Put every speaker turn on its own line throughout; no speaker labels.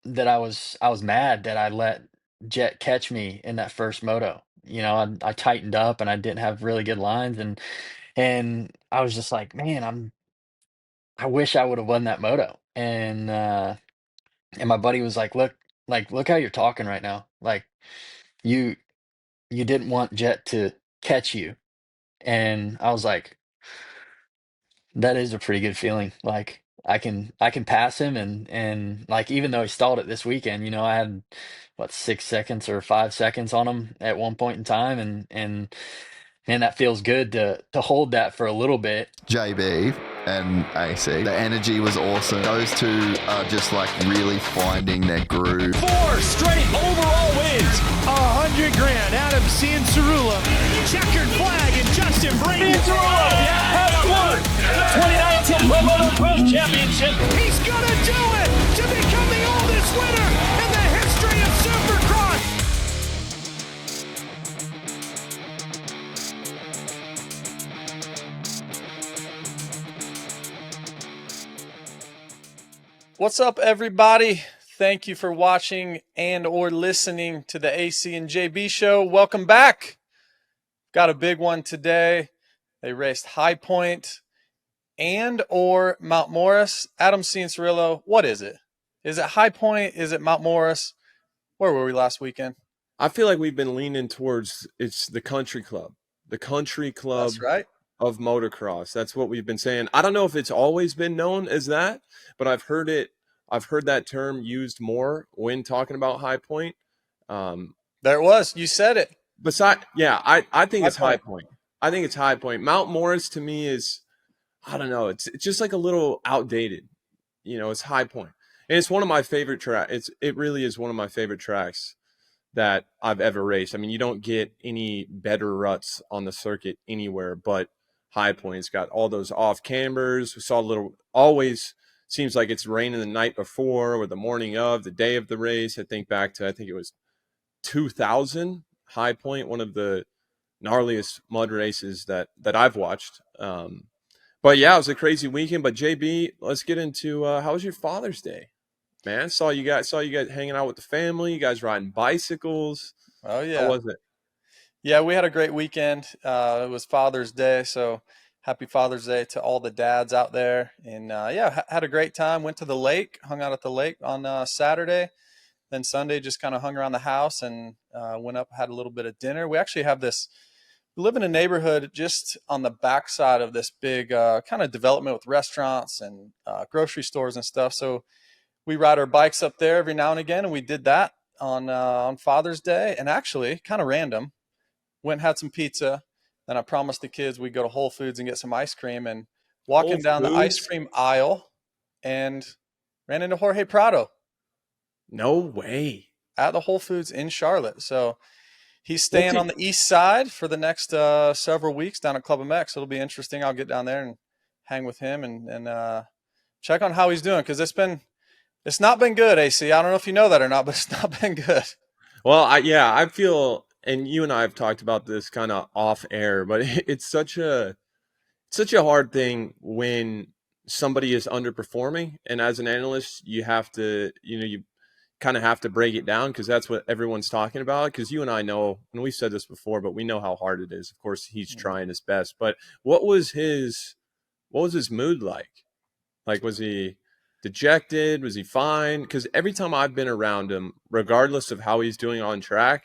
that I was mad that I let Jett catch me in that first moto. I tightened up and I didn't have really good lines, and I was just like, man, I wish I would have won that moto. And my buddy was like, look how you're talking right now. Like you you didn't want Jett to catch you. And I was like, that is a pretty good feeling. Like I can pass him, and like even though he stalled it this weekend, I had what 6 seconds or 5 seconds on him at one point in time, and man, that feels good to hold that for a little bit.
JB and AC. The energy was awesome. Those two are just like really finding their groove.
4 straight overall wins.
$100,000. Adam Cianciarulo.
Checkered flag and Justin Brady. Cianciarulo has won the 2019 Club Motocross Championship.
He's gonna do it to become the oldest winner in the history of Supercross.
What's up, everybody? Thank you for watching and or listening to the AC and JB show. Welcome back. Got a big one today. They raced High Point and or Mount Morris. Adam Cianciarulo, what is it? Is it High Point? Is it Mount Morris? Where were we last weekend?
I feel like we've been leaning towards it's the Country Club. The Country Club
That's right.
of Motocross. That's what we've been saying. I don't know if it's always been known as that, but I've heard that term used more when talking about High Point.
There it was. You said it.
I think it's
High
High Point. I think it's High Point. Mount Morris to me is, I don't know, it's just like a little outdated. It's High Point. And it's one of my favorite tracks. It really is one of my favorite tracks that I've ever raced. I mean, you don't get any better ruts on the circuit anywhere but High Point. It's got all those off cambers. We saw always seems like it's raining the night before or the morning of the day of the race. I think it was 2000 High Point, one of the gnarliest mud races that I've watched. But yeah, it was a crazy weekend. But JB, let's get into how was your Father's Day, man? Saw you guys hanging out with the family. You guys riding bicycles.
Oh, yeah.
How was it?
Yeah, we had a great weekend. It was Father's Day, so happy Father's Day to all the dads out there. And had a great time. Went to the lake, hung out at the lake on Saturday. Then Sunday just kind of hung around the house and went up, had a little bit of dinner. We actually have we live in a neighborhood just on the backside of this big kind of development with restaurants and grocery stores and stuff. So we ride our bikes up there every now and again, and we did that on Father's Day. And actually, kind of random, went and had some pizza. Then I promised the kids we'd go to Whole Foods and get some ice cream. And walking down the ice cream aisle and ran into Jorge Prado.
No way.
At the Whole Foods in Charlotte. So he's staying on the east side for the next several weeks down at Club of Mex. It'll be interesting. I'll get down there and hang with him and check on how he's doing, because it's not been good, AC. I don't know if you know that or not, but it's not been good.
Well, I feel, and you and I have talked about this kind of off air, but it's such a hard thing when somebody is underperforming, and as an analyst, you have to, you kind of have to break it down, because that's what everyone's talking about. Because you and I know, and we've said this before, but we know how hard it is. Of course, he's trying his best. But what was his mood like? Like, was he dejected? Was he fine? Because every time I've been around him, regardless of how he's doing on track,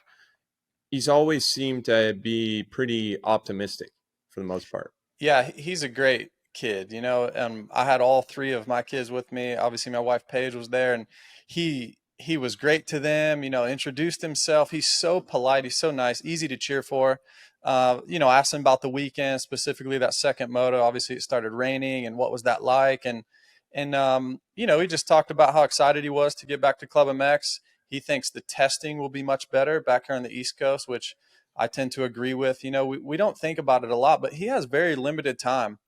he's always seemed to be pretty optimistic for the most part.
Yeah, he's a great kid. I had all 3 of my kids with me. Obviously, my wife Paige was there, and he was great to them, introduced himself. He's so polite. He's so nice, easy to cheer for. Asked him about the weekend, specifically that second moto. Obviously it started raining, and what was that like? And he just talked about how excited he was to get back to Club MX. He thinks the testing will be much better back here on the East Coast, which I tend to agree with. We don't think about it a lot, but he has very limited time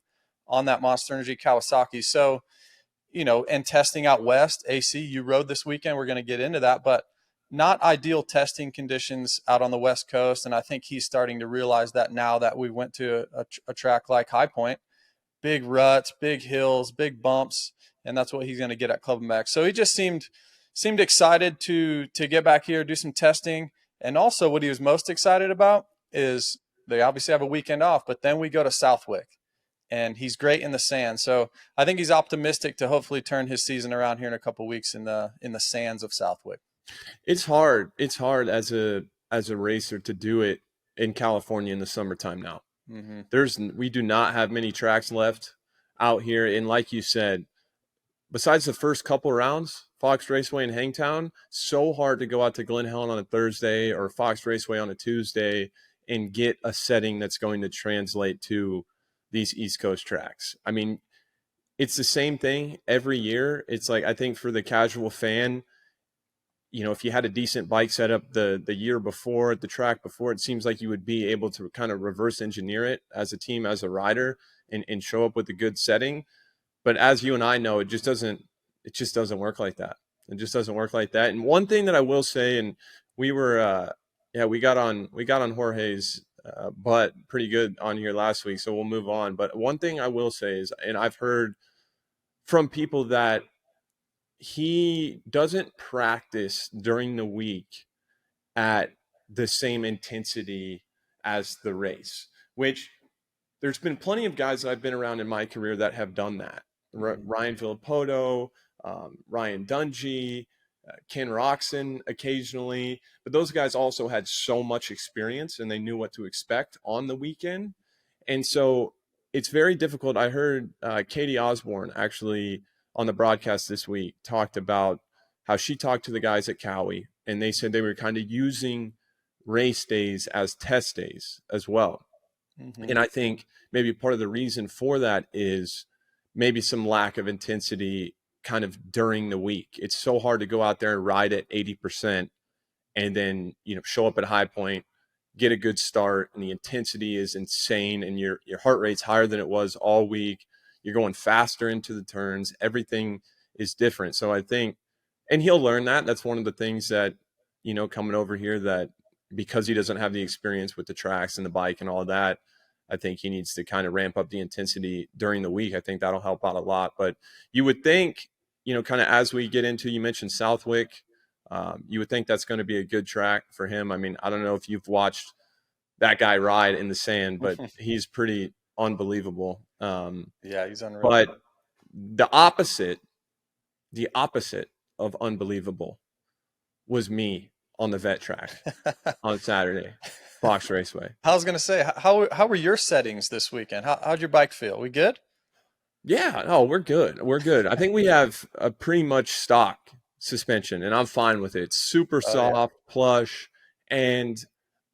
on that Monster Energy Kawasaki. So, and testing out west, AC, you rode this weekend. We're going to get into that, but not ideal testing conditions out on the West Coast. And I think he's starting to realize that now that we went to a track like High Point. Big ruts, big hills, big bumps, and that's what he's going to get at Club MX. So he just seemed seemed excited to get back here, do some testing. And also what he was most excited about is they obviously have a weekend off, but then we go to Southwick, and he's great in the sand. So I think he's optimistic to hopefully turn his season around here in a couple of weeks in the sands of Southwick.
It's hard. It's hard as a racer to do it in California in the summertime now. We do not have many tracks left out here, and like you said, besides the first couple rounds, Fox Raceway and Hangtown, so hard to go out to Glen Helen on a Thursday or Fox Raceway on a Tuesday and get a setting that's going to translate to these East Coast tracks. I mean, it's the same thing every year. It's like, I think for the casual fan, you know, if you had a decent bike setup the year before at the track before, it seems like you would be able to kind of reverse engineer it as a team, as a rider, and show up with a good setting. But as you and I know, it just doesn't work like that. It just doesn't work like that. And one thing that I will say, and we were, we got on Jorge's butt pretty good on here last week, so we'll move on. But one thing I will say is, and I've heard from people that he doesn't practice during the week at the same intensity as the race, which there's been plenty of guys that I've been around in my career that have done that. Ryan Villapoto, Ryan Dungey, Ken Roxon occasionally, but those guys also had so much experience and they knew what to expect on the weekend. And so it's very difficult. I heard Katie Osborne actually on the broadcast this week talked about how she talked to the guys at Cowie, and they said they were kind of using race days as test days as well. And I think maybe part of the reason for that is maybe some lack of intensity kind of during the week. It's so hard to go out there and ride at 80% and then, you know, show up at High Point, get a good start, and the intensity is insane, and your heart rate's higher than it was all week. You're going faster into the turns. Everything is different. So I think, and he'll learn that. That's one of the things that, you know, coming over here, that because he doesn't have the experience with the tracks and the bike and all that, I think he needs to kind of ramp up the intensity during the week. I think that'll help out a lot. But you would think, you know, kind of as we get into, you mentioned Southwick, you would think that's going to be a good track for him. I mean, I don't know if you've watched that guy ride in the sand, but he's pretty unbelievable.
Yeah, he's unreal.
But the opposite of unbelievable was me on the vet track on Saturday, Fox Raceway.
I was going to say, how were your settings this weekend? How'd your bike feel? We good?
Yeah, no, we're good. We're good. I think we have a pretty much stock suspension, and I'm fine with it. It's super soft, plush, and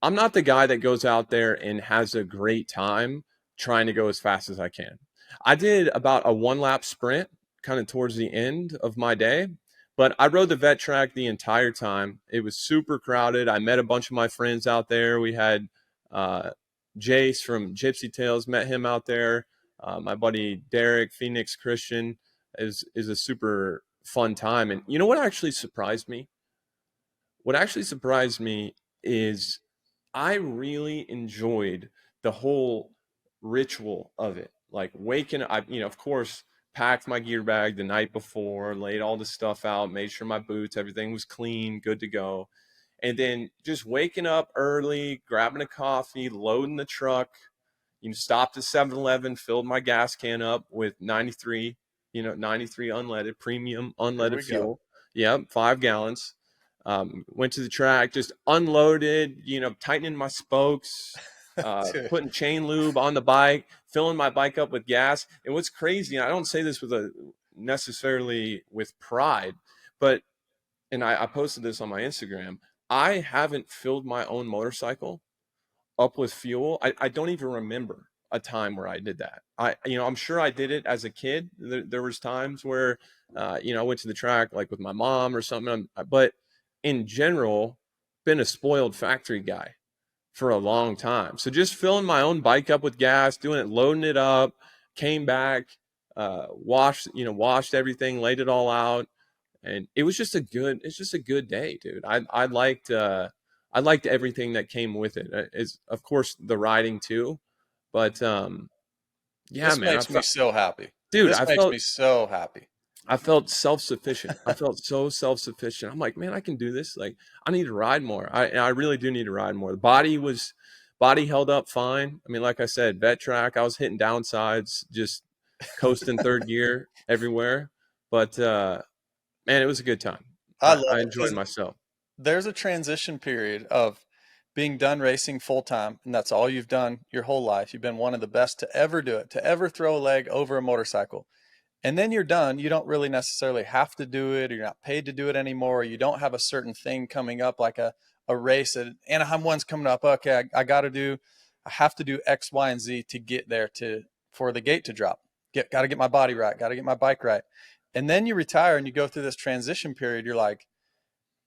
I'm not the guy that goes out there and has a great time trying to go as fast as I can. I did about a 1-lap sprint kind of towards the end of my day, but I rode the vet track the entire time. It was super crowded. I met a bunch of my friends out there. We had Jace from Gypsy Tales, met him out there. My buddy Derek, Phoenix Christian, is a super fun time. And you know what actually surprised me? What actually surprised me is I really enjoyed the whole ritual of it. Like waking up, you know, of course, packed my gear bag the night before, laid all the stuff out, made sure my boots, everything was clean, good to go. And then just waking up early, grabbing a coffee, loading the truck, you know, stopped at 7-Eleven, filled my gas can up with 93 unleaded, premium unleaded fuel. Yep, 5 gallons. Went to the track, just unloaded, you know, tightening my spokes, putting chain lube on the bike, filling my bike up with gas. And what's crazy, and I don't say this necessarily with pride, but, and I posted this on my Instagram, I haven't filled my own motorcycle up with fuel. I don't even remember a time where I did that. I'm sure I did it as a kid. There was times where, I went to the track like with my mom or something, but in general, been a spoiled factory guy for a long time. So just filling my own bike up with gas, doing it, loading it up, came back, washed everything, laid it all out. And it was just a good day, dude. I liked everything that came with it. Is of course the riding too, but yeah,
this
man,
makes me so happy,
dude.
This makes me so happy.
I felt self-sufficient. I felt so self-sufficient. I'm like, man, I can do this. Like, I need to ride more. I really do need to ride more. The body held up fine. I mean, like I said, vet track, I was hitting downsides, just coasting third gear everywhere. But man, it was a good time.
I love
I
it
enjoyed
because
myself.
there's a transition period of being done racing full time, and that's all you've done your whole life. You've been one of the best to ever do it, to ever throw a leg over a motorcycle. And then you're done. You don't really necessarily have to do it, or you're not paid to do it anymore. Or you don't have a certain thing coming up, like a race at Anaheim one's coming up. Okay, I have to do X, Y, and Z to get there for the gate to drop. Got to get my body right. Got to get my bike right. And then you retire and you go through this transition period. You're like,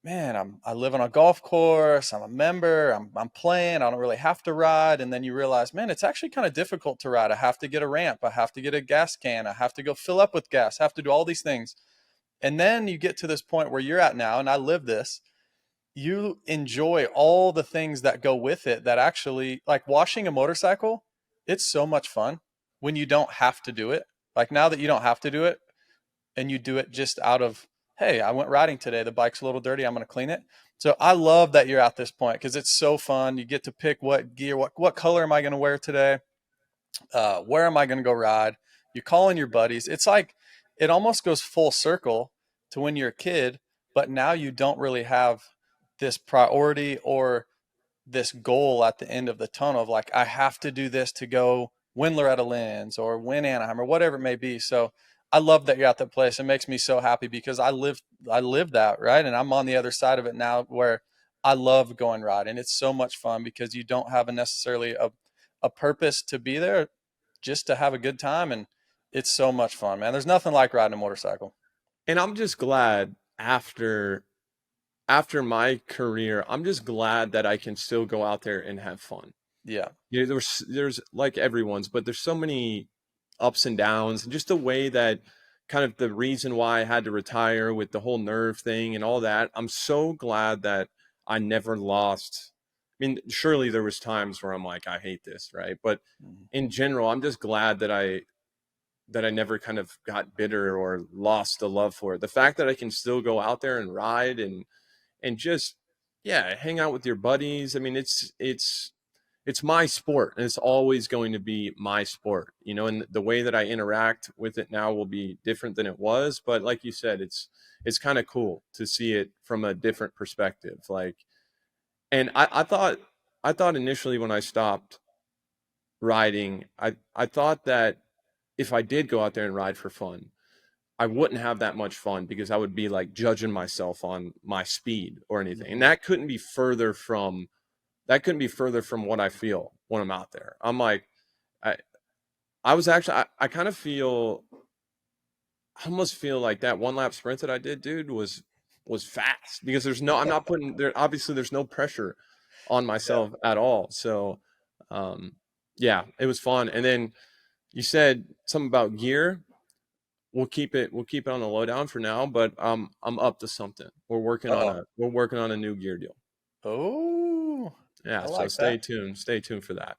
man, I live on a golf course. I'm a member. I'm playing. I don't really have to ride. And then you realize, man, it's actually kind of difficult to ride. I have to get a ramp. I have to get a gas can. I have to go fill up with gas. I have to do all these things. And then you get to this point where you're at now, and I live this. You enjoy all the things that go with it that actually, like washing a motorcycle, it's so much fun when you don't have to do it. Like now that you don't have to do it, and you do it just out of, hey, I went riding today. The bike's a little dirty. I'm going to clean it. So I love that you're at this point because it's so fun. You get to pick what gear, what color am I going to wear today? Where am I going to go ride? You're calling your buddies. It's like it almost goes full circle to when you're a kid, but now you don't really have this priority or this goal at the end of the tunnel of like, I have to do this to go win Loretta Lynn's or win Anaheim or whatever it may be. So I love that you're at that place. It makes me so happy because I lived that, right? And I'm on the other side of it now where I love going riding. It's so much fun because you don't have necessarily a purpose to be there, just to have a good time. And it's so much fun, man. There's nothing like riding a motorcycle.
And I'm just glad after my career, I'm just glad that I can still go out there and have fun.
Yeah.
You know, there's like everyone's, but there's so many ups and downs, and just the way that kind of the reason why I had to retire with the whole nerve thing and all that. I'm so glad that I never lost. I mean, surely there was times where I'm like, I hate this, right? But in general, I'm just glad that I never kind of got bitter or lost the love for it. The fact that I can still go out there and ride and just hang out with your buddies. I mean, it's my sport, and it's always going to be my sport, you know, and the way that I interact with it now will be different than it was. But like you said, it's kind of cool to see it from a different perspective. Like, and I thought initially when I stopped riding, I thought that if I did go out there and ride for fun, I wouldn't have that much fun because I would be like judging myself on my speed or anything. And that couldn't be further from what I feel when I'm out there. I'm like, I, I was actually, I kind of feel, I almost feel like that one lap sprint that I did, dude, was fast because I'm not putting there. Obviously there's no pressure on
Yeah.
myself at all. So, um, yeah, it was fun. And then you said something about gear. We'll keep it on the lowdown for now, but I'm up to something.
Oh,
We're working on a new gear deal.
oh,
Yeah,
I
so
like that.
stay tuned for that.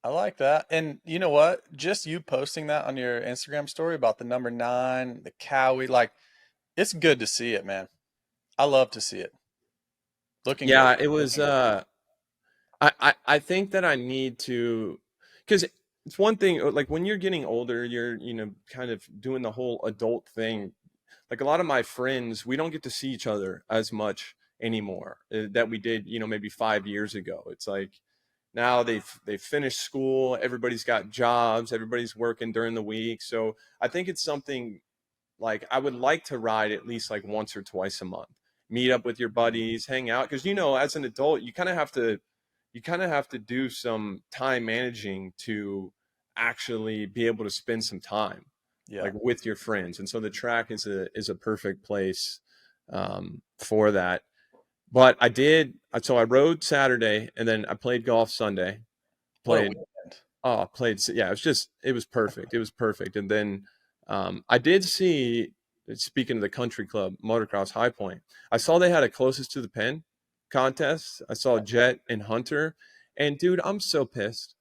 I like that. And you know what? Just you posting that on your Instagram story about the number 9, the Cowie, like it's good to see it, man. I love to see it. Looking good.
Yeah, it was
Looking good.
I think that I need to, because it's one thing like when you're getting older, you're, you know, kind of doing the whole adult thing. Like a lot of my friends, we don't get to see each other as much anymore that we did, you know, maybe 5 years ago. It's like now they've finished school, everybody's got jobs, everybody's working during the week. So I think it's something like I would like to ride at least like once or twice a month. Meet up with your buddies, hang out, because you know, as an adult, you kind of have to do some time managing to actually be able to spend some time
Yeah.
like with your friends. And so the track is a perfect place for that. But so I rode Saturday and then I played golf Sunday.
What a
Played
weekend.
yeah, it was perfect. It was perfect. And then I did see, speaking of the Country Club Motocross High Point, I saw they had a closest to the pen contest. I saw Jett and Hunter, and dude, I'm so pissed.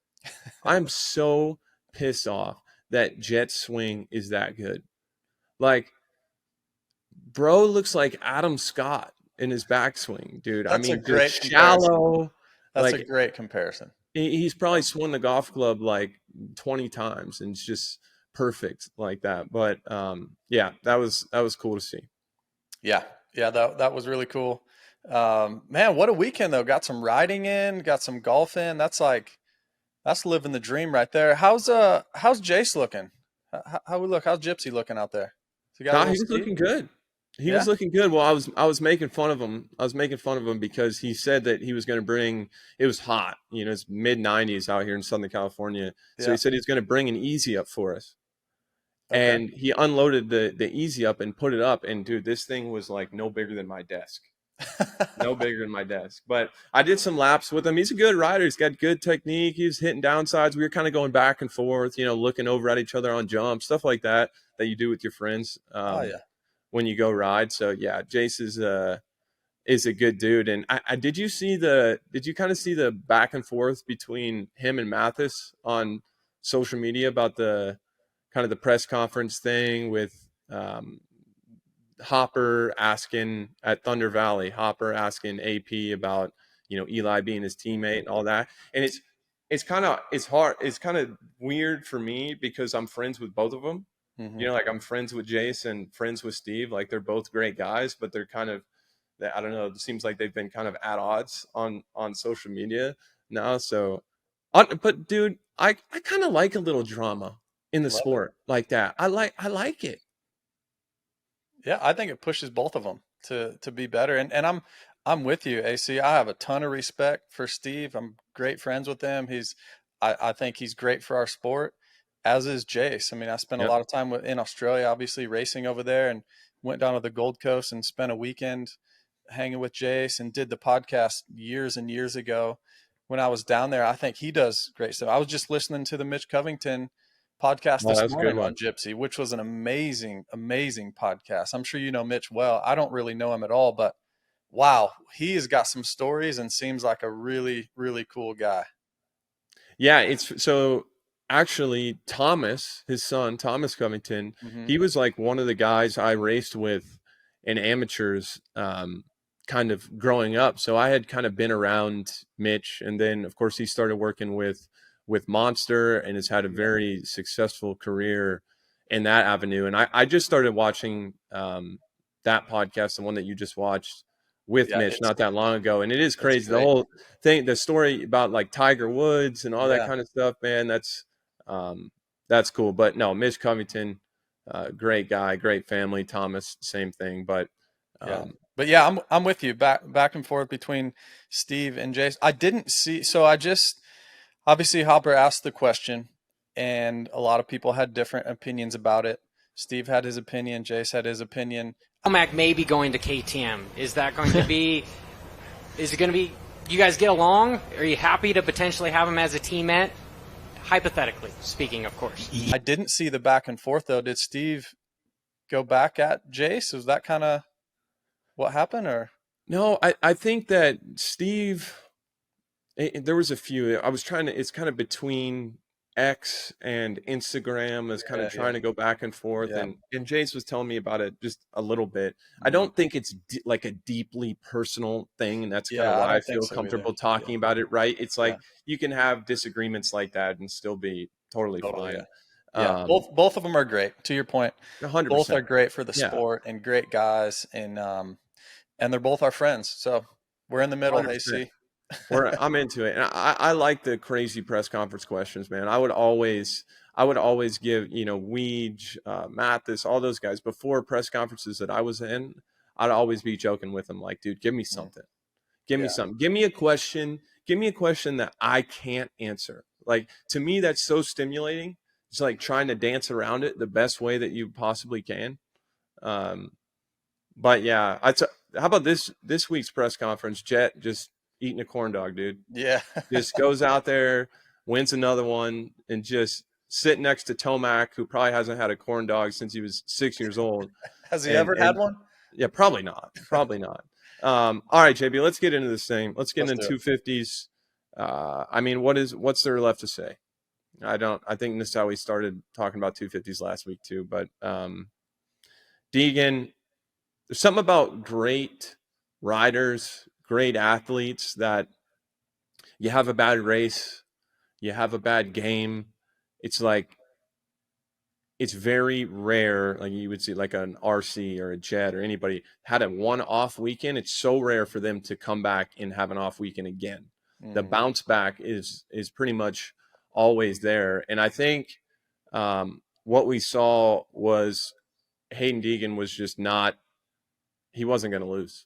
I'm so pissed off that Jett's swing is that good. Like, bro looks like Adam Scott in his backswing, dude. I
That's a
mean, just
great comparison.
shallow.
That's a
Like
great comparison.
he's probably swung the golf club like 20 times, and it's just perfect like that. But yeah, that was cool to see.
Yeah. Yeah. That was really cool. Man, what a weekend though. Got some riding in, got some golf in. That's living the dream right there. How's Jace looking? How we look? How's Gypsy looking out there? Has he got a
Nah,
little
he was
speed?
looking good. He
Yeah.
was looking good. Well, I was making fun of him. I was making fun of him because he said that he was going to bring. It was hot, you know, it's mid-90s out here in Southern California. So
Yeah.
he said he was going to bring an easy up for us,
Okay.
and he unloaded the easy up and put it up. And dude, this thing was like no bigger than my desk. No bigger than my desk. But I did some laps with him. He's a good rider. He's got good technique. He was hitting downsides. We were kind of going back and forth, you know, looking over at each other on jumps, stuff like that you do with your friends.
Oh yeah.
When you go ride. So yeah, Jace is a good dude. And I did you kind of see the back and forth between him and Mathis on social media about the kind of the press conference thing with Hopper asking at Thunder Valley, Hopper asking AP about, you know, Eli being his teammate and all that. And it's kind of weird for me because I'm friends with both of them.
Mm-hmm.
You know, like I'm friends with Jace and friends with Steve. Like they're both great guys, but they're kind of, I don't know. It seems like they've been kind of at odds on social media now. So, but dude, I kind of like a little drama in the
Love it.
sport like that. I like it.
Yeah, I think it pushes both of them to be better. And I'm with you, AC. I have a ton of respect for Steve. I'm great friends with him. I think he's great for our sport, as is Jace. I mean, I spent a
Yep.
lot of time in Australia, obviously racing over there, and went down to the Gold Coast and spent a weekend hanging with Jace and did the podcast years and years ago when I was down there. I think he does great stuff. I was just listening to the Mitch Covington podcast
Oh,
this
that's a good
morning
one.
on Gypsy, which was an amazing, amazing podcast. I'm sure you know Mitch well. I don't really know him at all, but wow, he has got some stories and seems like a really, really cool guy.
Yeah, it's so actually Thomas, his son, Thomas Covington,
Mm-hmm.
he was like one of the guys I raced with in amateurs kind of growing up. So I had kind of been around Mitch, and then of course he started working with Monster and has had a very successful career in that avenue. And I just started watching that podcast, the one that you just watched with
Yeah,
Mitch not that long ago. And it is
it's
crazy. The
great.
whole thing, the story about like Tiger Woods and all that
Yeah,
kind of stuff, man, that's cool. But no, Mitch Covington, great guy, great family. Thomas, same thing. But
yeah. But yeah, I'm with you back and forth between Steve and Jace. I didn't see, so I just obviously Hopper asked the question, and a lot of people had different opinions about it. Steve had his opinion, Jace had his opinion.
Tomac may be going to KTM. Is that going to be? Is it going to be? You guys get along? Are you happy to potentially have him as a teammate? Hypothetically speaking, of course.
I didn't see the back and forth though. Did Steve go back at Jace? Was that kind of what happened, or?
no, I think that Steve, there was a few. I was trying to. It's kind of between X and Instagram, is kind of trying to go back and forth.
Yeah.
And Jace was telling me about it just a little bit. I
Mhm.
don't think it's like a deeply personal thing, and that's kind
Yeah,
of
I
why I
don't think
feel
so
comfortable
either.
talking about it. Right? It's like
Yeah.
you can have disagreements like that and still be totally
Totally,
fine.
Yeah, both of them are great. To your point,
100%.
both are great for the
Yeah.
sport and great guys, and they're both our friends. So we're in the middle,
100%.
AC.
I'm into it. And I like the crazy press conference questions, man. I would always give, you know, Weege, Mathis, all those guys before press conferences that I was in. I'd always be joking with them, like, dude, give me something. Give me something. Give me a question. Give me a question that I can't answer. Like, to me, that's so stimulating. It's like trying to dance around it the best way that you possibly can. But yeah, how about this week's press conference? Jett just eating a corn dog, dude.
Yeah.
Just goes out there, wins another one, and just sit next to Tomac, who probably hasn't had a corn dog since he was 6 years old.
Has he ever had one?
Yeah, probably not. Probably not. All right, JB, let's get into this thing. Let's get into 250s. I mean, what's there left to say? I think this is how we started talking about 250s last week too. But Deegan, There's something about great riders, great athletes, that you have a bad race, you have a bad game. It's like, it's very rare. Like you would see like an RC or a Jett or anybody had a one off weekend. It's so rare for them to come back and have an off weekend again. The bounce back is pretty much always there. And I think what we saw was Haiden Deegan was just not, he wasn't going to lose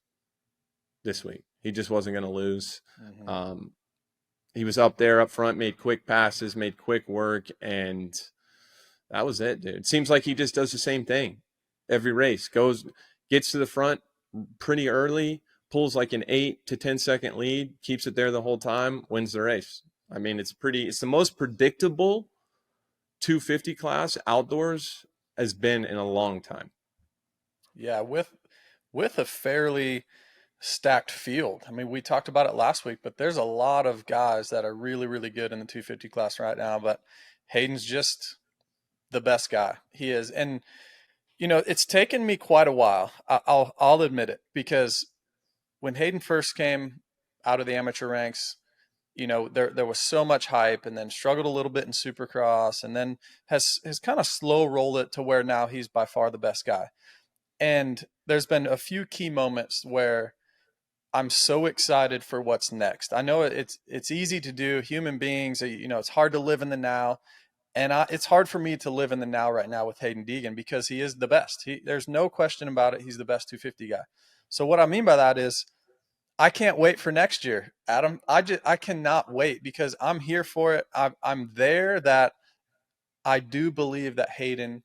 this week. He just wasn't going to lose. He was up there up front, made quick passes, made quick work, and that was it, dude. It seems like he just does the same thing every race. Gets to the front pretty early, pulls like an 8 to 10 second lead, keeps it there the whole time, wins the race. I mean, it's the most predictable 250 class outdoors has been in a long time.
Yeah, with a fairly stacked field. I mean, we talked about it last week, but there's a lot of guys that are really, really good in the 250 class right now. But Hayden's just the best guy. He is. And, you know, it's taken me quite a while. I'll admit it, because when Hayden first came out of the amateur ranks, you know, there was so much hype, and then struggled a little bit in Supercross, and then has kind of slow rolled it to where now he's by far the best guy. And there's been a few key moments where I'm so excited for what's next. I know it's easy to do. Human beings, you know, it's hard to live in the now. And it's hard for me to live in the now right now with Haiden Deegan, because he is the best. There's no question about it. He's the best 250 guy. So what I mean by that is, I can't wait for next year, Adam. I cannot wait, because I'm here for it. I'm there. That I do believe that Haiden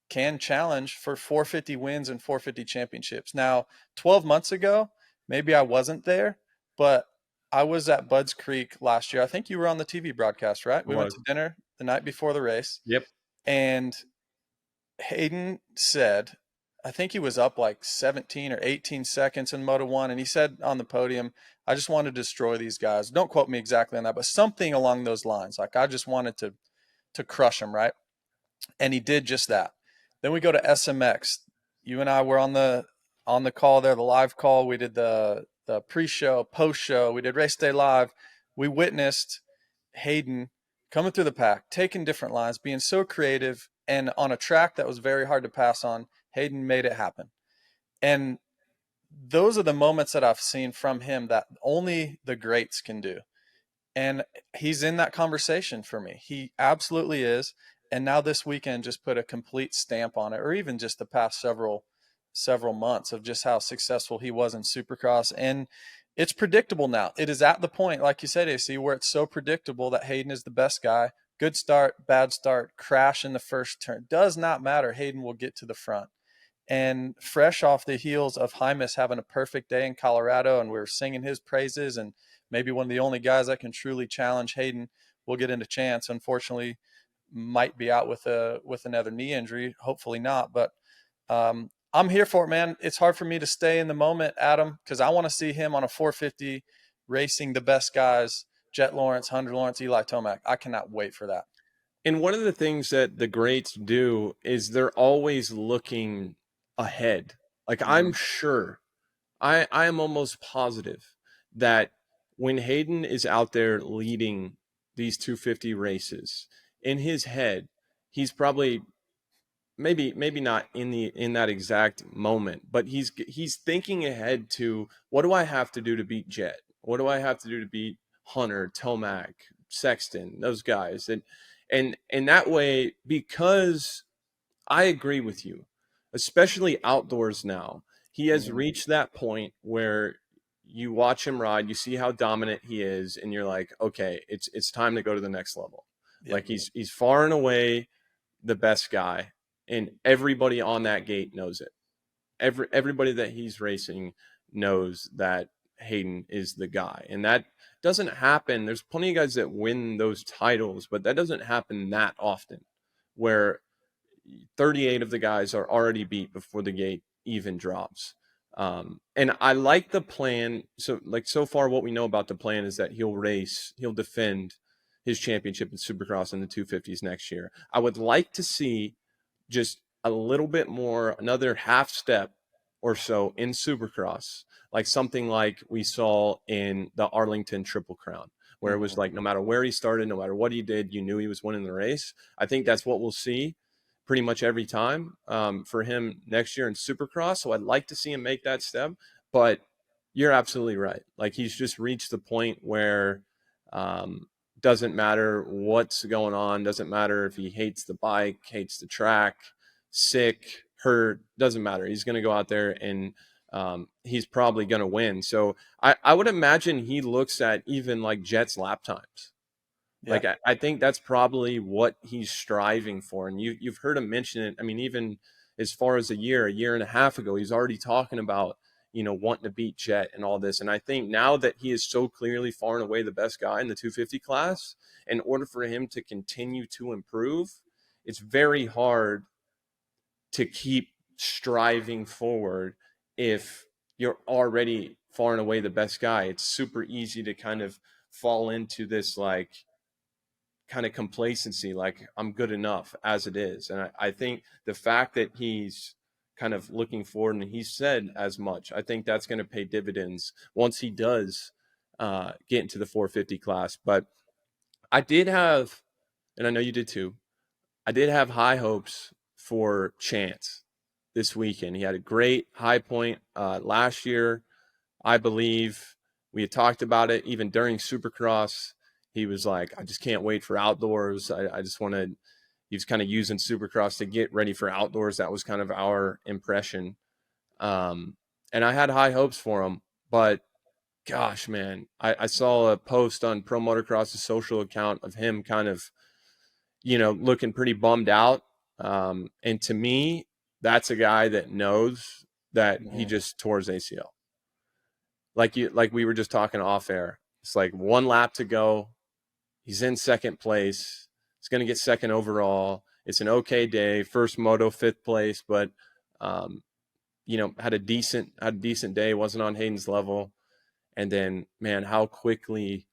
can challenge for 450 wins and 450 championships. Now, 12 months ago, maybe I wasn't there, but I was at Budds Creek last year. I think you were on the TV broadcast, right? We went to dinner the night before the race.
Yep.
And Haiden said, I think he was up like 17 or 18 seconds in Moto 1. And he said on the podium, I just wanted to destroy these guys. Don't quote me exactly on that, but something along those lines. Like, I just wanted to crush them, right? And he did just that. Then we go to SMX. You and I were on the call there, the live call. We did the pre-show, post-show. We did race day live. We witnessed Haiden coming through the pack, taking different lines, being so creative, and on a track that was very hard to pass on, Haiden made it happen. And those are the moments that I've seen from him that only the greats can do. And he's in that conversation for me. He absolutely is. And now this weekend just put a complete stamp on it, or even just the past several months of just how successful he was in Supercross. And it's predictable now. It is at the point, like you said, AC, where it's so predictable that Haiden is the best guy. Good start, bad start, crash in the first turn. Does not matter. Haiden will get to the front. And fresh off the heels of Hymas having a perfect day in Colorado, and we were singing his praises, and maybe one of the only guys that can truly challenge Haiden will get into chance. Unfortunately, might be out with another knee injury. Hopefully not. But I'm here for it, man. It's hard for me to stay in the moment, Adam, because I want to see him on a 450 racing the best guys, Jett Lawrence, Hunter Lawrence, Eli Tomac. I cannot wait for that.
And one of the things that the greats do is they're always looking ahead. Like, I'm sure, I am almost positive that when Haiden is out there leading these 250 races, in his head, he's probably maybe not in that exact moment, but he's thinking ahead to, what do I have to do to beat Jett? What do I have to do to beat Hunter, Tomac, Sexton, those guys? And that way, because I agree with you, especially outdoors now, he has reached that point where you watch him ride, you see how dominant he is, and you're like, okay, it's time to go to the next level. Yeah. Like, he's far and away the best guy, and everybody on that gate knows it. Everybody that he's racing knows that Haiden is the guy, and that doesn't happen. There's plenty of guys that win those titles, but that doesn't happen that often, where 38 of the guys are already beat before the gate even drops. And I like the plan. So far, what we know about the plan is that he'll defend his championship in Supercross in the 250s next year. I would like to see just a little bit more, another half step or so in Supercross, like something like we saw in the Arlington Triple Crown, where it was like no matter where he started, no matter what he did, you knew he was winning the race. I think that's what we'll see pretty much every time for him next year in Supercross. So I'd like to see him make that step, but you're absolutely right. Like he's just reached the point where doesn't matter what's going on, doesn't matter if he hates the bike, hates the track, sick, hurt, doesn't matter. He's going to go out there and he's probably going to win. So I would imagine he looks at even like Jett's lap times.
Yeah.
Like I think that's probably what he's striving for. And you've heard him mention it. I mean, even as far as a year and a half ago, he's already talking about, wanting to beat Jett and all this. And I think now that he is so clearly far and away the best guy in the 250 class, in order for him to continue to improve, it's very hard to keep striving forward if you're already far and away the best guy. It's super easy to kind of fall into this like kind of complacency, like I'm good enough as it is. And I think the fact that he's kind of looking forward, and he said as much, I think that's going to pay dividends once he does get into the 450 class. But I did have, and I know you did too, I did have high hopes for Chance this weekend. He had a great high point last year. I believe we had talked about it even during Supercross. He was like, I just can't wait for outdoors. I just want to, he was kind of using Supercross to get ready for outdoors. That was kind of our impression. And I had high hopes for him, but gosh, man, I saw a post on Pro Motocross's social account of him kind of, looking pretty bummed out. And to me, that's a guy that knows that he just tore his ACL. Like we were just talking off air. It's like one lap to go. He's in second place. He's going to get second overall. It's an okay day. First moto, fifth place, but had a decent day. Wasn't on Hayden's level. And then, man, how quickly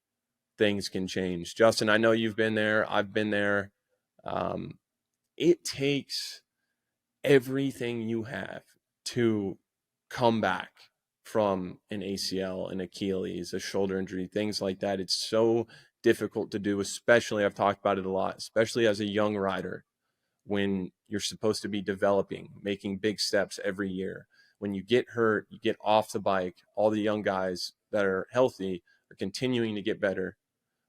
things can change. Justin, I know you've been there. I've been there. It takes everything you have to come back from an ACL, an Achilles, a shoulder injury, things like that. It's so difficult to do, especially, I've talked about it a lot, especially as a young rider, when you're supposed to be developing, making big steps every year. When you get hurt, you get off the bike, all the young guys that are healthy are continuing to get better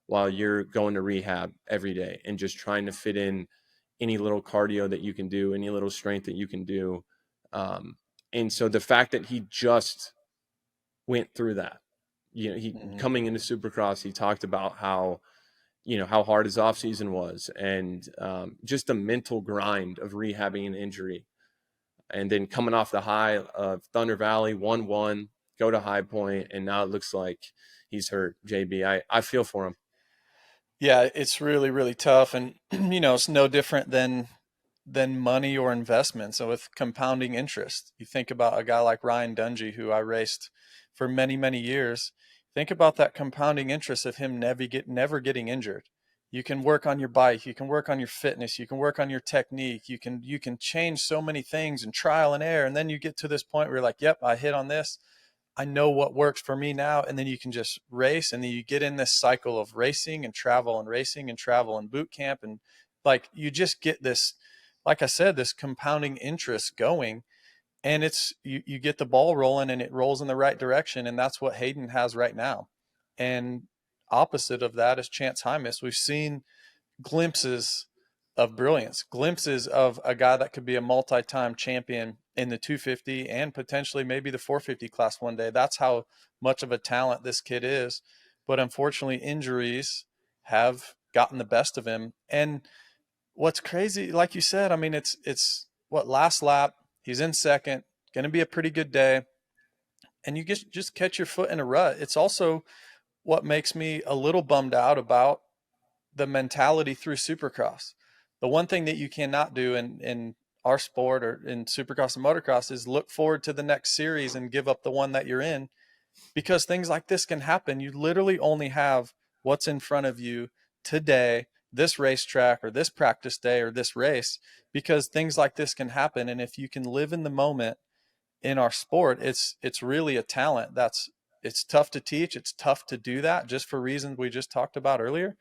while you're going to rehab every day and just trying to fit in any little cardio that you can do, any little strength that you can do. And so the fact that he just went through that, coming into Supercross, he talked about how hard his off season was, and just the mental grind of rehabbing an injury, and then coming off the high of Thunder Valley, 1-1, go to High Point, and now it looks like he's hurt. JB, I feel for him.
Yeah, it's really, really tough. And, it's no different than money or investment. So with compounding interest, you think about a guy like Ryan Dungey, who I raced for many, many years. Think about that compounding interest of him never getting injured. You can work on your bike, you can work on your fitness, you can work on your technique, you can change so many things and trial and error. And then you get to this point where you're like, yep, I hit on this. I know what works for me now. And then you can just race. And then you get in this cycle of racing and travel and racing and travel and boot camp. And like, you just get this, like I said, this compounding interest going, and it's, you get the ball rolling and it rolls in the right direction. And that's what Haiden has right now. And opposite of that is Chance Hymas. We've seen glimpses of brilliance, glimpses of a guy that could be a multi-time champion in the 250 and potentially maybe the 450 class one day. That's how much of a talent this kid is. But unfortunately, injuries have gotten the best of him. And what's crazy, like you said, I mean, it's what, last lap, he's in second, going to be a pretty good day, and you just catch your foot in a rut. It's also what makes me a little bummed out about the mentality through Supercross. The one thing that you cannot do in our sport or in Supercross and motocross is look forward to the next series and give up the one that you're in, because things like this can happen. You literally only have what's in front of you today, this racetrack or this practice day or this race, because things like this can happen. And if you can live in the moment in our sport, it's really a talent it's tough to teach. It's tough to do that just for reasons we just talked about earlier.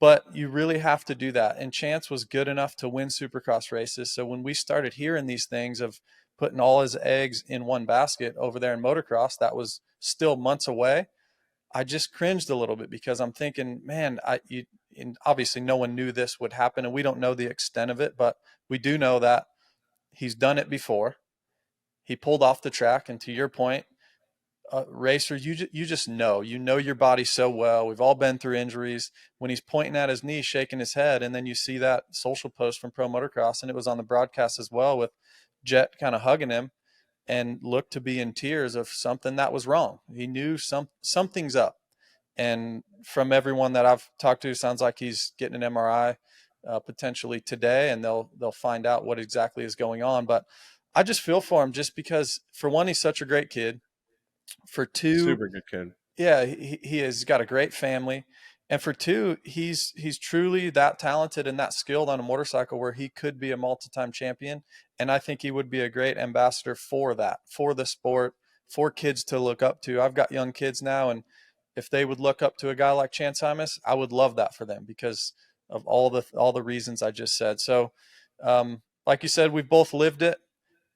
But you really have to do that. And Chance was good enough to win Supercross races. So when we started hearing these things of putting all his eggs in one basket over there in motocross, that was still months away. I just cringed a little bit because I'm thinking, man, and obviously no one knew this would happen, and we don't know the extent of it, but we do know that he's done it before. He pulled off the track, and to your point, racer, you just know your body so well. We've all been through injuries. When he's pointing at his knee, shaking his head, and then you see that social post from Pro Motocross, and it was on the broadcast as well, with Jett kind of hugging him and looked to be in tears of something that was wrong. He knew something's up. And from everyone that I've talked to, sounds like he's getting an MRI potentially today, and they'll find out what exactly is going on. But I just feel for him, just because, for one, he's such a great kid. For two,
Super good kid.
yeah, he has got a great family. And for two, he's truly that talented and that skilled on a motorcycle where he could be a multi-time champion. And I think he would be a great ambassador for that, for the sport, for kids to look up to. I've got young kids now, and if they would look up to a guy like Chance Hymas, I would love that for them because of all the reasons I just said. So, like you said, we've both lived it.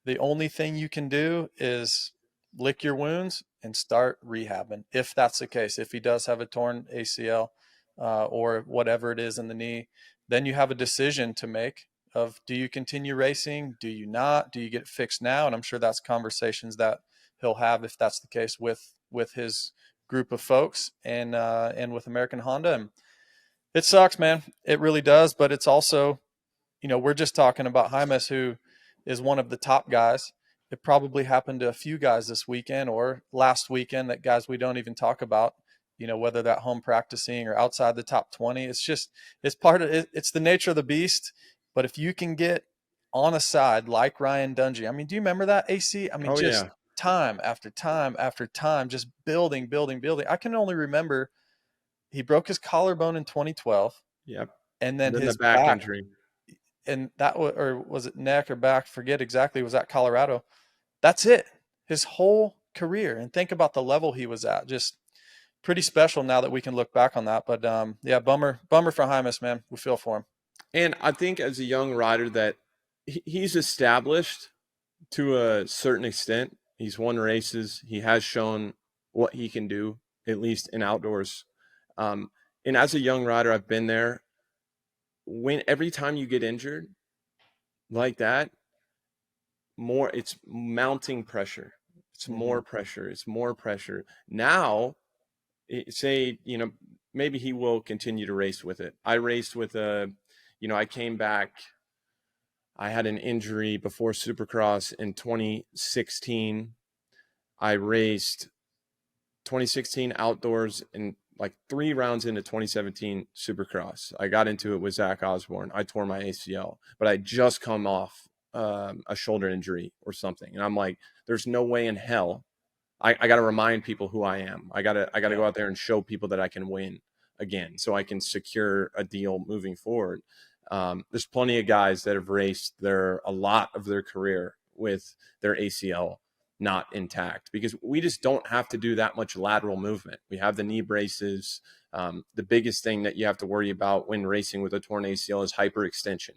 The only thing you can do is lick your wounds and start rehabbing, if that's the case. If he does have a torn ACL or whatever it is in the knee, then you have a decision to make of, do you continue racing? Do you not? Do you get it fixed now? And I'm sure that's conversations that he'll have, if that's the case, with his group of folks and with American Honda. And it sucks, man. It really does. But it's also, we're just talking about Hymas, who is one of the top guys. It probably happened to a few guys this weekend or last weekend, that guys we don't even talk about, whether that home practicing or outside the top 20. It's part of it. It's the nature of the beast. But if you can get on a side like Ryan Dungey, I mean, do you remember that, AC? I mean, just time after time after time, just building. I can only remember he broke his collarbone in 2012.
Yep.
And then his
the back injury.
And that was, or was it neck or back? Forget exactly. Was that Colorado? That's it. His whole career. And think about the level he was at. Just pretty special now that we can look back on that. But yeah, bummer for Hymas, man. We feel for him.
And I think as a young rider that he's established to a certain extent. He's won races. He has shown what he can do, at least in outdoors. And as a young rider, I've been there. Every time you get injured like that, it's mounting pressure. It's more pressure. It's more pressure. Now, say, maybe he will continue to race with it. I raced with I came back. I had an injury before Supercross in 2016. I raced 2016 outdoors and like 3 rounds into 2017 Supercross. I got into it with Zach Osborne. I tore my ACL, but I just come off a shoulder injury or something. And I'm like, there's no way in hell. I got to remind people who I am. I got to go out there and show people that I can win again, so I can secure a deal moving forward. There's plenty of guys that have raced a lot of their career with their ACL not intact, because we just don't have to do that much lateral movement. We have the knee braces. The biggest thing that you have to worry about when racing with a torn ACL is hyperextension.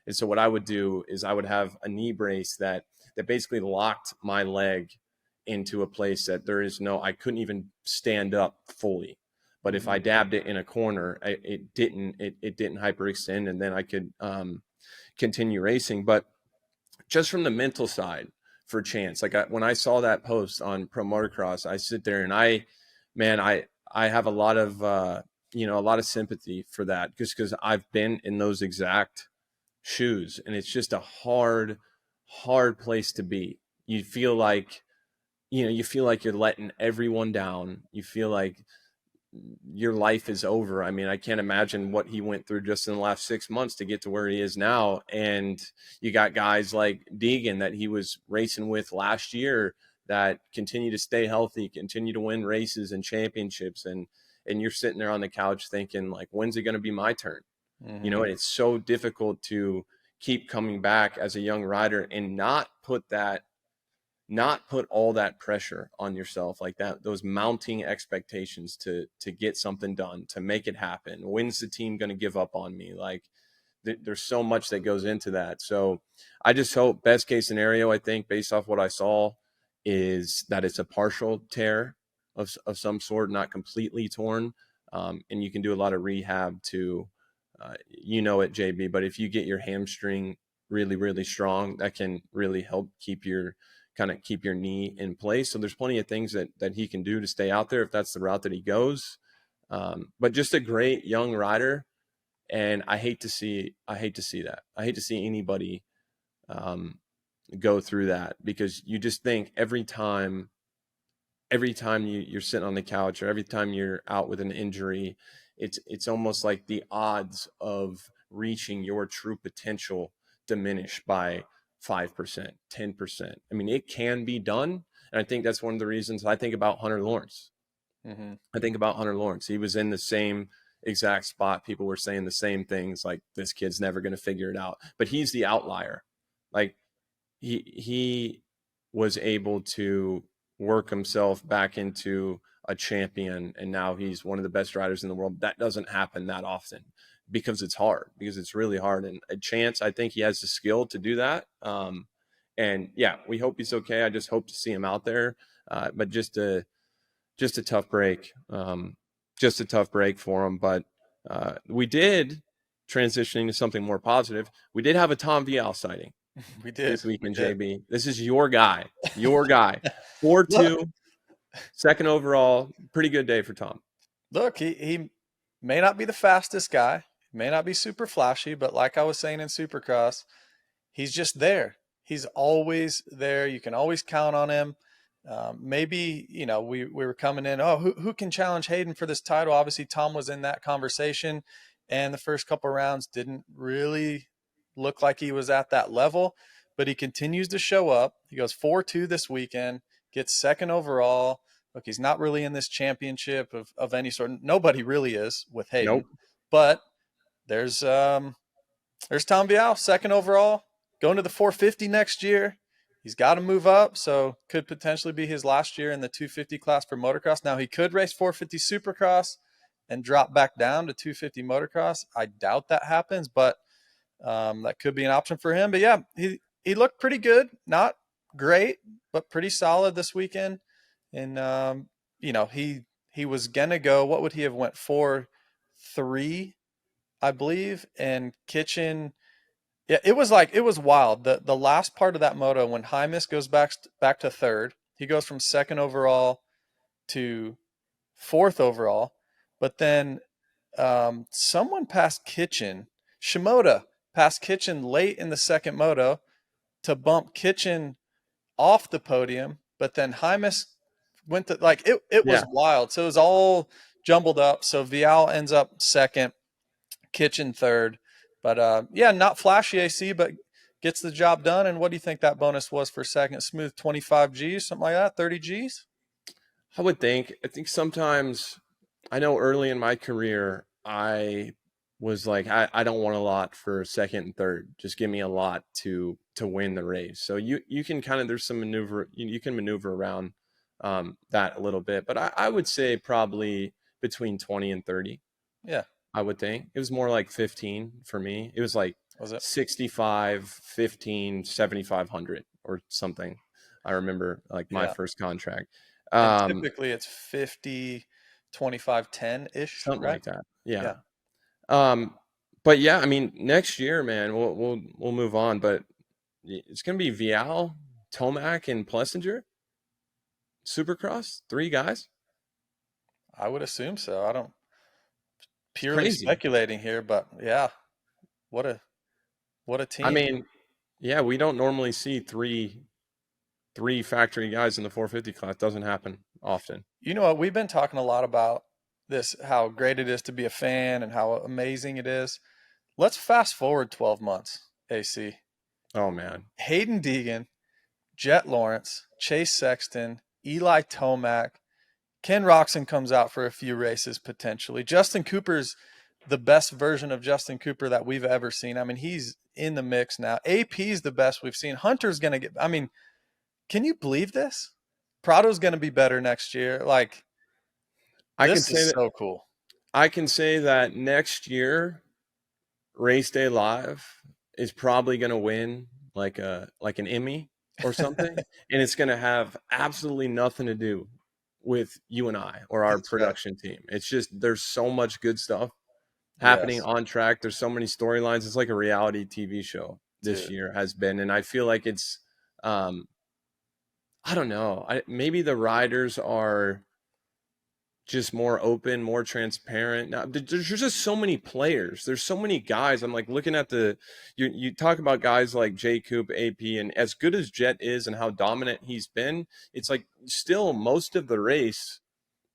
And so what I would do is I would have a knee brace that basically locked my leg into a place that I couldn't even stand up fully. But if I dabbed it in a corner, it didn't hyperextend, and then I could continue racing. But just from the mental side for Chance, like when I saw that post on Pro Motocross, I sit there and I have a lot of sympathy for that, just because I've been in those exact shoes, and it's just a hard place to be. You feel like you're letting everyone down. You feel like your life is over. I mean, I can't imagine what he went through just in the last 6 months to get to where he is now. And you got guys like Deegan that he was racing with last year that continue to stay healthy, continue to win races and championships. And you're sitting there on the couch thinking, like, when's it going to be my turn? Mm-hmm. And it's so difficult to keep coming back as a young rider and not put that not put all that pressure on yourself like that, those mounting expectations to get something done, to make it happen. When's the team going to give up on me? Like there's so much that goes into that. So I just hope best case scenario, I think based off what I saw, is that it's a partial tear of some sort, not completely torn. And you can do a lot of rehab to, it, JB, but if you get your hamstring really, really strong, that can really help keep your knee in place. So there's plenty of things that he can do to stay out there if that's the route that he goes. But just a great young rider. And I hate to see that. I hate to see anybody go through that, because you just think every time you're sitting on the couch, or every time you're out with an injury, it's almost like the odds of reaching your true potential diminish by 5%, 10%. I mean, it can be done. And I think that's one of the reasons I think about Hunter Lawrence.
Mm-hmm.
I think about Hunter Lawrence. He was in the same exact spot. People were saying the same things, like this kid's never going to figure it out, but he's the outlier. Like he was able to work himself back into a champion, and now he's one of the best riders in the world. That doesn't happen that often, because it's hard, because it's really hard. And a chance, I think he has the skill to do that. And yeah, we hope he's okay. I just hope to see him out there. But just a tough break. Just a tough break for him. But we did, transitioning to something more positive, we did have a Tom Vialle sighting.
We did
this weekend, JB. This is your guy. 4-2, second overall. Pretty good day for Tom.
Look, he may not be the fastest guy, may not be super flashy, but like I was saying in Supercross, he's just there. He's always there. You can always count on him. Maybe, we were coming in, who can challenge Haiden for this title? Obviously, Tom was in that conversation, and the first couple of rounds didn't really look like he was at that level, but he continues to show up. He goes 4-2 this weekend, gets second overall. Look, he's not really in this championship of any sort. Nobody really is with Haiden.
Nope.
But there's Tom Vialle, second overall, going to the 450 next year. He's got to move up, so could potentially be his last year in the 250 class for motocross. Now, he could race 450 Supercross and drop back down to 250 motocross. I doubt that happens, but that could be an option for him. But yeah, he looked pretty good. Not great, but pretty solid this weekend. And he was gonna go. What would he have went 4-3, I believe? And Kitchen, yeah, it was wild. The last part of that moto, when Hymas goes back to third, he goes from second overall to fourth overall, but then someone passed Kitchen. Shimoda passed Kitchen late in the second moto to bump Kitchen off the podium, but then Hymas went to, like, it was wild. So it was all jumbled up. So Vialle ends up second, Kitchen third. But not flashy AC, but gets the job done. And what do you think that bonus was for second? Smooth 25 Gs, something like that, 30 Gs?
I would think. I think sometimes, I know early in my career, I was like, I don't want a lot for second and third. Just give me a lot to win the race. So you can kind of, there's some maneuver, you can maneuver around that a little bit. But I would say probably between 20 and 30. Yeah. I would think. It was more like 15 for me. It was like 65, 15, 7,500 or something. I remember like my first contract.
Typically it's 50, 25, 10-ish.
Something
right?
like that. Yeah. But yeah, I mean, next year, man, we'll move on, but it's going to be Vialle, Tomac, and Plessinger. Supercross, 3 guys.
I would assume so. I don't, purely speculating here, but yeah, what a team.
I mean, yeah, we don't normally see three factory guys in the 450 class. Doesn't happen often.
You know what? We've been talking a lot about this, how great it is to be a fan and how amazing it is. Let's fast forward 12 months, AC.
Oh, man.
Haiden Deegan, Jett Lawrence, Chase Sexton, Eli Tomac, Ken Roxon comes out for a few races potentially. Justin Cooper's the best version of Justin Cooper that we've ever seen. I mean, he's in the mix now. AP's the best we've seen. Hunter's going to get – I mean, can you believe this? Prado's going to be better next year. Like,
I can
this
say
is
that
so cool.
I can say that next year, Race Day Live is probably going to win like an Emmy or something, and it's going to have absolutely nothing to do with you and I or our
That's right.
production team. It's just there's so much good stuff happening
Yes,
on track. There's so many storylines. It's like a reality TV show this
dude.
year has been, and I feel like it's I don't know. Maybe the riders are just more open, more transparent. Now, there's just so many players. There's so many guys. I'm like looking at you talk about guys like J Coop, AP, and as good as Jett is and how dominant he's been, it's like still most of the race,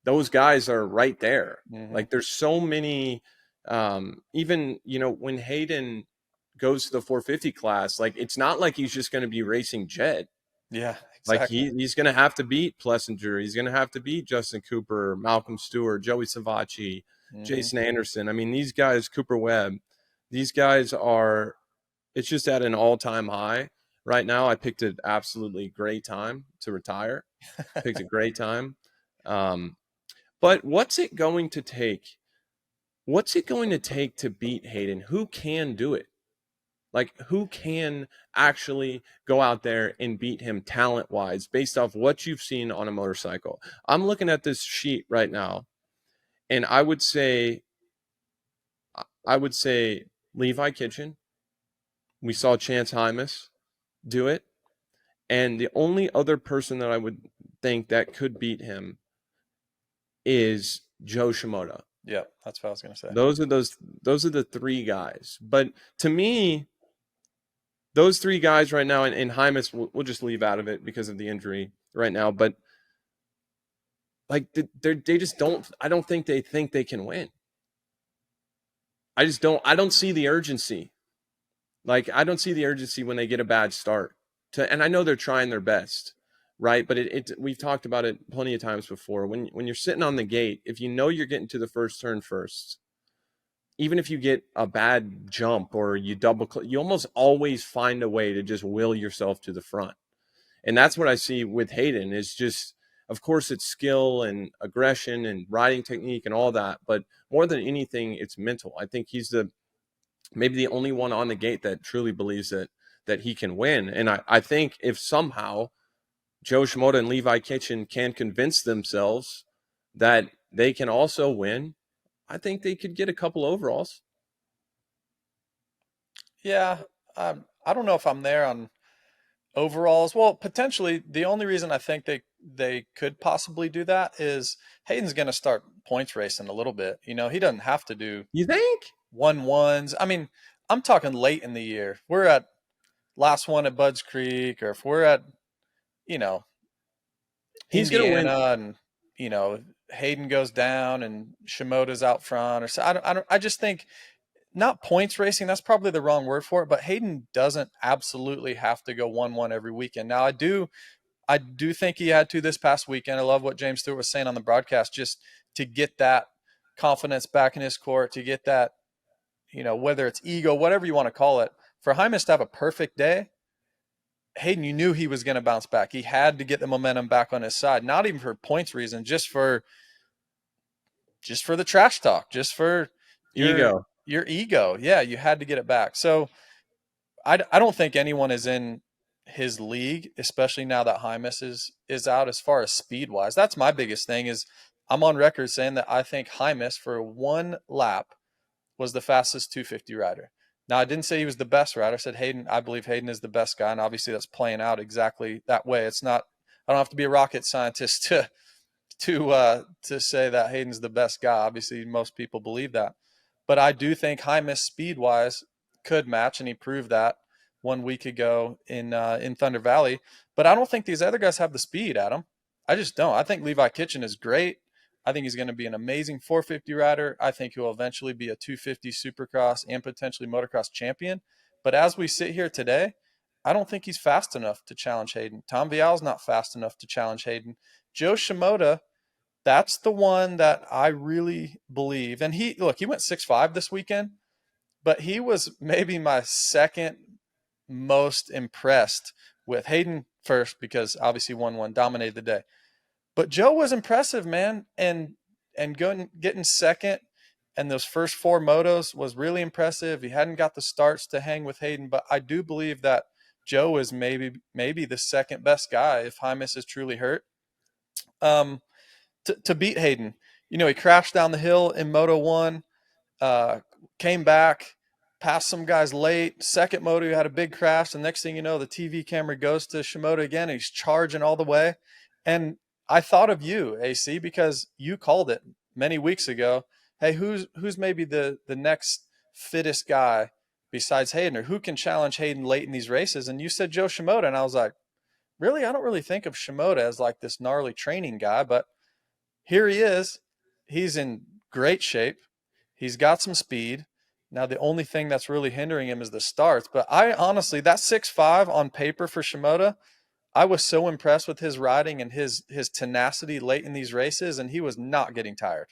those guys are right there.
Mm-hmm.
Like there's so many, even, when Haiden goes to the 450 class, like it's not like he's just going to be racing Jett.
Yeah,
Like
exactly.
he's going to have to beat Plessinger. He's going to have to beat Justin Cooper, Malcolm Stewart, Joey Savatgy,
Mm-hmm.
Jason Anderson. I mean, these guys, Cooper Webb, these guys are, it's just at an all-time high right now. I picked an absolutely great time to retire. Picked a great time. But what's it going to take? What's it going to take to beat Haiden? Who can do it? Like, who can actually go out there and beat him talent-wise based off what you've seen on a motorcycle? I'm looking at this sheet right now, and I would say Levi Kitchen. We saw Chance Hymas do it, and the only other person that I would think that could beat him is Joe Shimoda.
Yeah, that's what I was going to say.
Those are the three guys. But to me, those three guys right now, and Hymas, we'll just leave out of it because of the injury right now. But like they just don't. I don't think they can win. I just don't. I don't see the urgency. Like I don't see the urgency when they get a bad start. And I know they're trying their best, right? But we've talked about it plenty of times before. When you're sitting on the gate, if you know you're getting to the first turn first, even if you get a bad jump or you double click, you almost always find a way to just will yourself to the front. And that's what I see with Haiden is just, of course, it's skill and aggression and riding technique and all that. But more than anything, it's mental. I think he's maybe the only one on the gate that truly believes that he can win. And I think if somehow Joe Shimoda and Levi Kitchen can convince themselves that they can also win, I think they could get a couple overalls.
Yeah, I don't know if I'm there on overalls. Well, potentially the only reason I think they could possibly do that is Hayden's going to start points racing a little bit. You know, he doesn't have to do
You think?
1-1s. I mean, I'm talking late in the year. We're at last one at Budds Creek, or if we're at, you know,
He's going to win.
Indiana, and Hayden goes down and Shimoda's out front, or so. I just think not points racing. That's probably the wrong word for it. But Hayden doesn't absolutely have to go 1-1 every weekend. Now I do think he had to this past weekend. I love what James Stewart was saying on the broadcast, just to get that confidence back in his court, to get that, whether it's ego, whatever you want to call it, for Hymas to have a perfect day. Hayden, you knew he was going to bounce back. He had to get the momentum back on his side, not even for points reason, just for the trash talk, just for your ego. Yeah, you had to get it back. So I don't think anyone is in his league, especially now that Hymas is out, as far as speed wise. That's my biggest thing. Is I'm on record saying that I think Hymas for one lap was the fastest 250 rider. Now, I didn't say he was the best rider. I said Haiden. I believe Haiden is the best guy, and obviously that's playing out exactly that way. It's not. I don't have to be a rocket scientist to say that Hayden's the best guy. Obviously, most people believe that, but I do think Hymas speed wise could match, and he proved that 1 week ago in Thunder Valley. But I don't think these other guys have the speed, Adam. I just don't. I think Levi Kitchen is great. I think he's going to be an amazing 450 rider. I think he'll eventually be a 250 Supercross and potentially motocross champion. But as we sit here today, I don't think he's fast enough to challenge Haiden. Tom Vialle's not fast enough to challenge Haiden. Joe Shimoda, that's the one that I really believe. And he went 6'5" this weekend, but he was maybe my second most impressed with Haiden first because obviously 1-1 dominated the day. But Joe was impressive, man, and getting second and those first 4 motos was really impressive. He hadn't got the starts to hang with Haiden, but I do believe that Joe is maybe the second best guy if Hymas is truly hurt. To beat Haiden, he crashed down the hill in Moto 1, came back, passed some guys late. Second moto, he had a big crash. The next thing you know, the TV camera goes to Shimoda again, and he's charging all the way. And I thought of you, AC, because you called it many weeks ago. Hey, who's maybe the next fittest guy besides Haiden, or who can challenge Haiden late in these races? And you said Joe Shimoda, and I was like, really? I don't really think of Shimoda as like this gnarly training guy, but here he is. He's in great shape. He's got some speed. Now, the only thing that's really hindering him is the starts. But I honestly, that 6'5" on paper for Shimoda, I was so impressed with his riding and his tenacity late in these races, and he was not getting tired.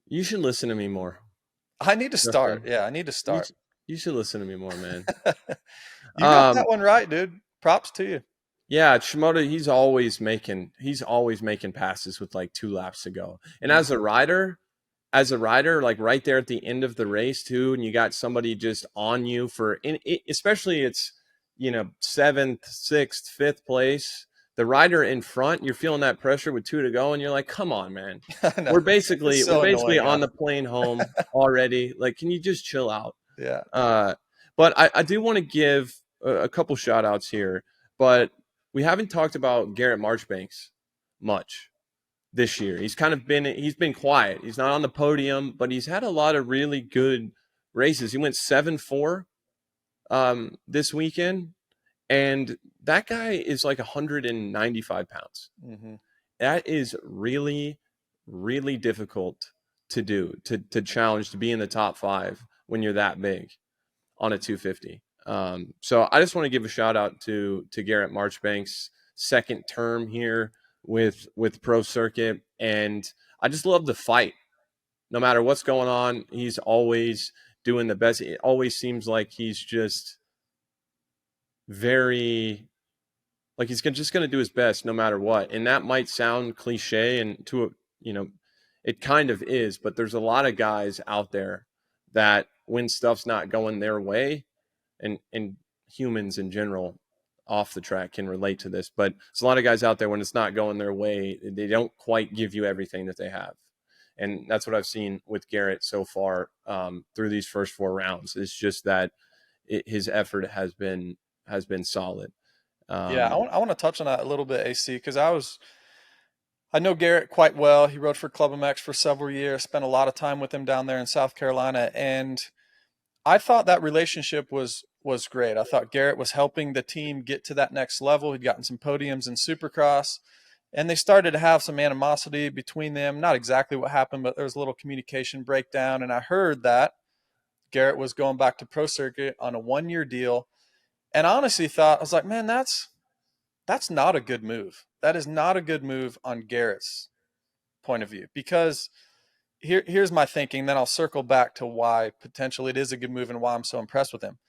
You should listen to me more.
I need to start. Yeah, I need to start.
You should listen to me more, man.
You got that one right, dude. Props to you.
Yeah, Shimoda, he's always making passes with like 2 laps to go. And as a rider, like right there at the end of the race too, and you got somebody just on you especially it's 7th, 6th, 5th place. The rider in front, you're feeling that pressure with 2 to go, and you're like, "Come on, man! We're basically on the plane home already. Like, can you just chill out?"
Yeah.
But I do want to give a couple shout outs here, but we haven't talked about Garrett Marchbanks much this year. He's been quiet. He's not on the podium, but he's had a lot of really good races. He went 7-4 this weekend, and that guy is like 195 pounds.
Mm-hmm.
That is really, really difficult to do, to challenge, to be in the top 5 when you're that big on a 250. So I just want to give a shout out to Garrett Marchbanks, second term here with Pro Circuit, and I just love the fight. No matter what's going on, he's always doing the best. It always seems like he's just very, like he's just going to do his best no matter what. And that might sound cliche, and it kind of is, but there's a lot of guys out there that when stuff's not going their way, and humans in general off the track can relate to this, but there's a lot of guys out there when it's not going their way, they don't quite give you everything that they have. And that's what I've seen with Garrett so far through these first 4 rounds. It's just that his effort has been solid.
Yeah, I want to touch on that a little bit, AC, because I know Garrett quite well. He rode for Club MX for several years, spent a lot of time with him down there in South Carolina, and I thought that relationship was great. I thought Garrett was helping the team get to that next level. He'd gotten some podiums in Supercross, and they started to have some animosity between them. Not exactly what happened, but there was a little communication breakdown, and I heard that Garrett was going back to Pro Circuit on a 1-year deal. And I honestly thought, I was like, man, that's not a good move. That is not a good move on Garrett's point of view, because here's my thinking. Then I'll circle back to why potentially it is a good move and why I'm so impressed with him.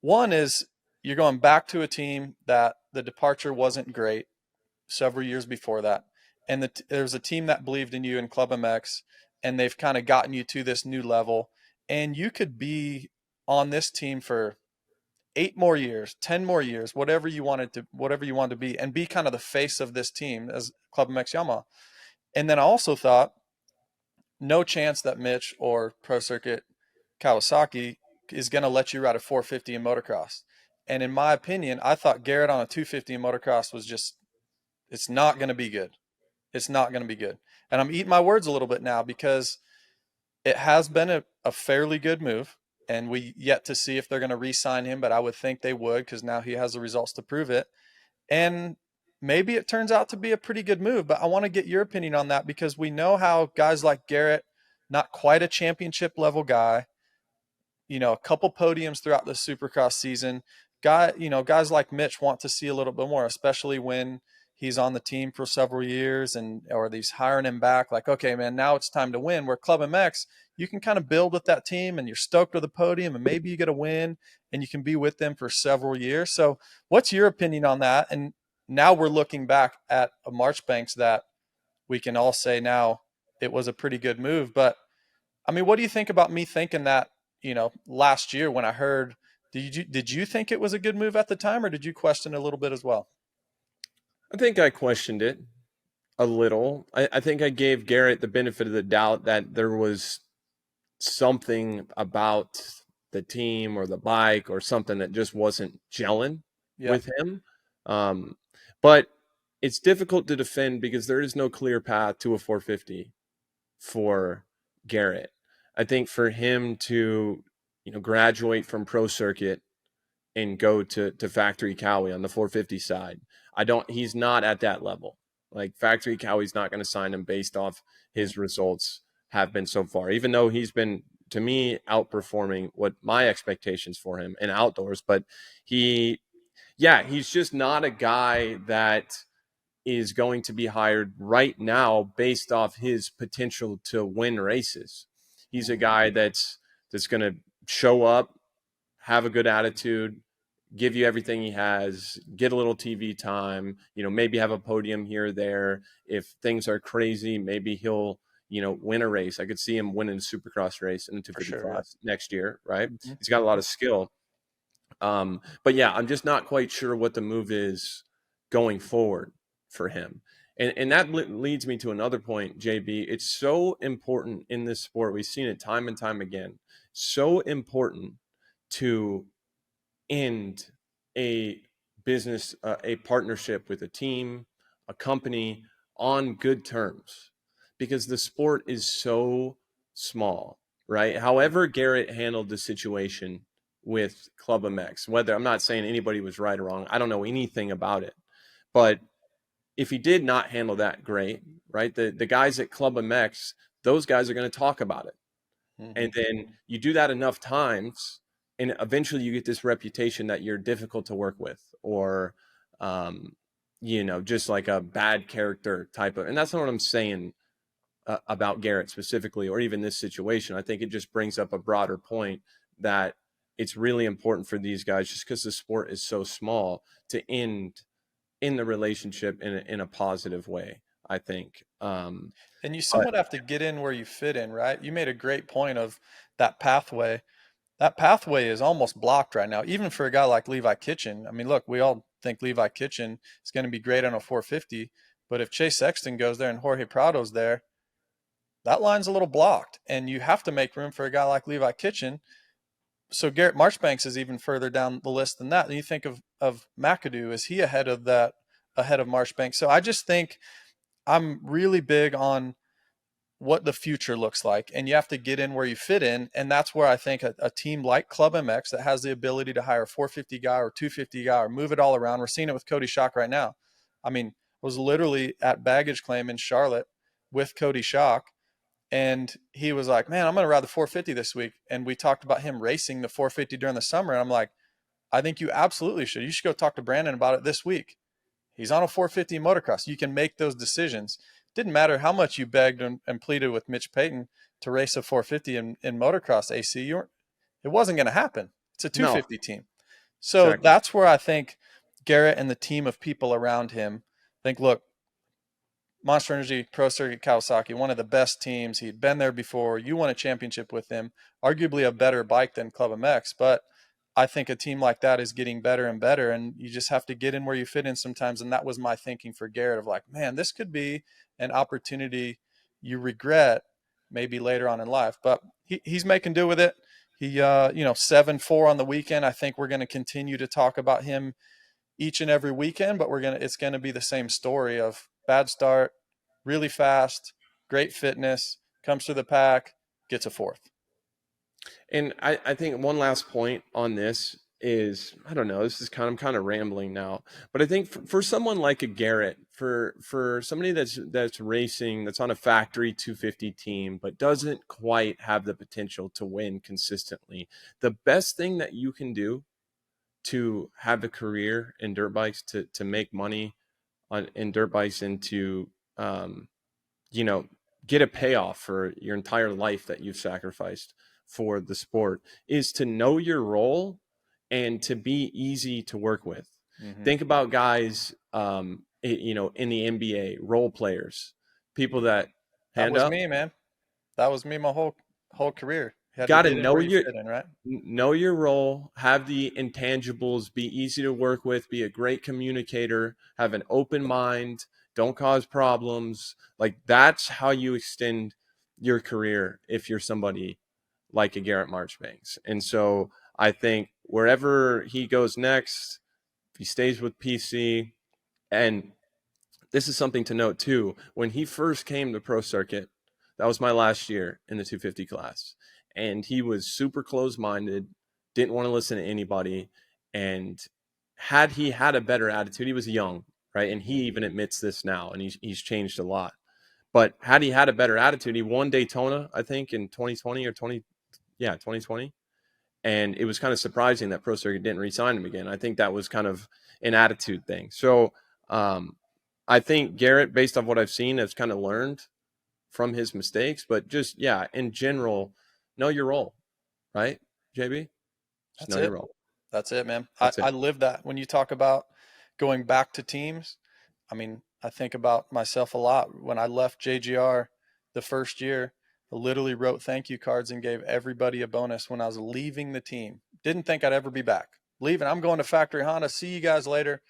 One is you're going back to a team that the departure wasn't great several years before that. And there's a team that believed in you in Club MX, and they've kind of gotten you to this new level. And you could be on this team for 8 more years, 10 more years, whatever you wanted to be, and be kind of the face of this team as Club MX Yamaha. And then I also thought, no chance that Mitch or Pro Circuit Kawasaki is going to let you ride a 450 in motocross. And in my opinion, I thought Garrett on a 250 in motocross was just, it's not going to be good. It's not going to be good. And I'm eating my words a little bit now, because it has been a fairly good move, and we yet to see if they're going to re-sign him, but I would think they would, because now he has the results to prove it. And maybe it turns out to be a pretty good move, but I want to get your opinion on that, because we know how guys like Garrett, not quite a championship level guy, a couple podiums throughout the Supercross season, guys like Mitch want to see a little bit more, especially when he's on the team for several years, or he's hiring him back. Like, okay, man, now it's time to win. Where Club MX, you can kind of build with that team, and you're stoked with the podium, and maybe you get a win, and you can be with them for several years. So, what's your opinion on that? And now we're looking back at a Marchbanks that we can all say now it was a pretty good move. But I mean, what do you think about me thinking that, last year when I heard, did you think it was a good move at the time, or did you question it a little bit as well?
I think I questioned it a little. I think I gave Garrett the benefit of the doubt that there was something about the team or the bike or something that just wasn't gelling with him. But it's difficult to defend because there is no clear path to a 450 for Garrett. I think for him to, graduate from pro circuit and go to factory Cowie on the 450 side, he's not at that level. Like, factory Cowie's not going to sign him based off his results have been so far, even though he's been, to me, outperforming what my expectations for him in outdoors. But he's just not a guy that is going to be hired right now based off his potential to win races. He's a guy that's going to show up, have a good attitude, give you everything he has, get a little TV time, maybe have a podium here or there. If things are crazy, maybe he'll, win a race. I could see him winning a Supercross race in the 250 class next year, right? Mm-hmm. He's got a lot of skill. But yeah, I'm just not quite sure what the move is going forward for him. And that leads me to another point, JB. It's so important in this sport. We've seen it time and time again. So important to end a business, a partnership with a team, a company on good terms, because the sport is so small, right? However Garrett handled the situation with Club MX, whether, I'm not saying anybody was right or wrong, I don't know anything about it, but if he did not handle that great, right? The guys at Club MX, those guys are going to talk about it. Mm-hmm. And then you do that enough times, and eventually you get this reputation that you're difficult to work with, or, just like a bad character type of, and that's not what I'm saying about Garrett specifically, or even this situation. I think it just brings up a broader point that it's really important for these guys, just because the sport is so small, to end in the relationship in a positive way, I think.
And you somewhat have to get in where you fit in, right? You made a great point of that pathway. That pathway is almost blocked right now, even for a guy like Levi Kitchen. I mean, look, we all think Levi Kitchen is going to be great on a 450, but if Chase Sexton goes there and Jorge Prado's there, that line's a little blocked, and you have to make room for a guy like Levi Kitchen. So Garrett Marchbanks is even further down the list than that. And you think of McAdoo, is he ahead of Marchbanks? So I just think I'm really big on what the future looks like, and you have to get in where you fit in. And that's where I think a team like Club MX that has the ability to hire a 450 guy or 250 guy or move it all around. We're seeing it with Cody Schock right now. I mean, I was literally at Baggage Claim in Charlotte with Cody Schock, and he was like, man, I'm going to ride the 450 this week. And we talked about him racing the 450 during the summer. And I'm like, I think you absolutely should. You should go talk to Brandon about it this week. He's on a 450 motocross. You can make those decisions. Didn't matter how much you begged and pleaded with Mitch Payton to race a 450 in motocross AC. It wasn't going to happen. It's a 250 team. So exactly. That's where I think Garrett and the team of people around him think, look, Monster Energy, Pro Circuit Kawasaki, one of the best teams. He'd been there before. You won a championship with him, arguably a better bike than Club MX. But I think a team like that is getting better and better, and you just have to get in where you fit in sometimes. And that was my thinking for Garrett of like, man, this could be an opportunity you regret maybe later on in life. But he's making do with it. He, 7-4 on the weekend. I think we're going to continue to talk about him each and every weekend, but it's going to be the same story of bad start, really fast, great fitness, comes through the pack, gets a fourth.
And I think one last point on this is, I don't know, I'm kind of rambling now, but I think for someone like a Garrett, for somebody that's racing, that's on a factory 250 team, but doesn't quite have the potential to win consistently, the best thing that you can do to have a career in dirt bikes, to make money in dirt bikes and to, get a payoff for your entire life that you've sacrificed for the sport is to know your role and to be easy to work with.
Mm-hmm.
Think about guys, in the NBA, role players, people that
That
hand
was
up.
me, man. That was me my whole career. You had to
Got to
get in
know
where you fit in, right?
your role, have the intangibles, be easy to work with, be a great communicator, have an open mind, don't cause problems. Like, that's how you extend your career if you're somebody like a Garrett Marchbanks. And so I think wherever he goes next, if he stays with PC, and this is something to note too, when he first came to pro circuit, that was my last year in the 250 class, and he was super close-minded, didn't want to listen to anybody. And had he had a better attitude, he was young, right? And he even admits this now, and he's changed a lot. But had he had a better attitude, he won Daytona, I think, in 2020 or 2020. And it was kind of surprising that Pro Circuit didn't re-sign him again. I think that was kind of an attitude thing. So I think Garrett, based on what I've seen, has kind of learned from his mistakes. But just, in general, know your role, right, JB? Just
That's
know your
it.
role.
That's it, man.
That's it.
I live that. When you talk about going back to teams, I mean, I think about myself a lot. When I left JGR the first year, I literally wrote thank you cards and gave everybody a bonus when I was leaving the team. Didn't think I'd ever be back. Leaving, I'm going to Factory Honda. See you guys later.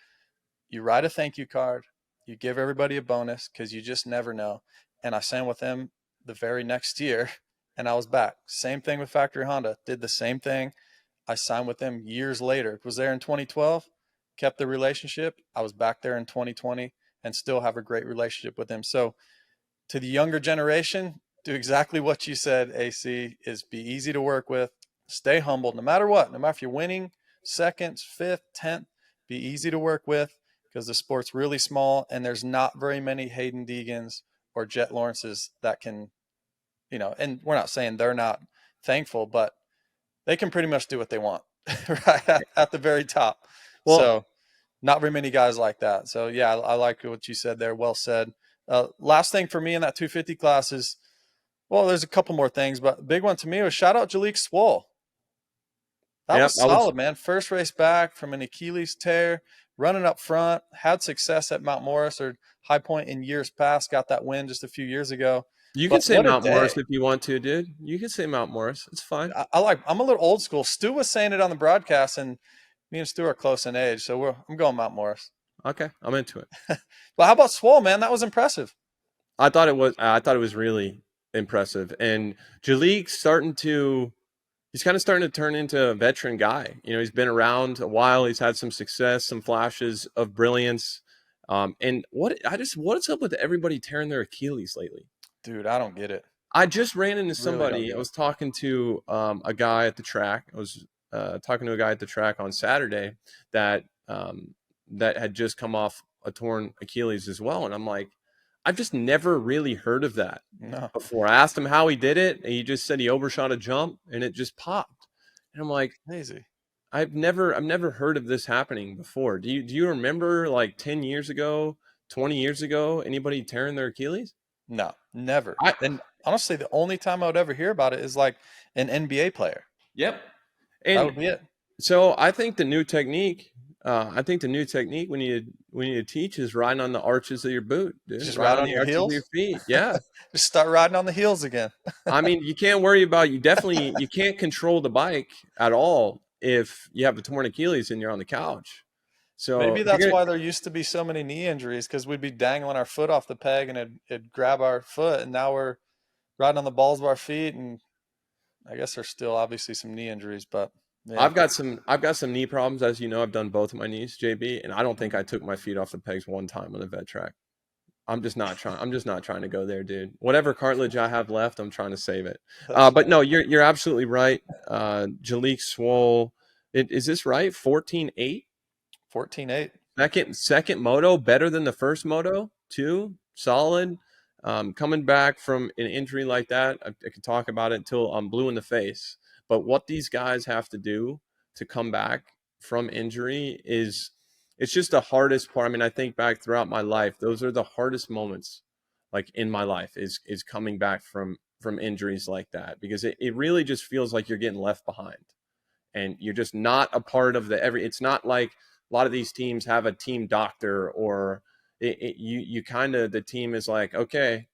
You write a thank you card. You give everybody a bonus because you just never know. And I signed with them the very next year, and I was back. Same thing with Factory Honda. Did the same thing. I signed with them years later. Was there in 2012, kept the relationship. I was back there in 2020 and still have a great relationship with them. So to the younger generation, do exactly what you said, AC, is be easy to work with, stay humble, no matter what, no matter if you're winning seconds, fifth, 10th, be easy to work with because the sport's really small and there's not very many Haiden Deegans or Jett Lawrences that can, and we're not saying they're not thankful, but they can pretty much do what they want right at the very top.
Well,
So not very many guys like that. So yeah, I like what you said there. Well said. Last thing for me in that 250 class is, well, there's a couple more things, but the big one to me was shout out Jalek Swole. That was solid, man. First race back from an Achilles tear, running up front, had success at Mount Morris or High Point in years past, got that win just a few years ago.
You
But
can say
what a
Mount Morris
day.
if you want to, dude. You can say Mount Morris. It's fine.
I'm a little old school. Stu was saying it on the broadcast, and me and Stu are close in age, so I'm going Mount Morris.
Okay, I'm into it.
Well, how about Swole, man? That was impressive.
I thought it was really impressive. And Jalek's he's kind of starting to turn into a veteran guy. He's been around a while. He's had some success, some flashes of brilliance. And what's up with everybody tearing their Achilles lately?
Dude, I don't get it.
I just ran into
Really
somebody. I was talking to a guy at the track. I was talking to a guy at the track on Saturday that had just come off a torn Achilles as well. And I'm like, I've just never really heard of that before. I asked him how he did it, and he just said he overshot a jump and it just popped. And I'm like,
crazy.
I've never heard of this happening before. Do you remember, like, 10 years ago, 20 years ago, anybody tearing their Achilles?
No, never. And honestly, the only time I would ever hear about it is like an NBA player.
Yep.
And that
And
would be it.
so I think the new technique we need to teach is riding on the arches of your boot, dude.
Just ride on your
arches
heels?
of your feet. Yeah.
Just start riding on the heels again.
I mean, you can't worry about, you can't control the bike at all if you have a torn Achilles and you're on the couch. So
maybe that's why there used to be so many knee injuries, because we'd be dangling our foot off the peg and it'd grab our foot, and now we're riding on the balls of our feet, and I guess there's still obviously some knee injuries, but yeah.
I've got some knee problems, as you know. I've done both of my knees, JB, and I don't think I took my feet off the pegs one time on the vet track. I'm just not trying to go there, dude. Whatever cartilage I have left, I'm trying to save it. But no, you're absolutely right. Jalek Swole, is this right? 14.8?
14.8.
Second moto, better than the first moto, too. Solid. Coming back from an injury like that, I could talk about it until I'm blue in the face. But what these guys have to do to come back from injury is it's just the hardest part. I mean, I think back throughout my life, those are the hardest moments, like in my life, is coming back from injuries like that, because it really just feels like you're getting left behind, and you're just not a part of it's not like a lot of these teams have a team doctor, or you kind of, the team is like, okay,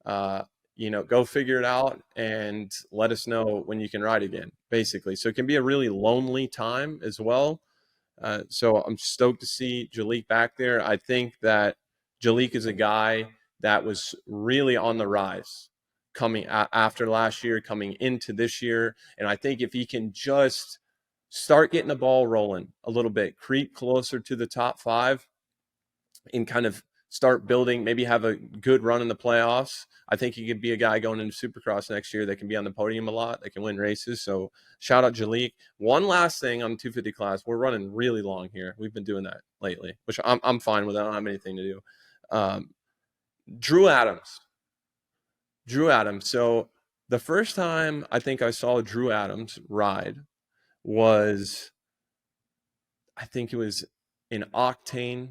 go figure it out and let us know when you can ride again, basically. So it can be a really lonely time as well. So I'm stoked to see Jalek back there. I think that Jalek is a guy that was really on the rise coming after last year, coming into this year. And I think if he can just start getting the ball rolling a little bit, creep closer to the top 5, and kind of start building, maybe have a good run in the playoffs, I think he could be a guy going into Supercross next year that can be on the podium a lot, that can win races. So shout out Jalek. One last thing on the 250 class. We're running really long here. We've been doing that lately, which I'm fine with. I don't have anything to do. Drew Adams. So the first time I think I saw Drew Adams ride was, I think it was in Octane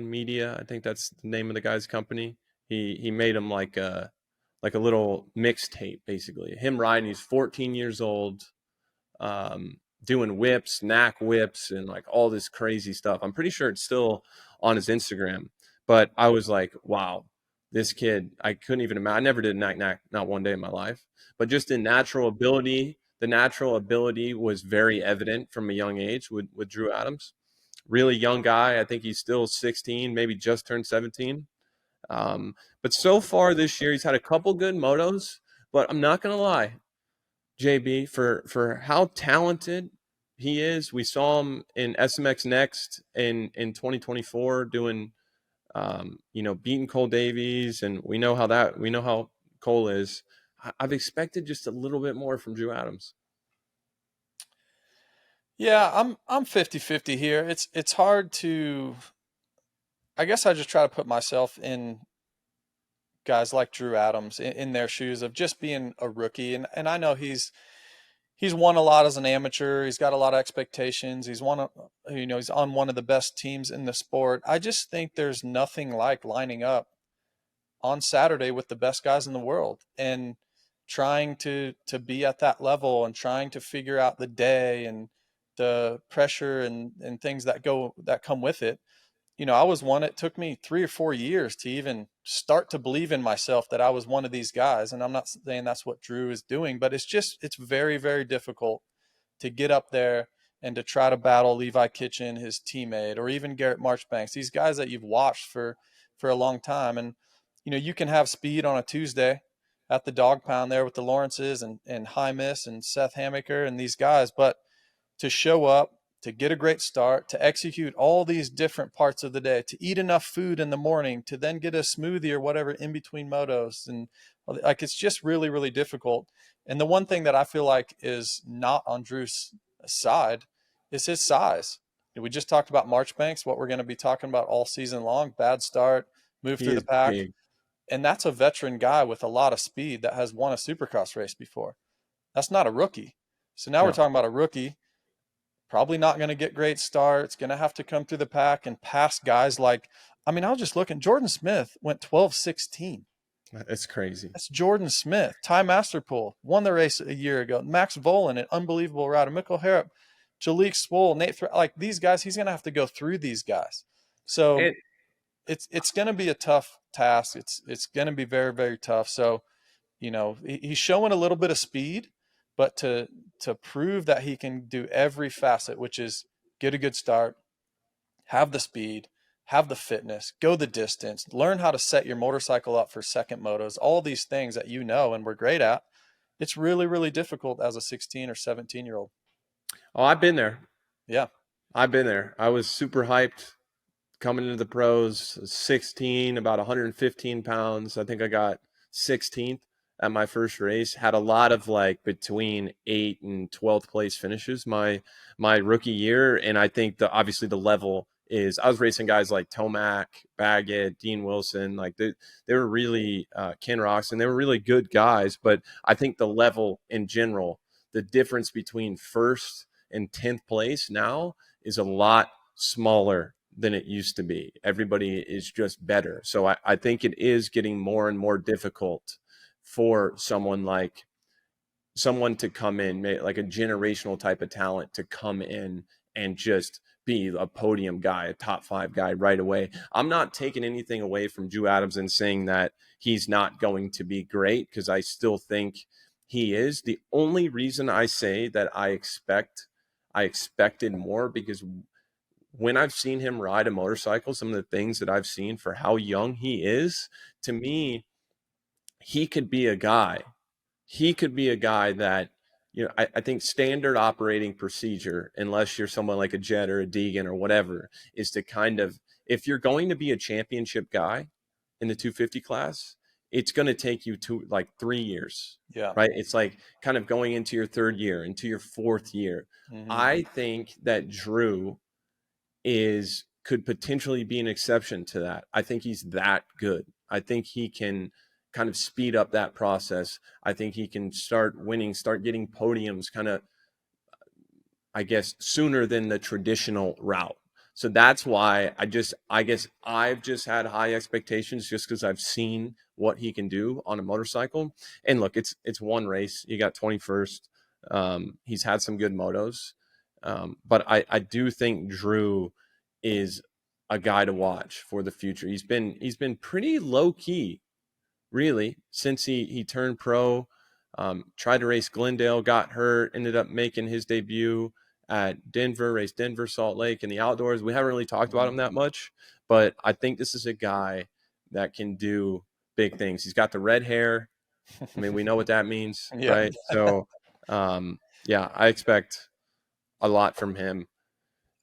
Media. I think that's the name of the guy's company. He made him like a little mixtape, basically. Him riding. He's 14 years old, doing whips, knack whips, and like all this crazy stuff. I'm pretty sure it's still on his Instagram. But I was like, wow, this kid, I couldn't even imagine. I never did knack not one day in my life. But just in natural ability, the natural ability was very evident from a young age with Drew Adams. Really young guy. I think he's still 16, maybe just turned 17. But so far this year, he's had a couple good motos. But I'm not going to lie, JB, for how talented he is. We saw him in SMX Next in 2024 doing, beating Cole Davies, and we know how Cole is. I've expected just a little bit more from Drew Adams.
Yeah, I'm 50-50 here. It's hard to, I guess I just try to put myself in guys like Drew Adams in their shoes of just being a rookie. And I know he's won a lot as an amateur. He's got a lot of expectations. He's he's on one of the best teams in the sport. I just think there's nothing like lining up on Saturday with the best guys in the world and trying to be at that level and trying to figure out the day and the pressure and things that come with it. I was one, it took me 3 or 4 years to even start to believe in myself that I was one of these guys. And I'm not saying that's what Drew is doing, but it's very, very difficult to get up there and to try to battle Levi Kitchen, his teammate, or even Garrett Marchbanks, these guys that you've watched for a long time. And, you can have speed on a Tuesday at the dog pound there with the Lawrences and Hymas and Seth Hamaker and these guys, but to show up, to get a great start, to execute all these different parts of the day, to eat enough food in the morning, to then get a smoothie or whatever in between motos. And like, it's just really, really difficult. And the one thing that I feel like is not on Drew's side is his size. We just talked about Marchbanks, what we're going to be talking about all season long, bad start, move through the pack.
Big.
And that's a veteran guy with a lot of speed that has won a Supercross race before. That's not a rookie. So now we're talking about a rookie, probably not going to get great starts, going to have to come through the pack and pass guys like, I was just looking, Jordan Smith went 12-16.
That's crazy.
That's Jordan Smith. Ty Masterpool won the race a year ago. Max Volan, an unbelievable rider. Mikkel Harrop, Jalek Swoll, Nate like these guys, he's going to have to go through these guys. So it's going to be a tough task. It's going to be very, very tough. So, he's showing a little bit of speed, but to prove that he can do every facet, which is get a good start, have the speed, have the fitness, go the distance, learn how to set your motorcycle up for second motos, all these things that and we're great at, it's really, really difficult as a 16 or 17-year-old.
Oh, I've been there.
Yeah.
I've been there. I was super hyped coming into the pros, 16, about 115 pounds. I think I got 16th at my first race. Had a lot of between 8th and 12th place finishes my rookie year. And I think obviously the level is, I was racing guys like Tomac, Baggett, Dean Wilson, they were really Ken Roxon, they were really good guys. But I think the level in general, the difference between first and 10th place now is a lot smaller than it used to be. Everybody is just better. So I think it is getting more and more difficult for someone to come in, like a generational type of talent to come in and just be a podium guy, a top 5 guy right away. I'm not taking anything away from Drew Adams and saying that he's not going to be great, because I still think he is. The only reason I say that I expected more, because when I've seen him ride a motorcycle, some of the things that I've seen for how young he is, to me, he could be a guy. He could be a guy that, I think standard operating procedure, unless you're someone like a Jett or a Deegan or whatever, is to kind of, if you're going to be a championship guy in the 250 class, it's going to take you to like 3 years.
Yeah.
Right. It's like kind of going into your 3rd year, into your 4th year.
Mm-hmm.
I think that Drew could potentially be an exception to that. I think he's that good. I think he can kind of speed up that process. I think he can start winning, start getting podiums kind of, I guess, sooner than the traditional route. So that's why I guess I've just had high expectations, just because I've seen what he can do on a motorcycle. And look, it's one race. You got 21st. He's had some good motos. But I do think Drew is a guy to watch for the future. He's been pretty low key, really, since he turned pro. Tried to race Glendale, got hurt, ended up making his debut at Denver, raced Denver, Salt Lake in the outdoors. We haven't really talked about him that much, but I think this is a guy that can do big things. He's got the red hair. I mean, we know what that means,
Yeah.
right? So, yeah, I expect a lot from him.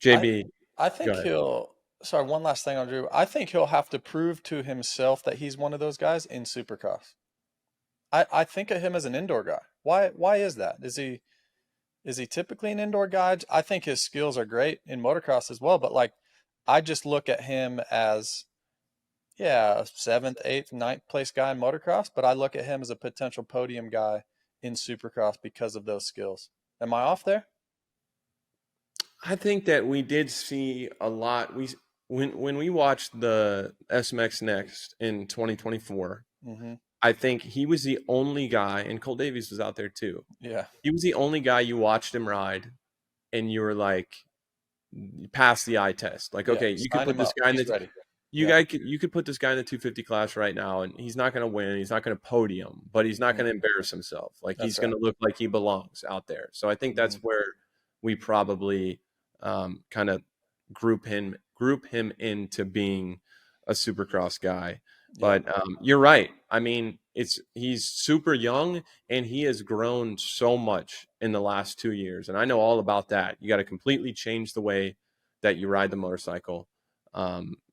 JB,
I think sorry, one last thing on Drew. I think he'll have to prove to himself that he's one of those guys in Supercross. I think of him as an indoor guy. Why is that? Is he typically an indoor guy? I think his skills are great in motocross as well, but like, I just look at him as, a 7th, 8th, 9th place guy in motocross, but I look at him as a potential podium guy in Supercross because of those skills. Am I off there?
I think that we did see a lot. When we watched the SMX Next in 2024,
Mm-hmm.
I think he was the only guy, and Cole Davies was out there too.
Yeah.
He was the only guy you watched him ride, and you were like, pass the eye test. Like, okay, you could put this guy in the you could put this guy in the 250 class right now, and he's not going to win. He's not going to podium, but he's not going to embarrass himself. Like, he's going to look like he belongs out there. So I think that's where we probably kind of group him into being a Supercross guy. But you're right. I mean, he's super young, and he has grown so much in the last 2 years. And I know all about that. You got to completely change the way that you ride the motorcycle.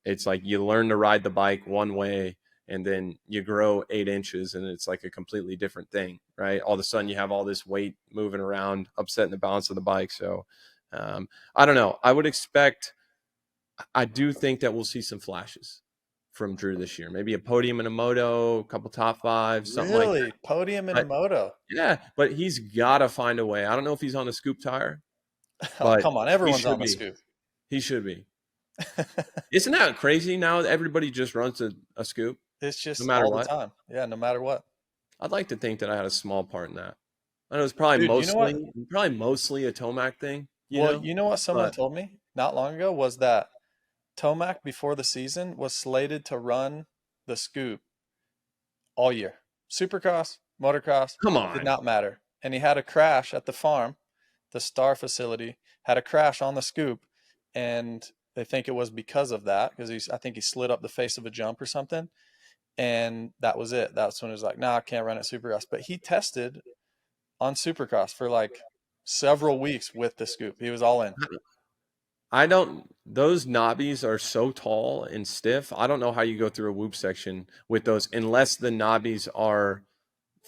It's like you learn to ride the bike one way, and then you grow 8 inches, and it's like a completely different thing, right? All of a sudden you have all this weight moving around, upsetting the balance of the bike. So I don't know. I do think that we'll see some flashes from Drew this year. Maybe a podium in a moto, a couple top 5s, something like that.
Really? Podium in a moto?
Yeah, but he's got to find a way. I don't know if he's on the scoop tire.
Oh, come on. Everyone's on the scoop.
He should be. Isn't that crazy now? Everybody just runs a scoop.
It's just
no matter
all
what.
the time. Yeah, no matter what.
I'd like to think that I had a small part in that. I know it's probably mostly a Tomac thing.
You know what someone told me not long ago was that Tomac before the season was slated to run the scoop all year. Supercross, motocross,
Come on.
did not matter. And he had a crash at the farm, the Star facility, had a crash on the scoop, and they think it was because of that, because I think he slid up the face of a jump or something, and that was it. That's when he was like, I can't run at Supercross. But he tested on Supercross for like several weeks with the scoop. He was all in.
Those knobbies are so tall and stiff. I don't know how you go through a whoop section with those unless the knobbies are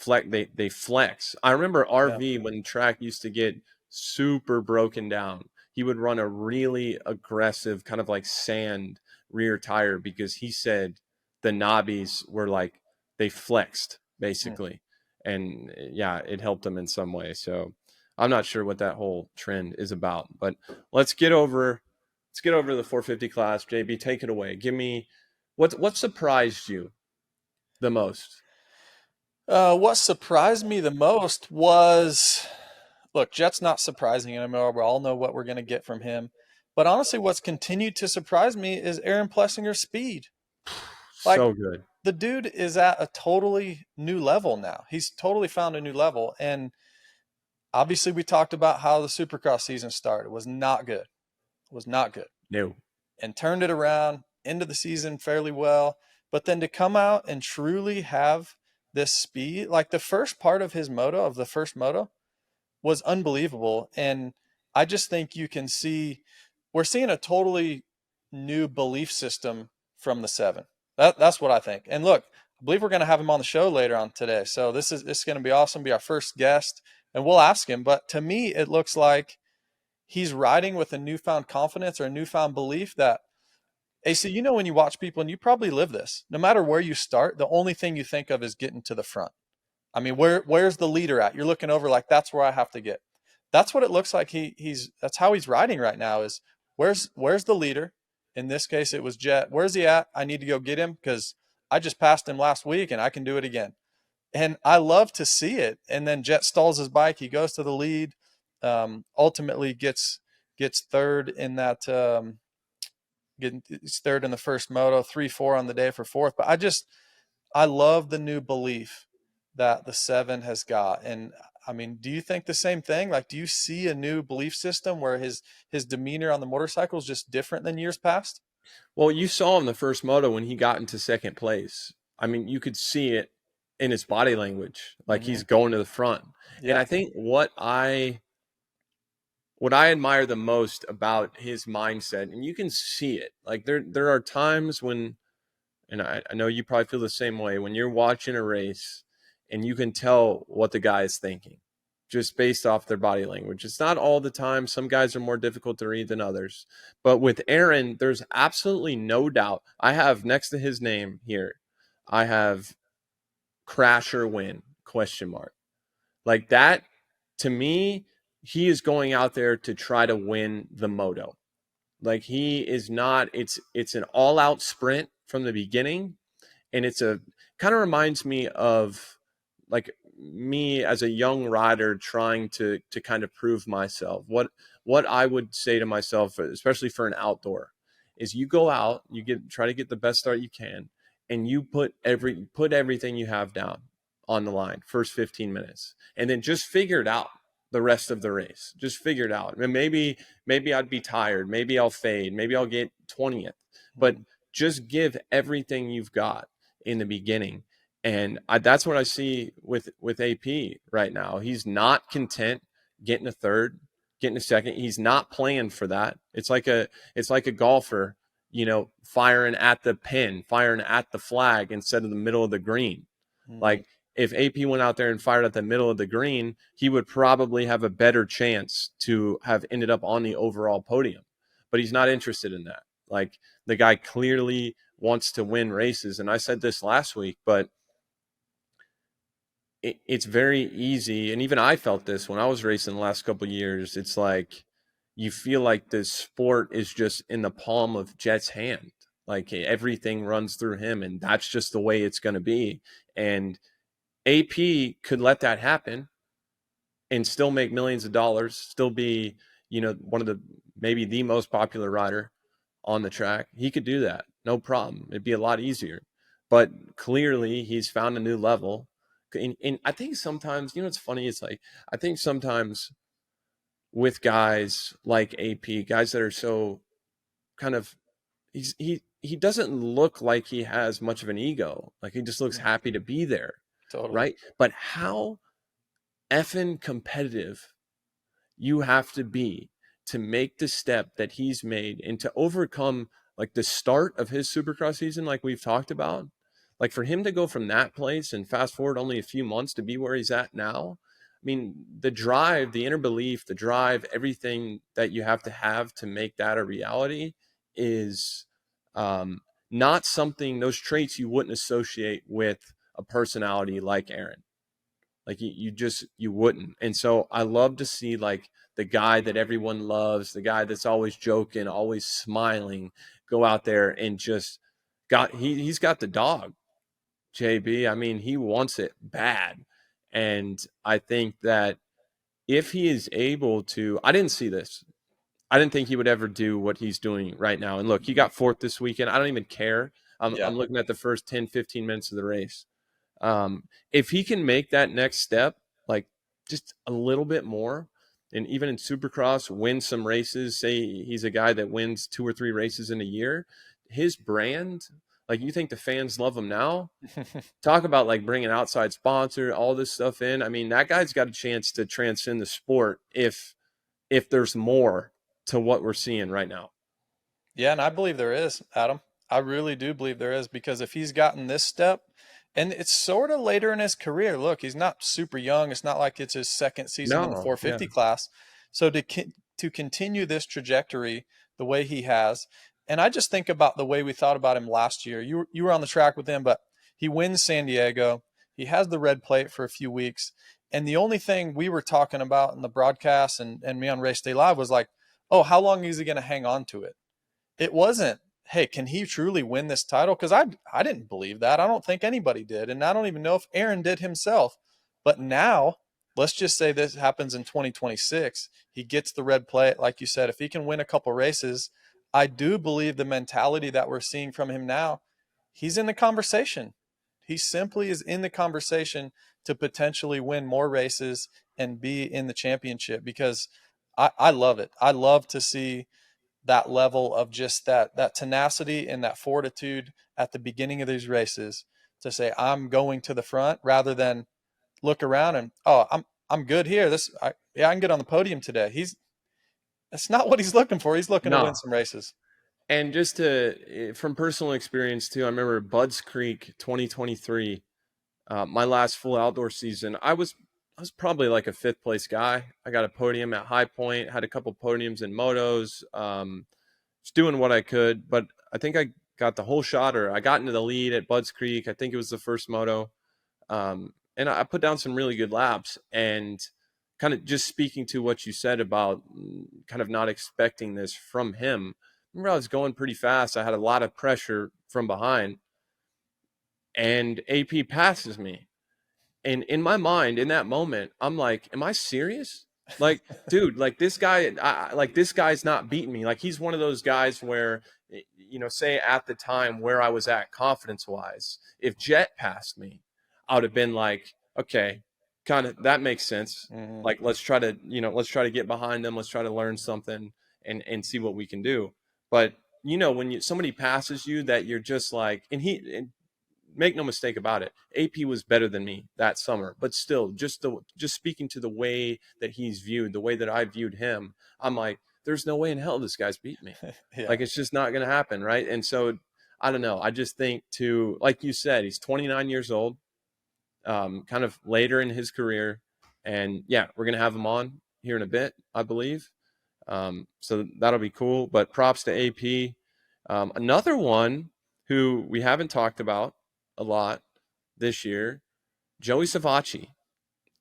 they flex. I remember RV when track used to get super broken down. He would run a really aggressive kind of like sand rear tire because he said the knobbies were like they flexed basically. And it helped him in some way. So I'm not sure what that whole trend is about, but let's get over let's get over to the 450 class. JB, take it away. Give me what surprised you the most?
What surprised me the most was, look, Jett's not surprising anymore. We all know what we're going to get from him. But honestly, what's continued to surprise me is Aaron Plessinger's speed. Like,
So good.
the dude is at a totally new level now. He's totally found a new level. And obviously, we talked about how the Supercross season started. It was not good. It was not good.
No.
And turned it around into the season fairly well. But then to come out and truly have this speed, like the first part of his moto, of the first moto, was unbelievable. And I just think you can see, we're seeing a totally new belief system from the 7. That's what I think. And look, I believe we're going to have him on the show later on today. So this is going to be awesome. Be our first guest, and we'll ask him. But to me, it looks like he's riding with a newfound confidence or a newfound belief that, AC, you know, when you watch people, and you probably live this, no matter where you start, the only thing you think of is getting to the front. I mean, where's the leader at? You're looking over like, that's where I have to get. That's what it looks like. That's how he's riding right now, is where's the leader? In this case, it was Jett. Where's he at? I need to go get him because I just passed him last week and I can do it again. And I love to see it. And then Jett stalls his bike. He goes to the lead, ultimately gets third in that, gets third in the first moto, 3-4 on the day for fourth. But I love the new belief that the 7 has got. And I mean, do you think the same thing? Like, do you see a new belief system where his demeanor on the motorcycle is just different than years past?
Well, you saw him the first moto when he got into second place. I mean, you could see it in his body language, like he's going to the front.
Yeah.
And I think what I admire the most about his mindset, and you can see it, like there are times when, and I know you probably feel the same way, when you're watching a race and you can tell what the guy is thinking just based off their body language. It's not all the time. Some guys are more difficult to read than others. But with Aaron, there's absolutely no doubt. I have next to his name here, I have crash or win, ? Like that, to me, he is going out there to try to win the moto. Like he is not, it's an all-out sprint from the beginning. And it's kind of reminds me of like me as a young rider trying to kind of prove myself. What I would say to myself, especially for an outdoor, is you go out, try to get the best start you can, and you put everything you have down on the line first 15 minutes, and then just figure it out the rest of the race. Just figure it out. And maybe I'd be tired. Maybe I'll fade. Maybe I'll get 20th. But just give everything you've got in the beginning. And that's what I see with AP right now. He's not content getting a third, getting a second. He's not playing for that. It's like a golfer, firing at the pin, firing at the flag instead of the middle of the green. Mm-hmm. Like if AP went out there and fired at the middle of the green, he would probably have a better chance to have ended up on the overall podium. But he's not interested in that. Like the guy clearly wants to win races. And I said this last week, but it's very easy. And even I felt this when I was racing the last couple of years. It's like you feel like the sport is just in the palm of Jett's hand. Like everything runs through him, and that's just the way it's going to be. And AP could let that happen and still make millions of dollars, still be, one of maybe the most popular rider on the track. He could do that. No problem. It'd be a lot easier. But clearly he's found a new level. And I think sometimes, it's funny. It's like, I think sometimes with guys like AP, guys that are so kind of, he doesn't look like he has much of an ego. Like he just looks happy to be there.
Totally.
Right. But how effing competitive you have to be to make the step that he's made and to overcome like the start of his Supercross season, like we've talked about, like for him to go from that place and fast forward only a few months to be where he's at now. I mean, the drive, the inner belief, the drive, everything that you have to make that a reality is not something, those traits you wouldn't associate with a personality like Aaron. Like you wouldn't. And so I love to see like the guy that everyone loves, the guy that's always joking, always smiling, go out there and just he's got the dog, JB. I mean, he wants it bad. And I think that if he is able to, I didn't see this. I didn't think he would ever do what he's doing right now. And look, he got fourth this weekend. I don't even care. I'm looking at the first 10, 15 minutes of the race. If he can make that next step, like just a little bit more, and even in Supercross, win some races, say he's a guy that wins 2 or 3 races in a year, his brand, like you think the fans love him now? Talk about like bringing outside sponsor, all this stuff in. I mean, that guy's got a chance to transcend the sport if there's more to what we're seeing right now.
Yeah, and I believe there is, Adam. I really do believe there is, because if he's gotten this step, and it's sort of later in his career. Look, he's not super young. It's not like it's his second season in the 450 class. So to continue this trajectory the way he has, and I just think about the way we thought about him last year. You were on the track with him, but he wins San Diego. He has the red plate for a few weeks. And the only thing we were talking about in the broadcast and me on Race Day Live was like, oh, how long is he going to hang on to it? It wasn't, hey, can he truly win this title? Because I didn't believe that. I don't think anybody did. And I don't even know if Aaron did himself. But now, let's just say this happens in 2026. He gets the red plate. Like you said, if he can win a couple races, I do believe the mentality that we're seeing from him now, he's in the conversation. He simply is in the conversation to potentially win more races and be in the championship, because I love it. I love to see that level of just that tenacity and that fortitude at the beginning of these races to say, I'm going to the front, rather than look around and, oh, I'm good here. I can get on the podium today. That's not what he's looking for. He's looking to win some races.
And just from personal experience too, I remember Budds Creek 2023, my last full outdoor season. I was probably like a 5th place guy. I got a podium at High Point, had a couple podiums in motos, was doing what I could, but I think I got the whole shot, or I got into the lead at Budds Creek. I think it was the first moto. And I put down some really good laps, and kind of just speaking to what you said about kind of not expecting this from him. Remember, I was going pretty fast. I had a lot of pressure from behind, and AP passes me. And in my mind, in that moment, I'm like, am I serious? Like, dude, like this guy's not beating me. Like, he's one of those guys where, say at the time where I was at confidence wise, if Jett passed me, I would have been like, okay, kind of, that makes sense. Mm-hmm. Like, let's try to get behind them. Let's try to learn something and see what we can do. But when somebody passes you, that you're just like, and make no mistake about it, AP was better than me that summer, but still, just speaking to the way that he's viewed, the way that I viewed him, I'm like, there's no way in hell this guy's beat me. Yeah. Like, it's just not going to happen, right? And so, I don't know. I just think like you said, he's 29 years old, kind of later in his career, and yeah, we're going to have him on here in a bit, I believe. So that'll be cool. But props to AP. Another one who we haven't talked about a lot this year, Joey Savatgy,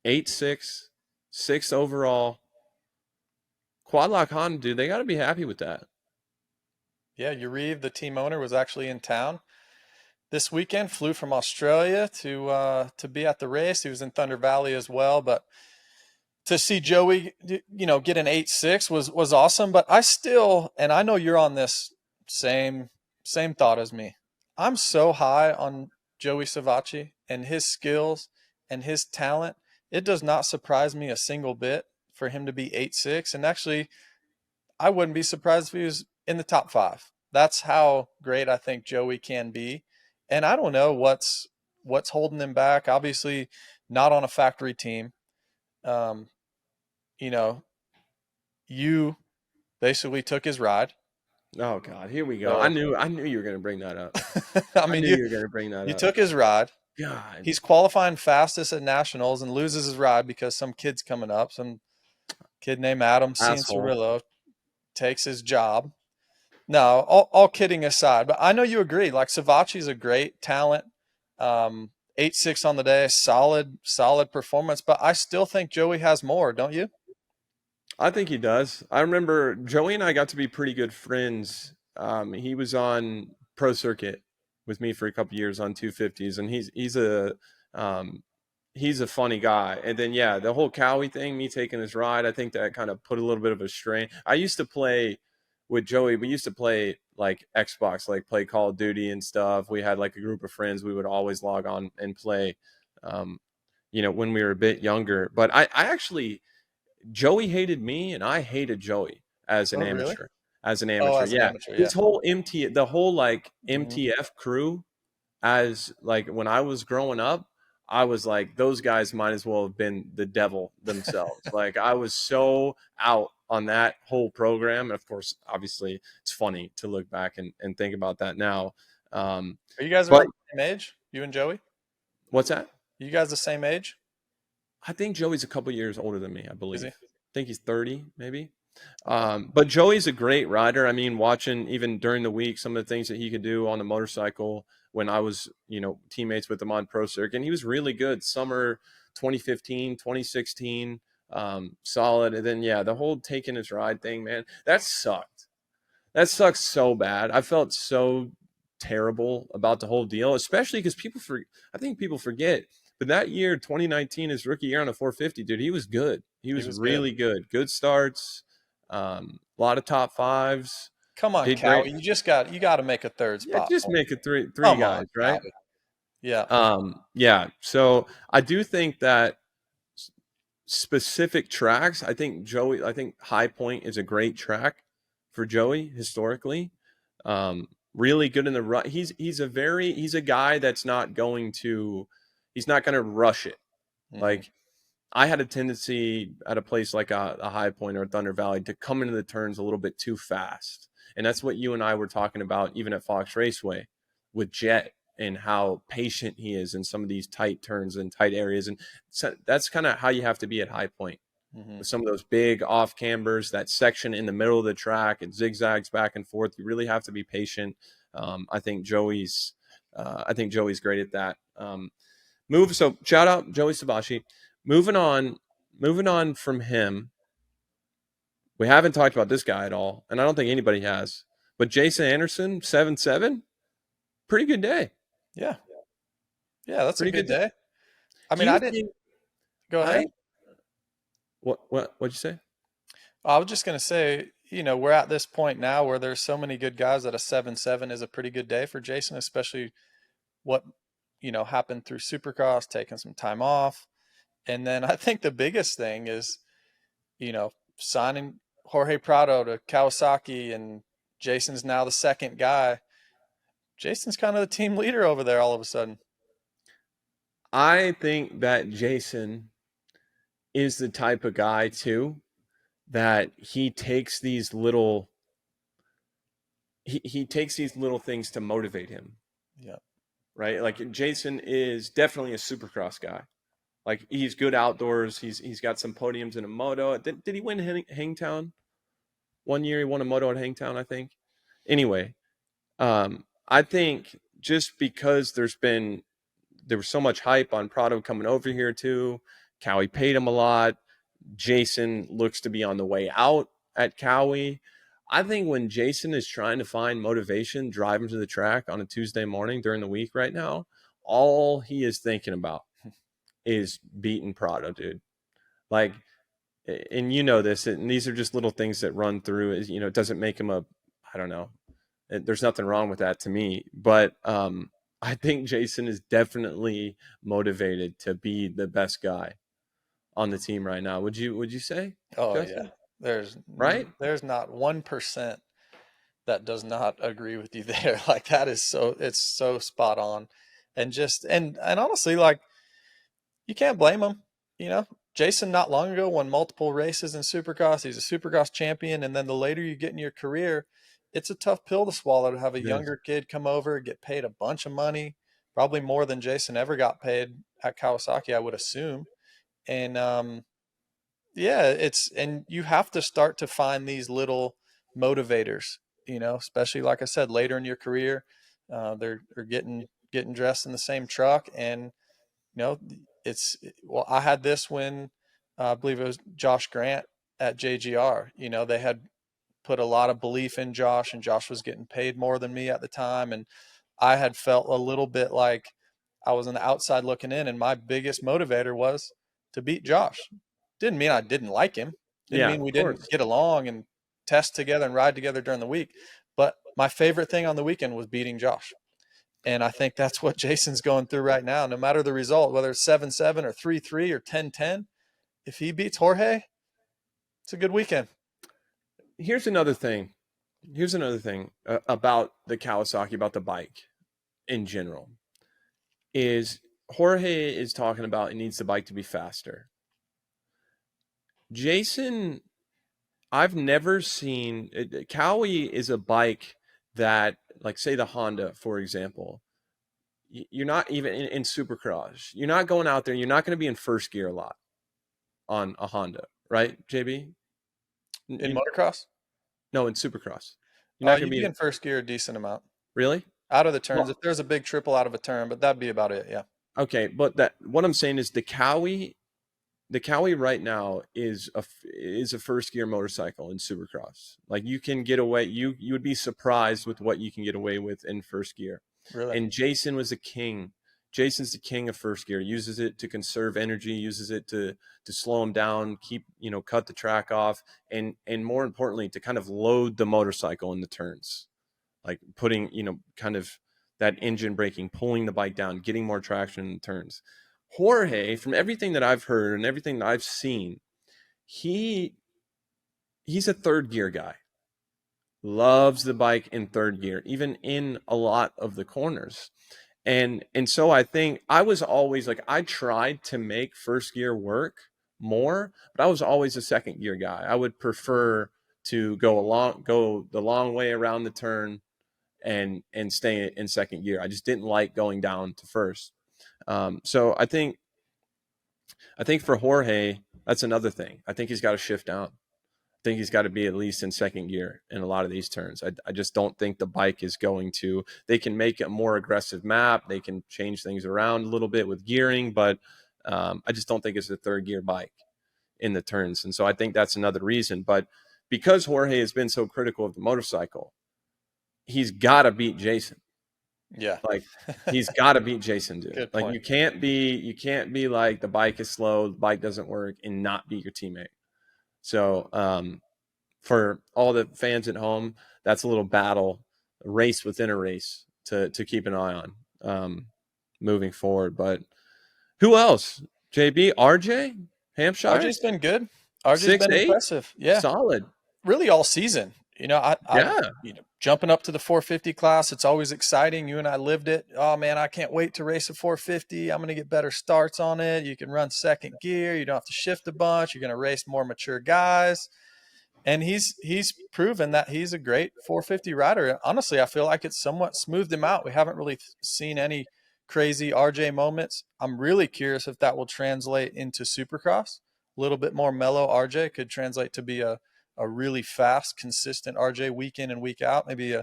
8'6", 6th overall. Quad Lock Honda, dude, they got to be happy with that.
Yeah, Yuriv, the team owner, was actually in town this weekend, flew from Australia to be at the race. He was in Thunder Valley as well, but to see Joey, get an 8.6 was awesome. But I still, and I know you're on this same thought as me, I'm so high on Joey Savatgy and his skills and his talent. It does not surprise me a single bit for him to be 8.6. And actually, I wouldn't be surprised if he was in the top 5. That's how great I think Joey can be. And I don't know what's holding him back. Obviously, not on a factory team. You basically took his ride.
Oh God, here we go. So, I knew you were going to bring that up.
I mean,
you were going to bring that up.
You took his ride.
God,
he's qualifying fastest at nationals and loses his ride because some kid's coming up. Some kid named Adam Cianciarillo takes his job. No, all kidding aside, but I know you agree. Like, Savatgy's a great talent. 8.6 on the day, solid performance. But I still think Joey has more, don't you?
I think he does. I remember Joey and I got to be pretty good friends. He was on pro circuit with me for a couple years on 250s, and um, he's a funny guy. And then yeah, the whole Cowie thing, me taking his ride, I think that kind of put a little bit of a strain. I used to play with Joey. We used to play like Xbox, like play Call of Duty and stuff. We had like a group of friends. We would always log on and play. Um, when we were a bit younger. But I actually Joey hated me and I hated Joey as an
Oh, really?
amateur. As an
Oh,
amateur,
as an
yeah.
amateur, yeah.
His whole the whole like
Mhm.
MTF crew, as like when I was growing up, I was like, those guys might as well have been the devil themselves. Like I was so out on that whole program. And of course, obviously, it's funny to look back and think about that now.
Are you guys
But
around the same age? You and Joey?
what's that?
You guys the same age?
I think Joey's a couple years older than me, I
Is
believe.
he?
I think he's 30, maybe.
Okay.
But Joey's a great rider. I mean, watching even during the week, some of the things that he could do on the motorcycle when I was, teammates with him on Pro Circuit, and he was really good. Summer 2015, 2016, solid. And then, yeah, the whole taking his ride thing, man, that sucked. That sucks so bad. I felt so terrible about the whole deal, especially because I think people forget. But that year, 2019, his rookie year on a 450, dude, he was good. He was
was
really good. Good starts, a lot of top fives.
Come on,
Did great.
Cowie. You got to make a third
Yeah,
spot.
just
for him.
make it three
Come
guys,
on,
right?
Cowie. Yeah.
Yeah. So I do think that specific tracks, I think High Point is a great track for Joey historically. Really good in the run. He's a guy that's he's not going to rush it.
Mhm.
Like I had a tendency at a place like a High Point or Thunder Valley to come into the turns a little bit too fast. And that's what you and I were talking about even at Fox Raceway with Jett and how patient he is in some of these tight turns and tight areas. And so that's kind of how you have to be at High Point
Mhm.
with some of those big off cambers, that section in the middle of the track, it zigzags back and forth. You really have to be patient. I think Joey's great at that. So shout out Joey Savatgy. Moving on from him, we haven't talked about this guy at all, and I don't think anybody has. But Jason Anderson, 7.7, pretty good day.
Yeah. Yeah, that's
Pretty
a good
good day.
day. I
Do
mean,
you
I didn't
think
go ahead.
what'd you say?
I was just going to say, we're at this point now where there's so many good guys that a 7.7 is a pretty good day for Jason, especially what, happened through Supercross, taking some time off. And then I think the biggest thing is, signing Jorge Prado to Kawasaki, and Jason's now the second guy. Jason's kind of the team leader over there all of a sudden.
I think that Jason is the type of guy too that he takes these little things to motivate him.
Yeah.
Right? Like Jason is definitely a Supercross guy. Like he's good outdoors. He's got some podiums in a moto. Did he win Hangtown? One year he won a moto at Hangtown, I think. Anyway, I think just because there was so much hype on Prado coming over here too. Cowie paid him a lot. Jason looks to be on the way out at Cowie. I think when Jason is trying to find motivation, driving to the track on a Tuesday morning during the week right now, all he is thinking about is beating Prado, dude. Like, and you know this, and these are just little things that run through. It doesn't make him I don't know. There's nothing wrong with that to me, but I think Jason is definitely motivated to be the best guy on the team right now. Would you say?
Oh,
Justin?
yeah. There's not 1% that does not agree with you there. Like it's so spot on. And and honestly, like you can't blame him. Jason not long ago won multiple races in Supercross. He's a Supercross champion. And then the later you get in your career, it's a tough pill to swallow to have a younger kid come over, get paid a bunch of money, probably more than Jason ever got paid at Kawasaki, I would assume. And and you have to start to find these little motivators, especially like I said, later in your career, they're getting dressed in the same truck, and Well, I had this when I believe it was Josh Grant at JGR. They had put a lot of belief in Josh, and Josh was getting paid more than me at the time. And I had felt a little bit like I was on the outside looking in, and my biggest motivator was to beat Josh. Didn't mean I didn't like him. Didn't
Yeah,
mean we
of
didn't
course.
get along and test together and ride together during the week. But my favorite thing on the weekend was beating Josh. And I think that's what Jason's going through right now. No matter the result, whether it's 7-7 or 3-3 or 10-10, if he beats Jorge, it's a good weekend.
Here's another thing. About the Kawasaki, about the bike in general, is Jorge is talking about it needs the bike to be faster. Jason, I've never seen Cowie is a bike that, like, say the Honda, for example, you're not even in Supercross. You're not going out there. You're not going to be in first gear a lot on a Honda, right, JB?
In motocross?
No, in Supercross. You're not going
You'd
to
be
be
in first gear a decent amount.
really
Out of the turns.
well.
If there's a big triple out of a turn, but that'd be about it, yeah.
Okay, but what I'm saying is the Cowie right now is a first gear motorcycle in Supercross. Like, you can get away. You would be surprised with what you can get away with in first gear.
Really?
And Jason was a king. Jason's the king of first gear. Uses it to conserve energy. Uses it to slow him down. Cut the track off, and more importantly, to kind of load the motorcycle in the turns, like putting kind of that engine braking, pulling the bike down, getting more traction in the turns. Jorge, from everything that I've heard and everything that I've seen, he's a third gear guy. Loves the bike in third gear, even in a lot of the corners. And so I think I was always like, I tried to make first gear work more, but I was always a second gear guy. I would prefer to go the long way around the turn and stay in second gear. I just didn't like going down to first. So I think for Jorge, that's another thing. I think he's got to shift down. I think he's got to be at least in second gear in a lot of these turns. I just don't think the bike is going to. They can make a more aggressive map. They can change things around a little bit with gearing, but I just don't think it's a third gear bike in the turns. And so I think that's another reason. But because Jorge has been so critical of the motorcycle, he's got to beat Jason.
Yeah.
Like, he's got to beat Jason, dude.
Good
Like,
point.
you can't be like, the bike is slow, the bike doesn't work, and not beat your teammate. So for all the fans at home, that's a little battle, a race within a race to keep an eye on moving forward. But who else? JB, RJ, Hampshire,
RJ's been good. RJ's been
6'8",
impressive. Yeah.
solid.
Really all season. I
Yeah.
jumping up to the 450 class, it's always exciting. You and I lived it. Oh man, I can't wait to race a 450. I'm going to get better starts on it. You can run second gear. You don't have to shift a bunch. You're going to race more mature guys. And he's proven that he's a great 450 rider. Honestly, I feel like it's somewhat smoothed him out. We haven't really seen any crazy RJ moments. I'm really curious if that will translate into Supercross. A little bit more mellow RJ could translate to be a really fast, consistent RJ week in and week out. Maybe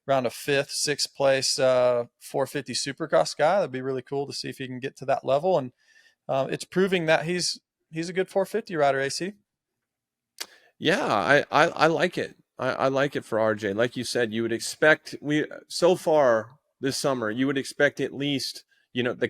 around a 5th, 6th place 450 Supercross guy. That'd be really cool to see if he can get to that level. And it's proving that he's a good 450 rider, AC.
Yeah, I like it. I like it for RJ. Like you said, you would expect so far this summer, you would expect at least, the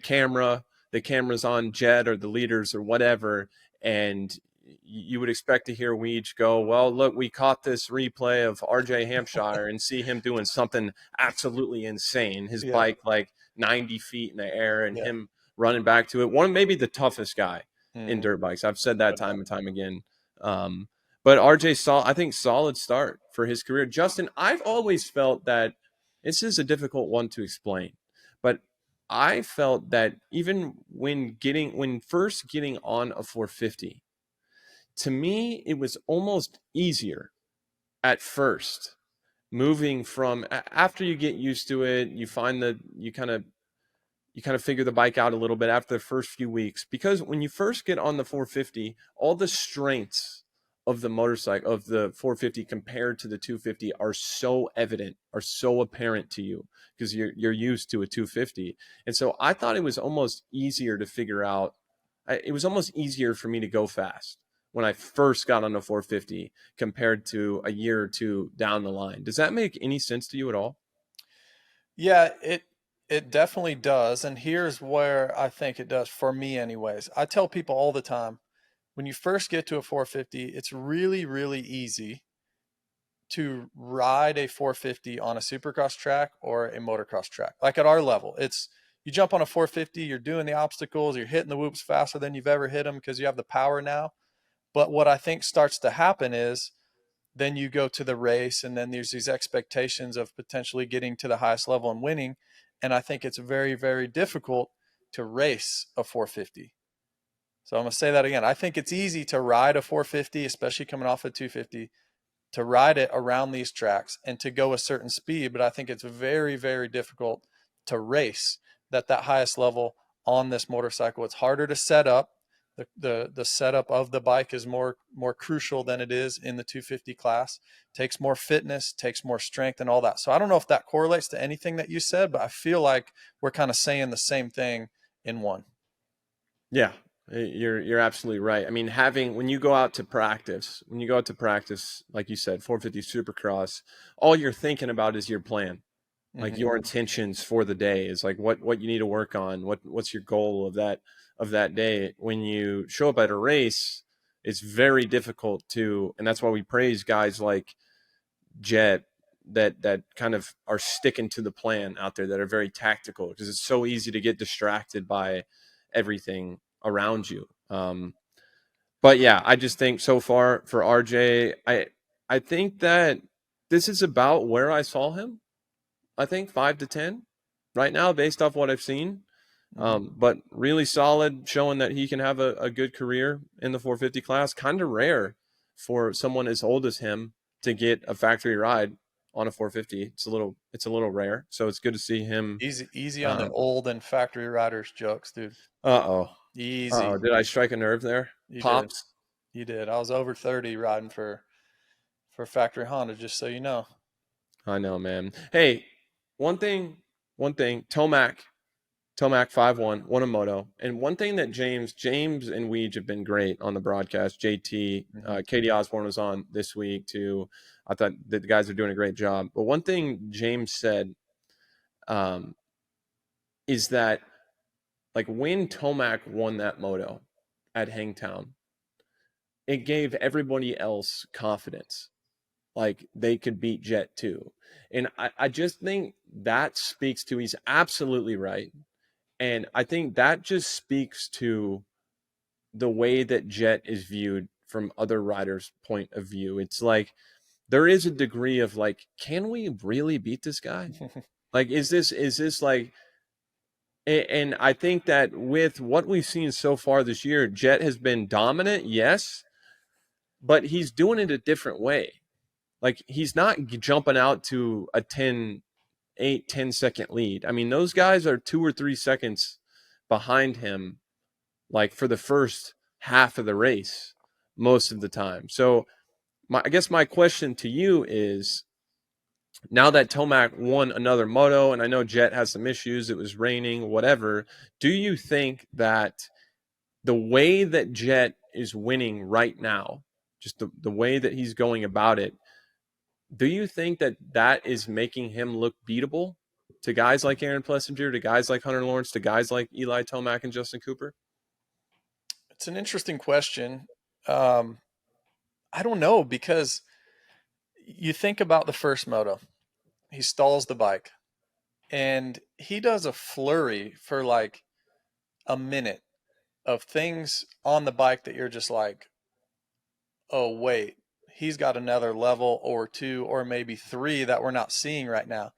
cameras on Jett or the leaders or whatever, and you would expect to hear Weege go, well, look, we caught this replay of RJ Hampshire and see him doing something absolutely insane. His bike like 90 feet in the air and him running back to it. Maybe the toughest guy in dirt bikes. I've said that time and time again. But RJ saw, I think, solid start for his career. Justin, I've always felt that this is a difficult one to explain, but I felt that even when first getting on a 450, to me, it was almost easier at first, moving from after you get used to it, you find that you kind of figure the bike out a little bit after the first few weeks, because when you first get on the 450, all the strengths of the motorcycle, of the 450 compared to the 250 are so evident, are so apparent to you because you're used to a 250. And so I thought it was almost easier to figure out. It was almost easier for me to go fast when I first got on the 450 compared to a year or two down the line. Does that make any sense to you at all?
Yeah, it definitely does. And here's where I think it does for me anyways. I tell people all the time, when you first get to a 450, it's really, really easy to ride a 450 on a supercross track or a motocross track. Like at our level, it's you jump on a 450, you're doing the obstacles, you're hitting the whoops faster than you've ever hit them because you have the power now. But what I think starts to happen is then you go to the race and then there's these expectations of potentially getting to the highest level and winning. And I think it's very, very difficult to race a 450. So I'm going to say that again. I think it's easy to ride a 450, especially coming off a 250, to ride it around these tracks and to go a certain speed. But I think it's very, very difficult to race that highest level on this motorcycle. It's harder to set up. The setup of the bike is more crucial than it is in the 250 class. Takes more fitness, takes more strength and all that. So I don't know if that correlates to anything that you said, but I feel like we're kind of saying the same thing in one.
Yeah, you're absolutely right. I mean, when you go out to practice, like you said, 450 Supercross, all you're thinking about is your plan. Like your intentions for the day is like what you need to work on, what's your goal of that day. When you show up at a race, it's very difficult to, and that's why we praise guys like Jett that kind of are sticking to the plan out there, that are very tactical, because it's so easy to get distracted by everything around you. But yeah, I just think so far for RJ, I think that this is about where I saw him. I think 5 to 10 right now, based off what I've seen. But really solid, showing that he can have a good career in the 450 class. Kind of rare for someone as old as him to get a factory ride on a 450. It's a little rare. So it's good to see him.
Easy on the old and factory riders jokes, dude. Easy.
Did I strike a nerve there?
You
Pops.
did. You did. I was over 30 riding for factory Honda, just so you know.
I know, man. Hey, one thing, Tomac 5-1, won a moto. And one thing that James and Weege have been great on the broadcast. JT, Katie Osborne was on this week too. I thought that the guys are doing a great job. But one thing James said is that, like, when Tomac won that moto at Hangtown, it gave everybody else confidence. Like, they could beat Jett too. And I just think that speaks to, he's absolutely right. And I think that just speaks to the way that Jett is viewed from other riders' point of view. It's like there is a degree of like, can we really beat this guy? Like, is this like, and I think that with what we've seen so far this year, Jett has been dominant, yes, but he's doing it a different way. Like, he's not jumping out to a 10 second lead. I mean, those guys are 2 or 3 seconds behind him, like for the first half of the race most of the time. So I guess my question to you is, now that Tomac won another moto, and I know Jett has some issues, it was raining, whatever, do you think that the way that Jett is winning right now, just the way that he's going about it, do you think that that is making him look beatable to guys like Aaron Plessinger, to guys like Hunter Lawrence, to guys like Eli Tomac and Justin Cooper?
It's an interesting question. I don't know, because you think about the first moto. He stalls the bike and he does a flurry for like a minute of things on the bike that you're just like, oh, wait, he's got another level or two or maybe three that we're not seeing right now.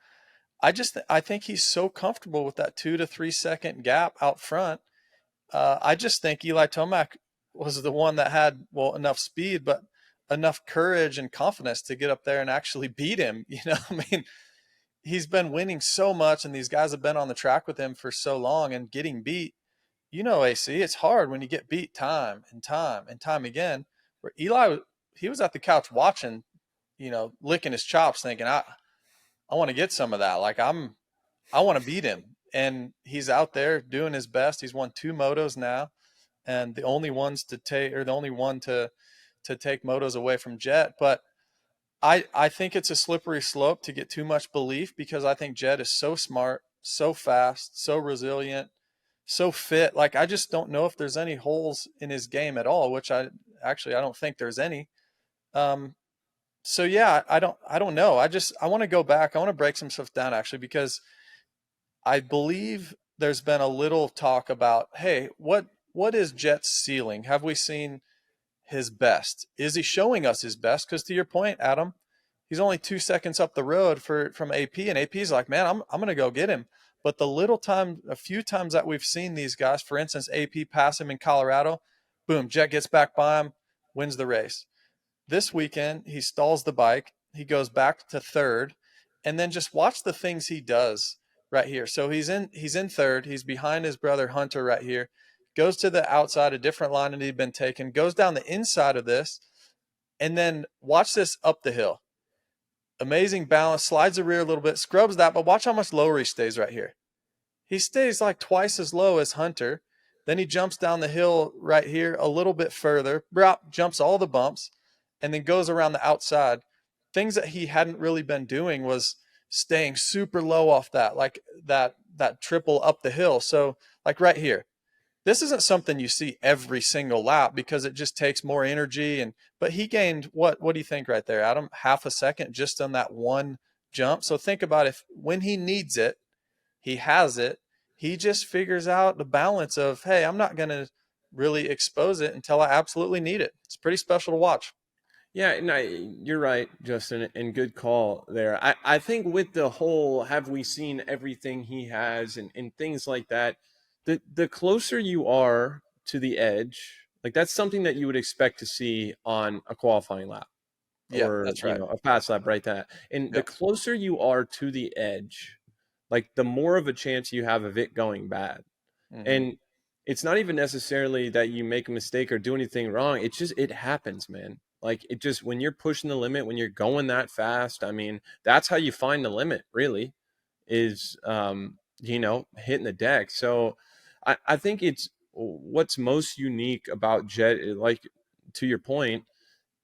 I think he's so comfortable with that 2 to 3 second gap out front. I just think Eli Tomac was the one that had, well, enough speed, but enough courage and confidence to get up there and actually beat him. You know, I mean, he's been winning so much and these guys have been on the track with him for so long, and getting beat, you know, AC, it's hard when you get beat time and time and time again. Where Eli, was at the couch watching, licking his chops, thinking, I want to get some of that. Like I want to beat him. And he's out there doing his best. He's won 2 motos now, and the only one to take motos away from Jett. But I think it's a slippery slope to get too mumuch belief, because I think Jett is so smart, so fast, so resilient, so fit. Like, I just don't know if there's any holes in his game at all, which I don't think there's any. So yeah, I don't know. I want to go back. I want to break some stuff down, actually, because I believe there's been a little talk about, hey, what is Jett's ceiling? Have we seen his best? Is he showing us his best? Because to your point, Adam, he's only 2 seconds up the road from AP, and AP's like, man, I'm gonna go get him. But a few times that we've seen these guys, for instance, AP pass him in Colorado, boom, Jett gets back by him, wins the race. This weekend, he stalls the bike, he goes back to third, and then just watch the things he does right here. So he's in third, he's behind his brother Hunter right here, goes to the outside, a different line that he'd been taken, goes down the inside of this, and then watch this up the hill. Amazing balance, slides the rear a little bit, scrubs that, but watch how much lower he stays right here. He stays like twice as low as Hunter. Then he jumps down the hill right here a little bit further, jumps all the bumps, and then goes around the outside. Things that he hadn't really been doing was staying super low off that, like that triple up the hill. So like right here, this isn't something you see every single lap, because it just takes more energy. But he gained what do you think right there, Adam? Half a second just on that one jump. So think about, if when he needs it, he has it. He just figures out the balance of, hey, I'm not going to really expose it until I absolutely need it. It's pretty special to watch.
Yeah, no, you're right, Justin, and good call there. I think with the whole, have we seen everything he has and things like that, the closer you are to the edge, like that's something that you would expect to see on a qualifying lap.
Yeah,
or
that's right.
a fast lap, right? And the closer you are to the edge, like the more of a chance you have of it going bad.
Mm-hmm.
And it's not even necessarily that you make a mistake or do anything wrong. It's just, it happens, man. Like it just, when you're pushing the limit, when you're going that fast, I mean, that's how you find the limit, really, is, hitting the deck. So I think it's what's most unique about Jett, like to your point,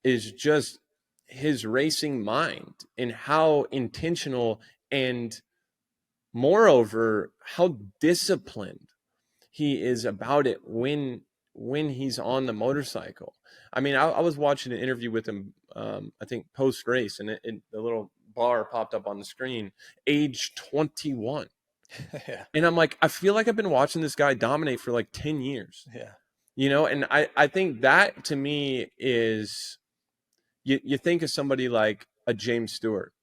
is just his racing mind and how intentional and moreover how disciplined he is about it when he's on the motorcycle. I mean, I was watching an interview with him, I think post race, and the little bar popped up on the screen, age 21.
Yeah.
And I'm like, I feel like I've been watching this guy dominate for like 10 years.
Yeah.
And I think that to me is, you think of somebody like a James Stewart,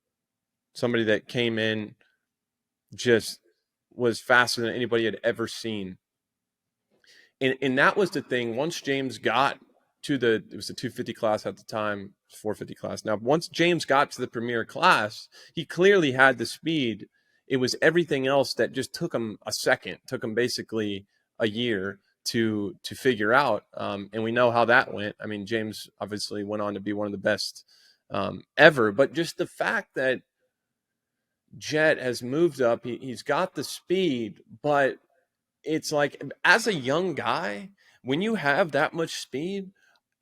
somebody that came in, just was faster than anybody had ever seen. And that was the thing. Once James got to it was the 250 class at the time, 450 class. Now, once James got to the premier class, he clearly had the speed. It was everything else that just took him a second, took him basically a year to figure out. And we know how that went. I mean, James obviously went on to be one of the best ever, but just the fact that Jett has moved up, he's got the speed, but it's like, as a young guy, when you have that much speed,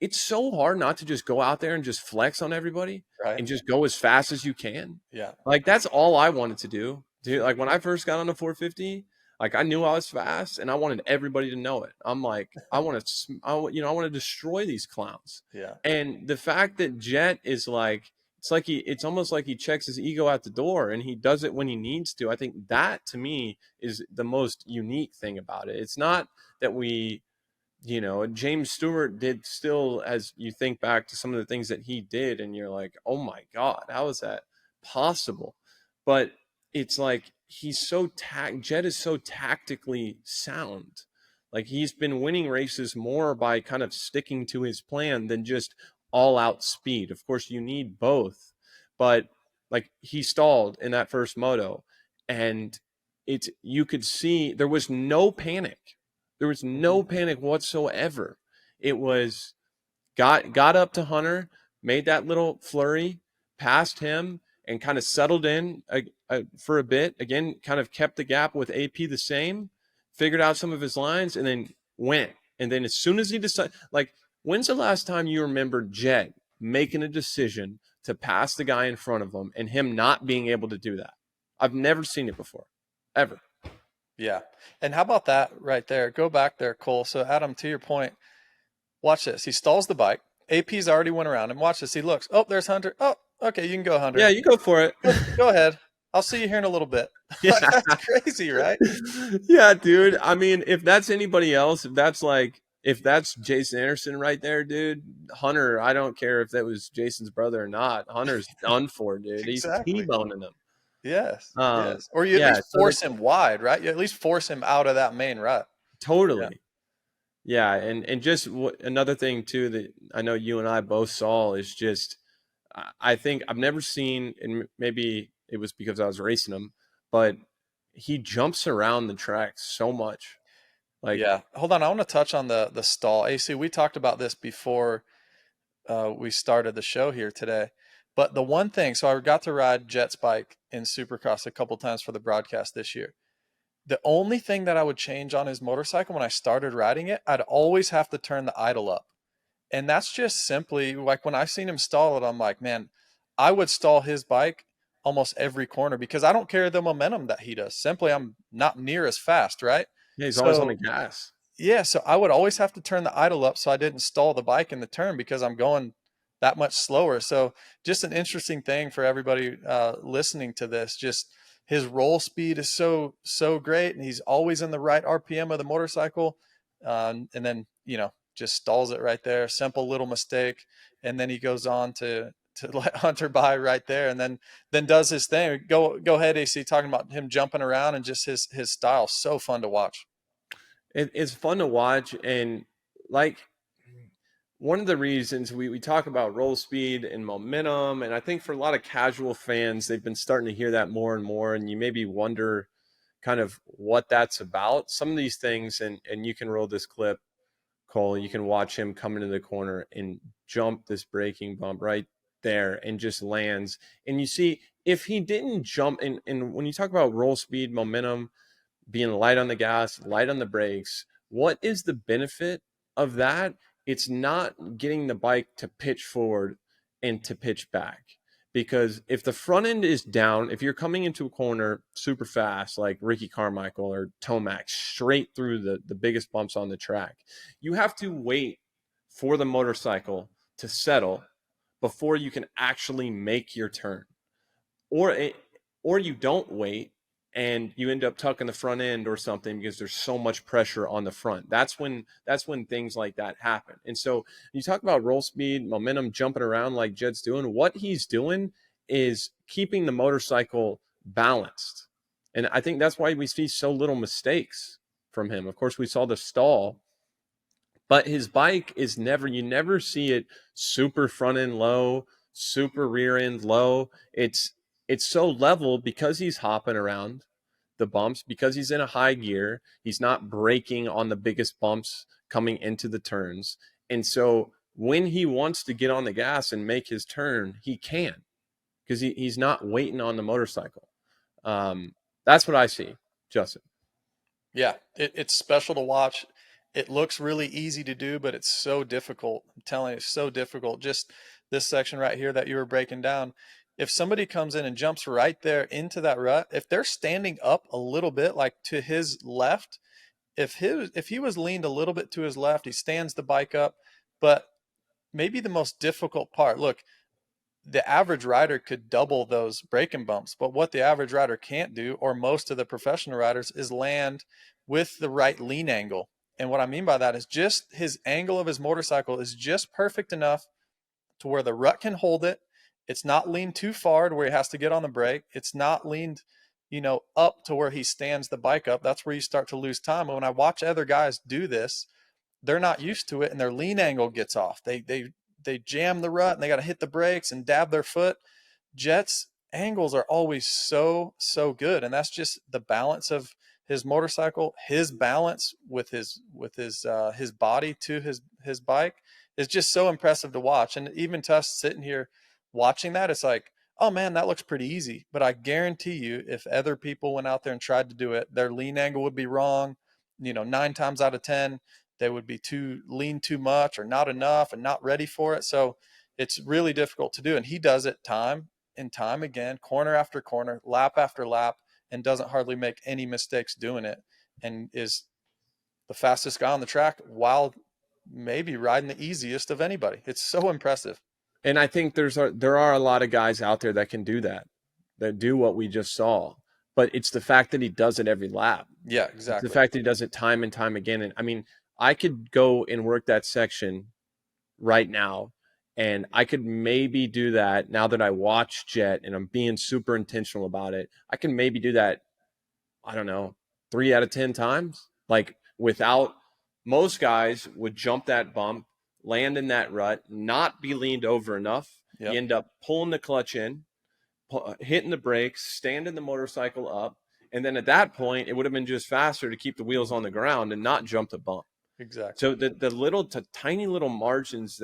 it's so hard not to just go out there and just flex on everybody,
Right.
and just go as fast as you can.
Yeah.
Like, that's all I wanted to do. Dude, like when I first got on the 450, like I knew I was fast and I wanted everybody to know it. I'm like, I want to destroy these clowns.
Yeah.
And the fact that Jett is like, it's almost like he checks his ego at the door and he does it when he needs to. I think that, to me, is the most unique thing about it. It's not that James Stewart did still, as you think back to some of the things that he did and you're like, oh my God, how is that possible? But it's like, Jett is so tactically sound. Like, he's been winning races more by kind of sticking to his plan than just all out speed. Of course, you need both, but like, he stalled in that first moto, and you could see there was no panic. There was no panic whatsoever. It was got up to Hunter, made that little flurry, passed him, and kind of settled in for a bit. Again, kind of kept the gap with AP the same, figured out some of his lines, and then went. And then as soon as he decided, like, when's the last time you remember Jett making a decision to pass the guy in front of him and him not being able to do that? I've never seen it before, ever.
Yeah. And how about that right there? Go back there, Cole. So, Adam, to your point, watch this. He stalls the bike. AP's already went around him. Watch this. He looks. Oh, there's Hunter. Oh, okay, you can go, Hunter.
Yeah, you go for it.
Go ahead. I'll see you here in a little bit.
Yeah.
That's crazy, right?
Yeah, dude. I mean, if that's anybody else, if that's Jason Anderson right there, dude, Hunter, I don't care if that was Jason's brother or not. Hunter's done for, dude.
Exactly.
He's T-boning him.
Yes. Yes. Or you at least force him wide, right? You at least force him out of that main rut.
Totally. Yeah. And just another thing too that I know you and I both saw is just, I think I've never seen, and maybe it was because I was racing him, but he jumps around the track so much. Like,
yeah. Hold on. I want to touch on the stall. AC, we talked about this before we started the show here today. But the one thing, so I got to ride Jett's bike in Supercross a couple times for the broadcast this year. The only thing that I would change on his motorcycle when I started riding it, I'd always have to turn the idle up. And that's just simply like when I've seen him stall it, I'm like, man, I would stall his bike almost every corner because I don't carry the momentum that he does. Simply, I'm not near as fast, right?
Yeah, he's always on the gas.
Yeah, so I would always have to turn the idle up so I didn't stall the bike in the turn because I'm going that much slower. So just an interesting thing for everybody listening to this. Just his roll speed is so great, and he's always in the right RPM of the motorcycle. And then just stalls it right there. Simple little mistake, and then he goes on to let Hunter by right there, and then does his thing. Go ahead, AC. Talking about him jumping around and just his style, so fun to watch.
It's fun to watch, and like one of the reasons we talk about roll speed and momentum, and I think for a lot of casual fans, they've been starting to hear that more and more, and you maybe wonder kind of what that's about. Some of these things, and you can roll this clip, Cole, you can watch him come into the corner and jump this braking bump right there and just lands. And you see, if he didn't jump, and when you talk about roll speed, momentum, being light on the gas, light on the brakes, what is the benefit of that? It's not getting the bike to pitch forward and to pitch back. Because if the front end is down, if you're coming into a corner super fast, like Ricky Carmichael or Tomac, straight through the biggest bumps on the track, you have to wait for the motorcycle to settle before you can actually make your turn. Or you don't wait and you end up tucking the front end or something because there's so much pressure on the front. That's when things like that happen. And so you talk about roll speed, momentum, jumping around like Jett's doing. What he's doing is keeping the motorcycle balanced. And I think that's why we see so little mistakes from him. Of course, we saw the stall, but his bike is you never see it super front end low, super rear end low. It's so level because he's hopping around the bumps, because he's in a high gear. He's not braking on the biggest bumps coming into the turns. And so when he wants to get on the gas and make his turn, he can, because he's not waiting on the motorcycle. That's what I see, Justin.
Yeah, it's special to watch. It looks really easy to do, but it's so difficult. I'm telling you, it's so difficult. Just this section right here that you were breaking down. If somebody comes in and jumps right there into that rut, if they're standing up a little bit, like to his left, if he was leaned a little bit to his left, he stands the bike up. But maybe the most difficult part, look, the average rider could double those braking bumps, but what the average rider can't do, or most of the professional riders, is land with the right lean angle. And what I mean by that is just his angle of his motorcycle is just perfect enough to where the rut can hold it. It's not leaned too far to where he has to get on the brake. It's not leaned, up to where he stands the bike up. That's where you start to lose time. And when I watch other guys do this, they're not used to it, and their lean angle gets off. They jam the rut, and they got to hit the brakes and dab their foot. Jett's angles are always so good, and that's just the balance of his motorcycle, his balance with his body to his bike, it's just so impressive to watch. And even to us sitting here watching that, it's like, oh man, that looks pretty easy. But I guarantee you, if other people went out there and tried to do it, their lean angle would be wrong. 9 times out of 10, they would be too lean too much or not enough and not ready for it. So it's really difficult to do. And he does it time and time again, corner after corner, lap after lap, and doesn't hardly make any mistakes doing it, and is the fastest guy on the track while maybe riding the easiest of anybody. It's so impressive.
And I think there are a lot of guys out there that can do that do what we just saw. But it's the fact that he does it every lap.
Yeah,
It's
exactly.
the fact that he does it time and time again. And I mean, I could go and work that section right now, and I could maybe do that now that I watch Jett and I'm being super intentional about it. I can maybe do that, I don't know, 3 out of 10 times. Like, without, most guys would jump that bump, land in that rut, not be leaned over enough.
Yep.
You end up pulling the clutch in, hitting the brakes, standing the motorcycle up. And then at that point, it would have been just faster to keep the wheels on the ground and not jump the bump.
Exactly.
So the little to tiny little margins,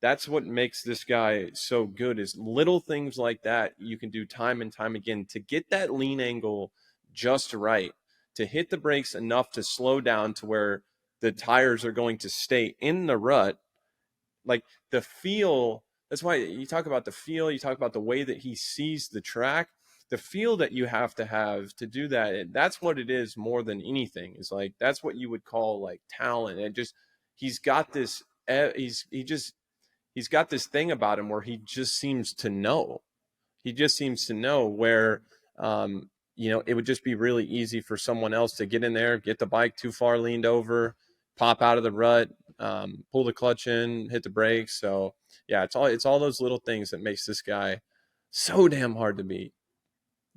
that's what makes this guy so good, is little things like that you can do time and time again to get that lean angle just right, to hit the brakes enough to slow down to where the tires are going to stay in the rut. Like, the feel, that's why you talk about the feel, you talk about the way that he sees the track, the feel that you have to do that. That's what it is more than anything. Is like, that's what you would call like talent. And just, he's got this, he's got this thing about him where he just seems to know. He just seems to know where, it would just be really easy for someone else to get in there, get the bike too far leaned over, pop out of the rut, pull the clutch in, hit the brakes. So yeah, it's all those little things that makes this guy so damn hard to beat.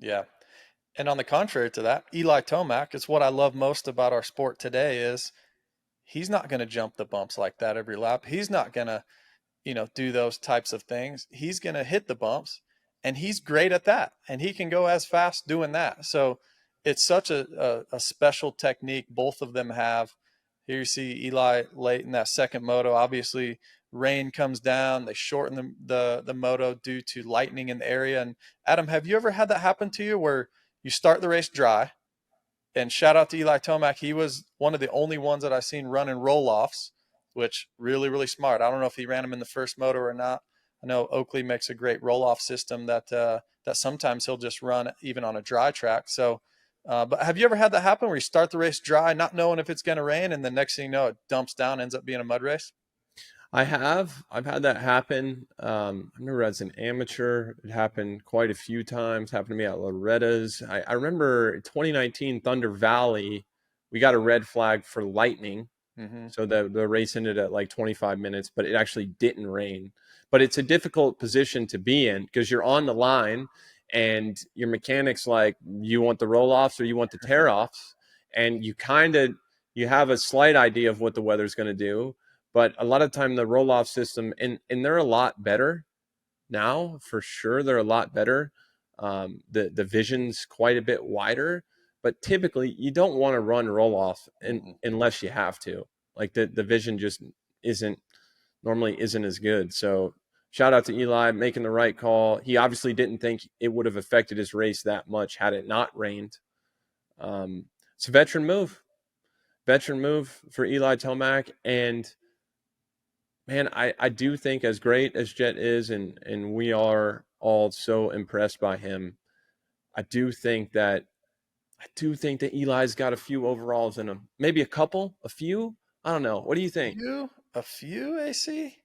Yeah. And on the contrary to that, Eli Tomac, it's what I love most about our sport today, is he's not going to jump the bumps like that every lap. He's not going to, do those types of things. He's going to hit the bumps, and he's great at that. And he can go as fast doing that. So it's such a special technique both of them have. Here you see Eli late in that second moto. Obviously, rain comes down. They shorten the moto due to lightning in the area. And Adam, have you ever had that happen to you where you start the race dry? And shout out to Eli Tomac. He was one of the only ones that I've seen running roll-offs, which really, really smart. I don't know if he ran them in the first moto or not. I know Oakley makes a great roll-off system that sometimes he'll just run even on a dry track. So, but have you ever had that happen where you start the race dry, not knowing if it's going to rain, and the next thing you know, it dumps down, ends up being a mud race?
I've had that happen. I remember as an amateur, it happened quite a few times. Happened to me at Loretta's. I remember 2019 Thunder Valley, we got a red flag for lightning.
Mm-hmm.
So the race ended at like 25 minutes, but it actually didn't rain. But it's a difficult position to be in because you're on the line and your mechanic's like, you want the roll-offs or you want the tear-offs? And you have a slight idea of what the weather's going to do. But a lot of time the roll-off system, and they're a lot better now, for sure. They're a lot better. The vision's quite a bit wider. But typically, you don't want to run roll-off unless you have to. Like, the vision just normally isn't as good. So shout out to Eli making the right call. He obviously didn't think it would have affected his race that much had it not rained. It's a veteran move for Eli Tomac. And man, I do think, as great as Jett is, and we are all so impressed by him, I do think that Eli's got a few overalls in him. Maybe a few. I don't know. What do you think?
A few, AC?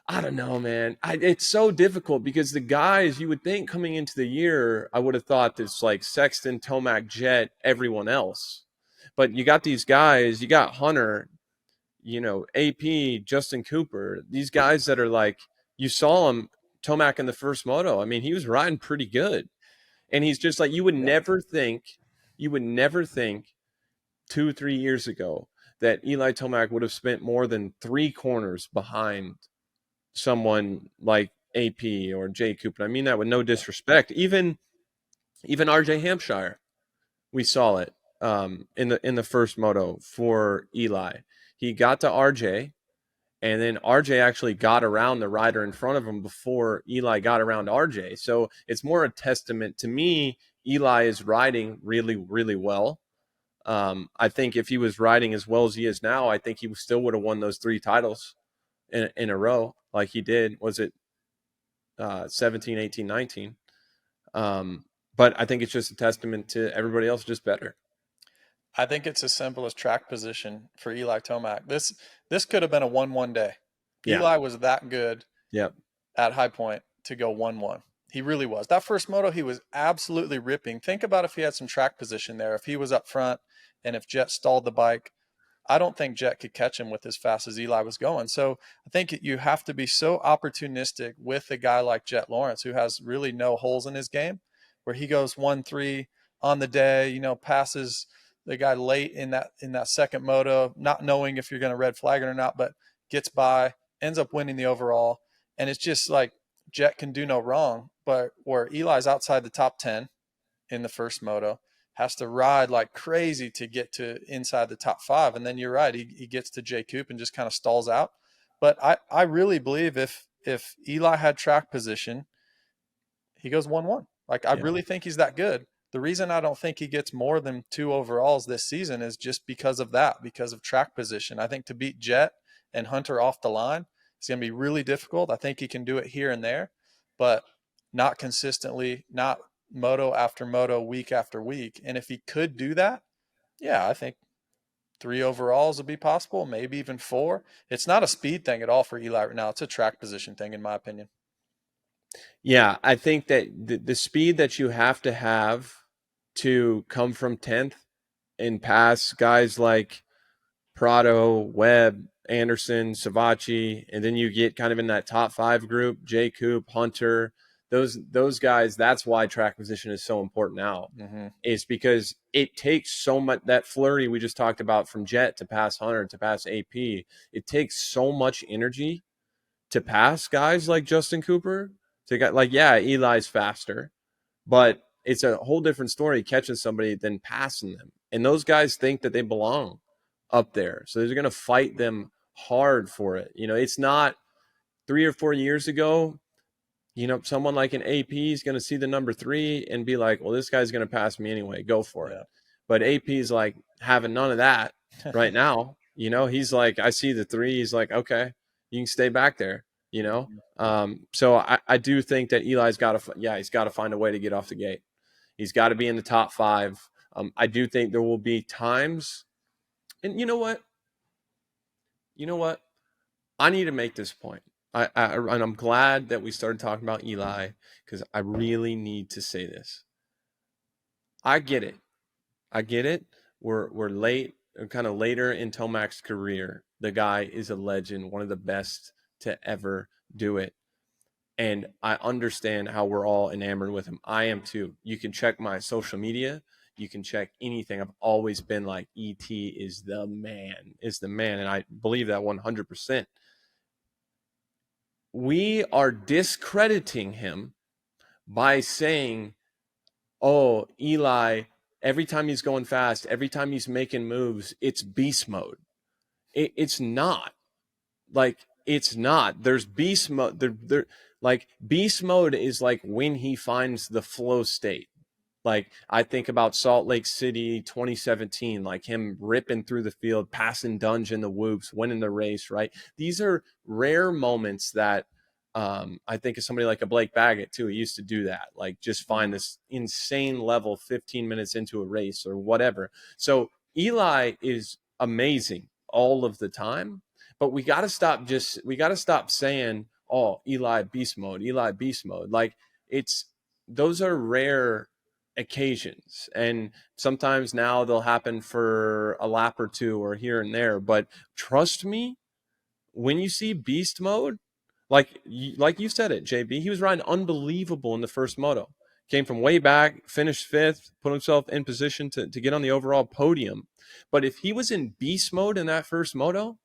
I don't know, man. It's so difficult because the guys, you would think coming into the year, I would have thought this like Sexton, Tomac, Jett, everyone else. But you got these guys, you got Hunter, AP, Justin Cooper, these guys that are like, you saw him, Tomac, in the first moto. I mean, he was riding pretty good. And he's just like, you would never think 2-3 years ago that Eli Tomac would have spent more than 3 corners behind someone like AP or Jay Cooper. I mean that with no disrespect. Even RJ Hampshire, we saw it in the first moto for Eli. He got to RJ And then RJ actually got around the rider in front of him before Eli got around RJ. So it's more a testament to me. Eli is riding really, really well. I think if he was riding as well as he is now, I think he still would have won those 3 titles in a row like he did. Was it 17, 18, 19? But I think it's just a testament to everybody else just better.
I think it's as simple as track position for Eli Tomac. This could have been a 1-1 day.
Yeah.
Eli was that good
Yep.
at High Point to go 1-1. He really was. That first moto, he was absolutely ripping. Think about if he had some track position there, if he was up front and if Jett stalled the bike. I don't think Jett could catch him with as fast as Eli was going. So I think you have to be so opportunistic with a guy like Jett Lawrence, who has really no holes in his game, where he goes 1-3 on the day, you know, passes the guy late in that second moto, not knowing if you're going to red flag it or not, but gets by, ends up winning the overall. And it's just like Jett can do no wrong, but where Eli's outside the top 10 in the first moto, has to ride like crazy to get to inside the top 5. And then you're right, he gets to J Coop and just kind of stalls out. But I really believe if Eli had track position, he goes 1-1. Like, I really think he's that good. The reason I don't think he gets more than 2 overalls this season is just because of that, because of track position. I think to beat Jett and Hunter off the line, it's going to be really difficult. I think he can do it here and there, but not consistently, not moto after moto, week after week. And if he could do that, yeah, I think 3 overalls would be possible, maybe even 4. It's not a speed thing at all for Eli right now. It's a track position thing, in my opinion.
Yeah, I think that the speed that you have to come from 10th and pass guys like Prado, Webb, Anderson, Savatgy, and then you get kind of in that top 5 group, J Coop, Hunter, those guys. That's why track position is so important now. Is because it takes so much, that flurry we just talked about from Jett to pass Hunter to pass AP. It takes so much energy to pass guys like Justin Cooper. To get, like, yeah, Eli's faster, but it's a whole different story catching somebody than passing them. And those guys think that they belong up there, so they're going to fight them hard for it. You know, it's not 3 or 4 years ago, you know, someone like an AP is going to see the number 3 and be like, well, this guy's going to pass me anyway, go for it. But AP is like having none of that right now. You know, he's like, I see the 3, he's like, okay, you can stay back there, you know. So I do think that Eli's got to, he's got to find a way to get off the gate. He's got to be in the top 5. I do think there will be times, and you know what? I need to make this point. And I'm glad that we started talking about Eli, because I really need to say this. I get it. We're late, kind of later in Tomac's career. The guy is a legend, one of the best to ever do it. And I understand how we're all enamored with him. I am too. You can check my social media. You can check anything. I've always been like, ET is the man. And I believe that 100%. We are discrediting him by saying, oh, Eli, every time he's going fast, every time he's making moves, it's beast mode. It's not. Like, it's not. There's beast mode. Like, beast mode is like when he finds the flow state. Like, I think about Salt Lake City 2017, like him ripping through the field, passing Dunge in the whoops, winning the race, right? These are rare moments that I think of somebody like a Blake Baggett, too. He used to do that, like just find this insane level 15 minutes into a race or whatever. So Eli is amazing all of the time, but we got to stop saying, oh, Eli beast mode. Like, those are rare occasions, and sometimes now they'll happen for a lap or 2 or here and there, but trust me, when you see beast mode, like you said it, JB, he was riding unbelievable in the first moto, came from way back, finished 5th, put himself in position to get on the overall podium. But if he was in beast mode in that first moto,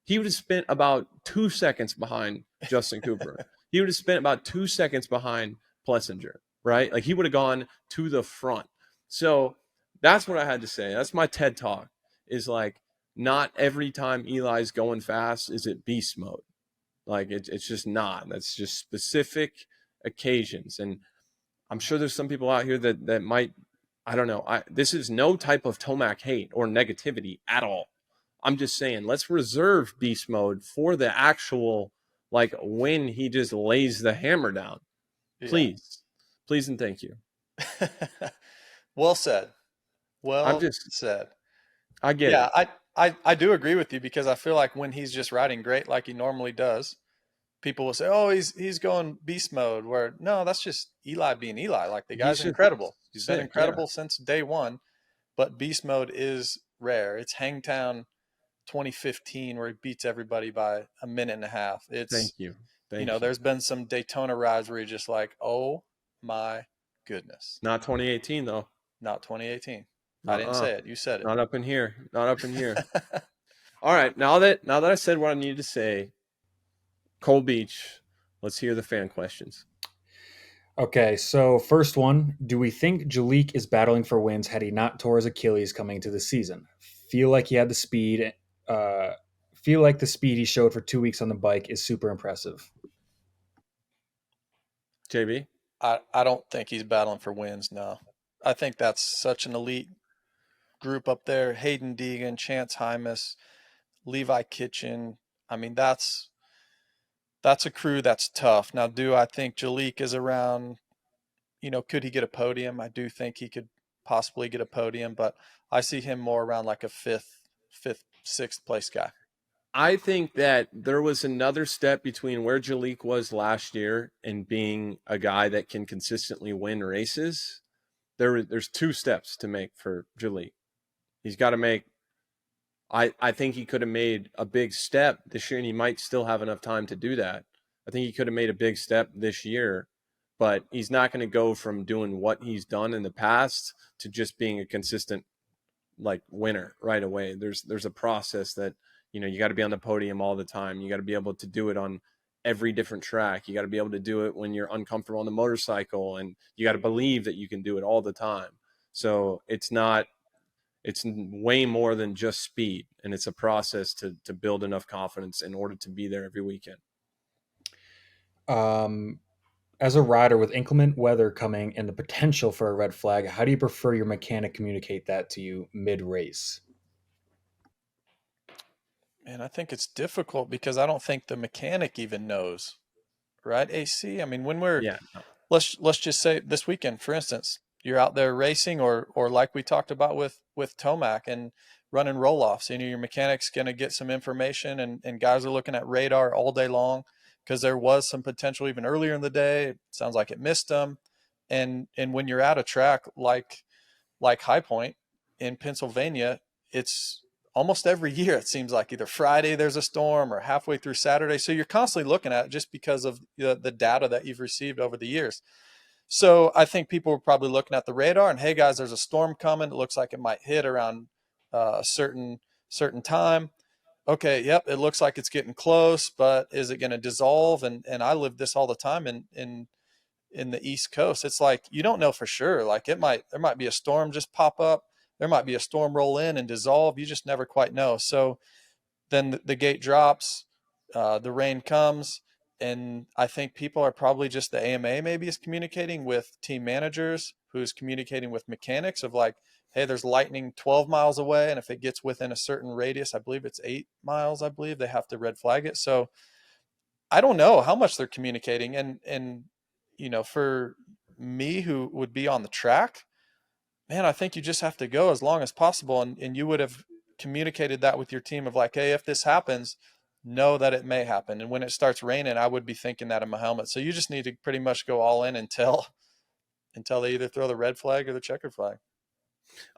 he would have spent about 2 seconds behind Justin Cooper. He would have spent about 2 seconds behind Plessinger. Right? Like, he would have gone to the front. So that's what I had to say. That's my TED talk, is like, not every time Eli's going fast is it beast mode. Like it's just not. That's just specific occasions. And I'm sure there's some people out here that might, I don't know. This is no type of Tomac hate or negativity at all. I'm just saying, let's reserve beast mode for the actual, like, when he just lays the hammer down. Please. Please and thank you.
Well said. Well said.
I get it.
Yeah, I do agree with you, because I feel like when he's just riding great like he normally does, people will say, "Oh, he's going beast mode." Where no, that's just Eli being Eli. Like, the guy's incredible. He's been incredible since day one. But beast mode is rare. It's Hangtown 2015 where he beats everybody by a minute and a half. It's
Thank you.
There's been some Daytona rides where you're just like, "Oh my goodness."
Not 2018 though.
Not 2018. I didn't say it. You said it.
Not up in here. Not up in here. All right. Now that I said what I needed to say, Cole Beach, let's hear the fan questions.
Okay, so first one, do we think Jalek is battling for wins had he not tore his Achilles coming into the season? Feel like he had the speed. Feel like the speed he showed for 2 weeks on the bike is super impressive.
JB?
I don't think he's battling for wins, no. I think that's such an elite group up there. Haiden, Deegan, Chance Hymas, Levi Kitchen. I mean, that's a crew that's tough. Now, do I think Jalek is around, could he get a podium? I do think he could possibly get a podium, but I see him more around like a fifth, sixth place guy.
I think that there was another step between where Jalek was last year and being a guy that can consistently win races. There's 2 steps to make for Jalek. He's got to make, I think he could have made a big step this year, and he might still have enough time to do that. I think he could have made a big step this year, but he's not going to go from doing what he's done in the past to just being a consistent, like, winner right away. There's a process that, you got to be on the podium all the time. You got to be able to do it on every different track. You got to be able to do it when you're uncomfortable on the motorcycle, and you got to believe that you can do it all the time. So it's way more than just speed, and it's a process to build enough confidence in order to be there every weekend.
As a rider with inclement weather coming and the potential for a red flag, how do you prefer your mechanic communicate that to you mid-race?
Man, I think it's difficult because I don't think the mechanic even knows, right? AC. I mean, when let's just say this weekend, for instance, you're out there racing, or like we talked about with Tomac and running roll-offs, your mechanic's going to get some information, and guys are looking at radar all day long because there was some potential even earlier in the day. It sounds like it missed them. And when you're at a track like High Point in Pennsylvania, it's almost every year, it seems like either Friday there's a storm or halfway through Saturday. So you're constantly looking at it just because of the data that you've received over the years. So I think people were probably looking at the radar and, hey guys, there's a storm coming. It looks like it might hit around a certain time. Okay, yep, it looks like it's getting close, but is it going to dissolve? And I live this all the time in the East Coast. It's like you don't know for sure. Like there might be a storm just pop up. There might be a storm roll in and dissolve. You just never quite know. So then the gate drops, the rain comes, and I think people are probably just the AMA maybe is communicating with team managers, who's communicating with mechanics of like, hey, there's lightning 12 miles away, and if it gets within a certain radius, I believe it's 8 miles, I believe they have to red flag it. So I don't know how much they're communicating. And for me who would be on the track, man, I think you just have to go as long as possible. And you would have communicated that with your team of like, hey, if this happens, know that it may happen. And when it starts raining, I would be thinking that in my helmet. So you just need to pretty much go all in until they either throw the red flag or the checkered flag.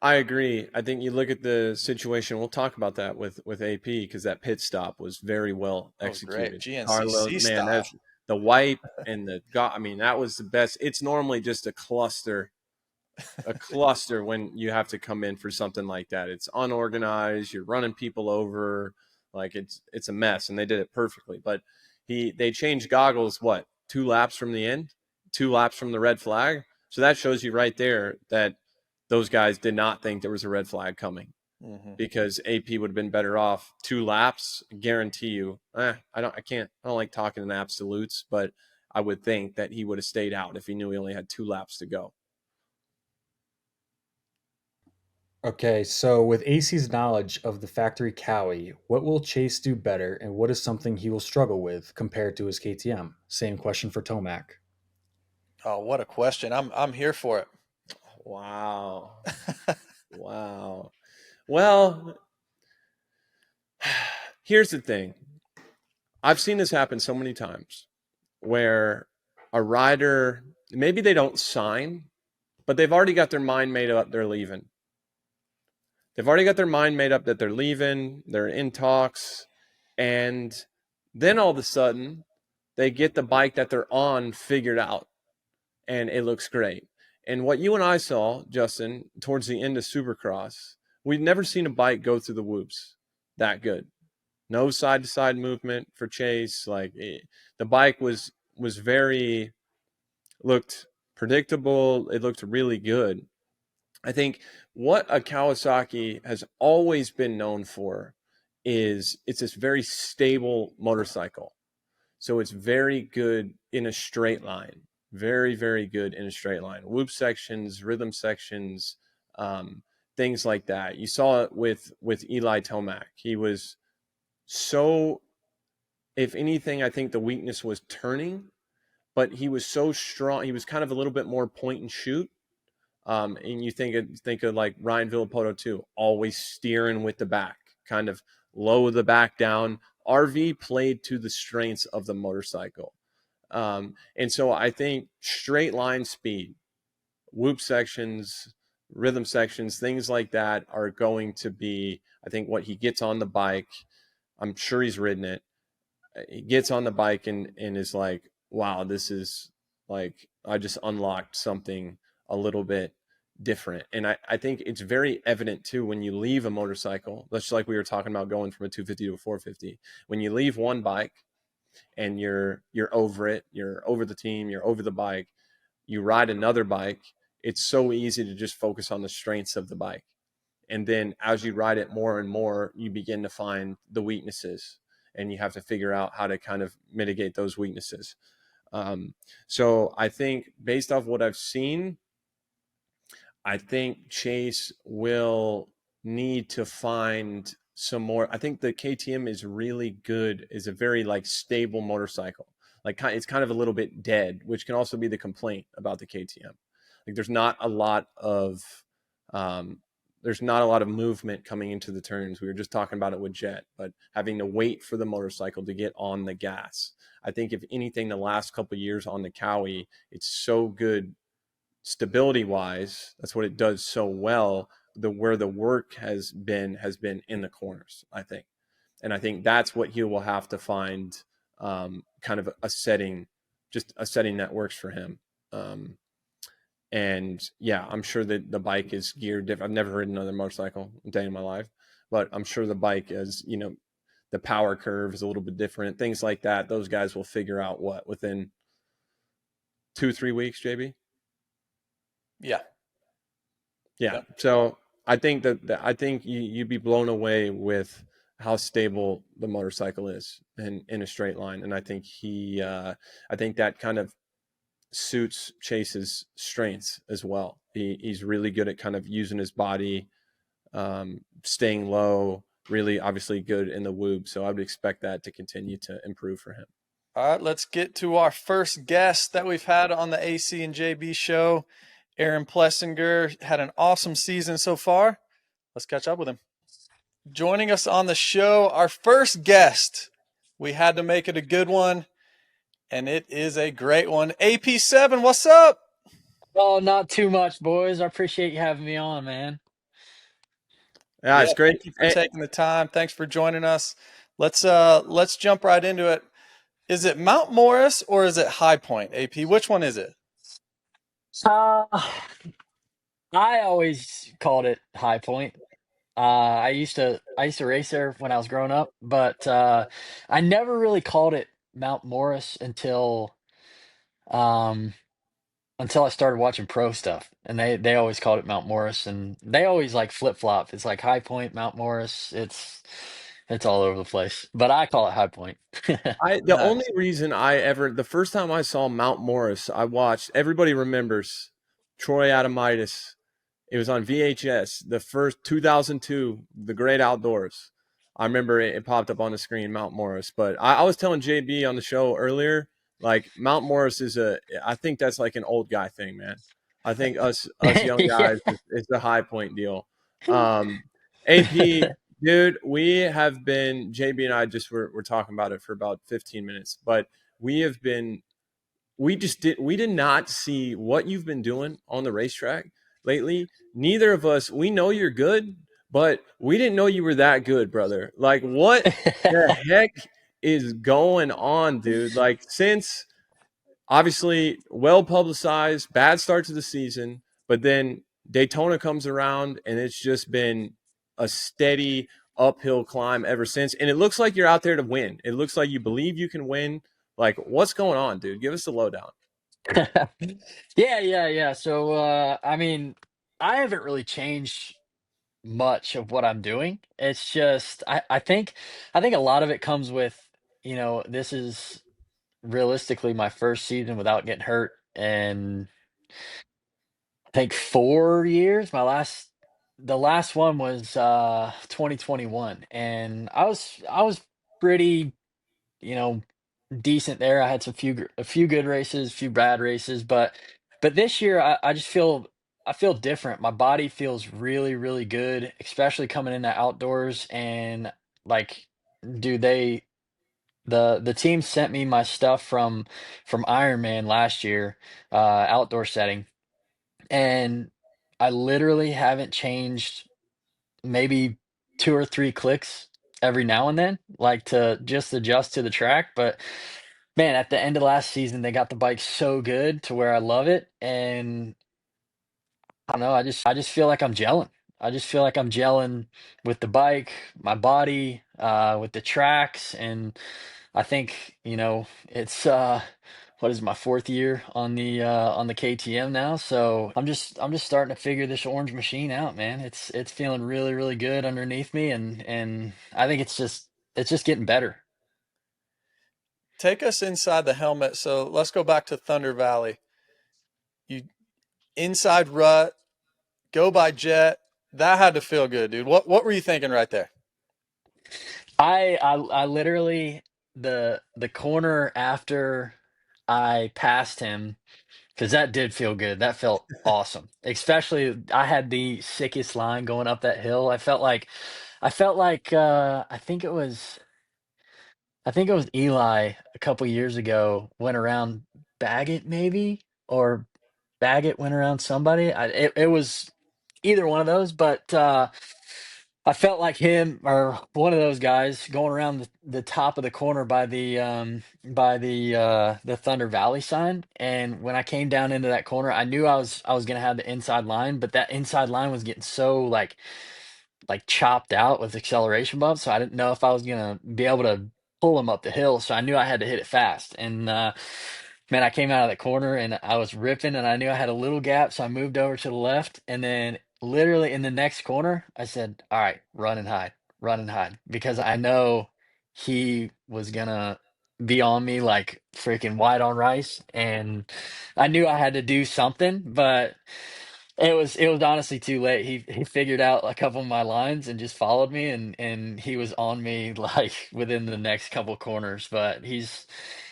I agree. I think you look at the situation. We'll talk about that with AP, because that pit stop was very well executed.
Great. GNCC
Carlos,
style.
man, that's the wipe and that was the best. It's normally just a cluster when you have to come in for something like that. It's unorganized. You're running people over. Like it's a mess, and they did it perfectly. But they changed goggles, 2 laps from the end, 2 laps from the red flag. So that shows you right there that those guys did not think there was a red flag coming. because AP would have been better off 2 laps. Guarantee you. I don't like talking in absolutes, but I would think that he would have stayed out if he knew he only had 2 laps to go.
Okay, so with AC's knowledge of the factory Cowie, what will Chase do better, and what is something he will struggle with compared to his KTM? Same question for Tomac.
Oh, what a question. I'm here for it.
Wow. Wow. Well, here's the thing. I've seen this happen so many times where a rider, maybe they don't sign, but they've already got their mind made up they're leaving. They've already got their mind made up that they're leaving, they're in talks, and then all of a sudden they get the bike that they're on figured out, and it looks great. And what you and I saw, Justin, towards the end of Supercross, we've never seen a bike go through the whoops that good. No side to side movement for Chase. The bike was very, looked predictable. It looked really good. I think what a Kawasaki has always been known for is it's this very stable motorcycle. So it's very good in a straight line. Very, very good in a straight line. Whoop sections, rhythm sections, things like that. You saw it with Eli Tomac. He was so, if anything, I think the weakness was turning, but he was so strong. He was kind of a little bit more point and shoot. And you think of like Ryan Villapoto too, always steering with the back, kind of low the back down. RV played to the strengths of the motorcycle. And so I think straight line speed, whoop sections, rhythm sections, things like that are going to be, I think, what he gets on the bike. I'm sure he's ridden it. He gets on the bike and is like, wow, this is like, I just unlocked something a little bit different. And I think it's very evident too when you leave a motorcycle, just like we were talking about going from a 250 to a 450. When you leave one bike and you're over it, you're over the team, you're over the bike, you ride another bike, it's so easy to just focus on the strengths of the bike. And then as you ride it more and more, you begin to find the weaknesses and you have to figure out how to kind of mitigate those weaknesses. So I think based off what I've seen, I think Chase will need to find some more. I think the KTM is really good, is a very like stable motorcycle. Like it's kind of a little bit dead, which can also be the complaint about the KTM. Like there's not a lot of movement coming into the turns. We were just talking about it with Jett, but having to wait for the motorcycle to get on the gas. I think if anything, the last couple of years on the Cowie, it's so good stability wise. That's what it does so well. Where the work has been in the corners, I think. And I think that's what he will have to find, kind of a setting that works for him. And yeah, I'm sure that the bike is geared different. I've never ridden another motorcycle a day in my life, but I'm sure the bike is, the power curve is a little bit different. Things like that. Those guys will figure out within 2-3 weeks, JB.
Yeah.
Yeah. So I think I think you'd be blown away with how stable the motorcycle is in a straight line. And I think I think that kind of suits Chase's strengths as well. He's really good at kind of using his body, staying low, really obviously good in the whoop. So I would expect that to continue to improve for him.
All right, let's get to our first guest that we've had on the AC and JB show. Aaron Plessinger had an awesome season so far. Let's catch up with him. Joining us on the show, our first guest. We had to make it a good one, and it is a great one. AP7, what's up?
Oh, not too much, boys. I appreciate you having me on, man.
Yeah, it's great.
Thank you for taking the time. Thanks for joining us. Let's jump right into it. Is it Mount Morris or is it High Point, AP? Which one is it?
I always called it High Point. I used to race there when I was growing up, but I never really called it Mount Morris until until I started watching pro stuff, and they always called it Mount Morris, and they always like flip flop. It's like High Point, Mount Morris. It's all over the place, but I call it High Point.
The only reason the first time I saw Mount Morris, I watched, everybody remembers Troy Adamitis. It was on VHS, the first 2002, The Great Outdoors. I remember it popped up on the screen, Mount Morris. But I was telling JB on the show earlier, like Mount Morris I think that's like an old guy thing, man. I think us young
Yeah.
guys is the High Point deal. AP, dude, we have been, JB and I just were talking about it for about 15 minutes, but we have been, we did not see what you've been doing on the racetrack lately. Neither of us, we know you're good, but we didn't know you were that good, brother. Like, what the heck is going on, dude? Like, since obviously well publicized, bad start to the season, but then Daytona comes around and it's just been a steady uphill climb ever since. And it looks like you're out there to win. It looks like you believe you can win. Like, what's going on, dude? Give us the lowdown.
Yeah. So I mean, I haven't really changed much of what I'm doing. It's just I think a lot of it comes with, this is realistically my first season without getting hurt, and I think 4 years. The last one was 2021, and I was pretty, you know, decent there. I had a few good races, a few bad races, but this year I just I feel different. My body feels really, really good, especially coming into outdoors. And like, dude, the team sent me my stuff from Ironman last year, outdoor setting, and I literally haven't changed maybe two or three clicks every now and then, like to just adjust to the track. But man, at the end of last season, they got the bike so good to where I love it, and I don't know. I just feel like I'm gelling. I just feel like I'm gelling with the bike, my body, with the tracks, and I think, it's what is it, my fourth year on the KTM now. So I'm just starting to figure this orange machine out, man. It's feeling really, really good underneath me, and I think it's just getting better.
Take us inside the helmet. So let's go back to Thunder Valley. You inside rut, go by Jett. That had to feel good, dude. What were you thinking right there?
I literally, the corner after I passed him, because that did feel good. That felt awesome. Especially I had the sickest line going up that hill. I felt like I think it was Eli a couple years ago went around Baggett maybe, or Baggett went around somebody. It was either one of those, but I felt like him or one of those guys going around the top of the corner by the Thunder Valley sign. And when I came down into that corner, I knew I was gonna have the inside line, but that inside line was getting so like chopped out with acceleration bumps, so I didn't know if I was gonna be able to pull him up the hill. So I knew I had to hit it fast. And man, I came out of the corner and I was ripping, and I knew I had a little gap, so I moved over to the left, and then literally in the next corner, I said, "All right, run and hide," because I know he was gonna be on me like freaking white on rice, and I knew I had to do something, but it was honestly too late. He figured out a couple of my lines and just followed me, and he was on me like within the next couple corners. But he's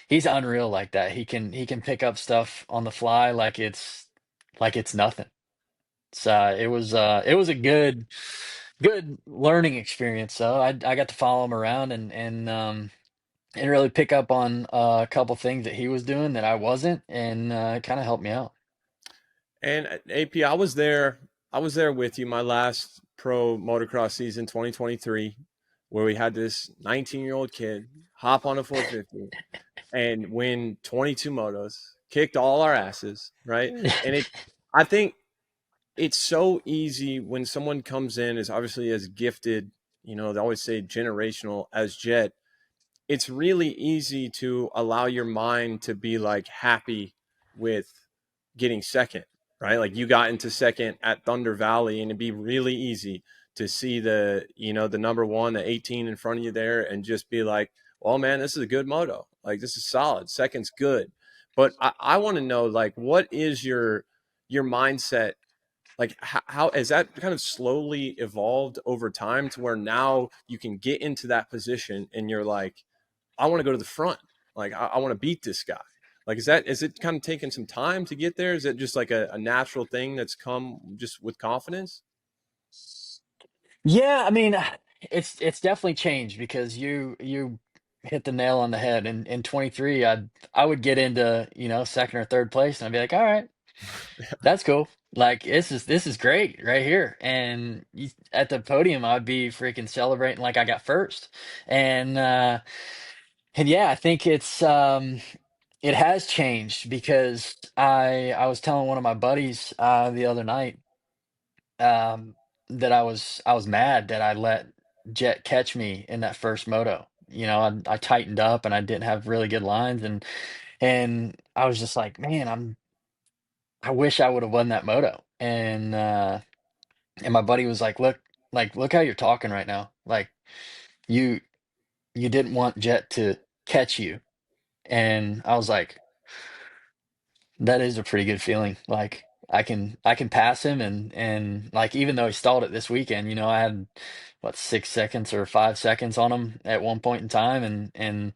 unreal like that. He can pick up stuff on the fly like it's nothing. So it was a good learning experience. So I got to follow him around, and really pick up on a couple things that he was doing that I wasn't, and it kind of helped me out.
And AP, I was there. I was there with you my last pro motocross season, 2023, where we had this 19-year-old kid hop on a 450 and win 22 motos, kicked all our asses, right? And I think it's so easy when someone comes in as obviously as gifted, they always say generational as Jett. It's really easy to allow your mind to be like happy with getting second, right? Like you got into second at Thunder Valley, and it'd be really easy to see the number one, the 18 in front of you there, and just be like, well, man, this is a good moto. Like, this is solid. Second's good. But I want to know, like, what is your mindset? Like, how has that kind of slowly evolved over time to where now you can get into that position and you're like, I want to go to the front. Like, I want to beat this guy. Like, is it kind of taking some time to get there? Is it just like a natural thing that's come just with confidence?
Yeah, I mean, it's definitely changed because you hit the nail on the head. In 23, I would get into, second or third place and I'd be like, all right, that's cool. Like this is great right here. And at the podium, I'd be freaking celebrating like I got first. And yeah, I think it has changed because I was telling one of my buddies the other night um, that I was mad that I let Jett catch me in that first moto. I tightened up and I didn't have really good lines, and I was just like, man, I wish I would have won that moto. And my buddy was like, look how you're talking right now. Like you you didn't want Jett to catch you. And I was like, that is a pretty good feeling. Like I can pass him, and like even though he stalled it this weekend, I had what 6 seconds or 5 seconds on him at one point in time, and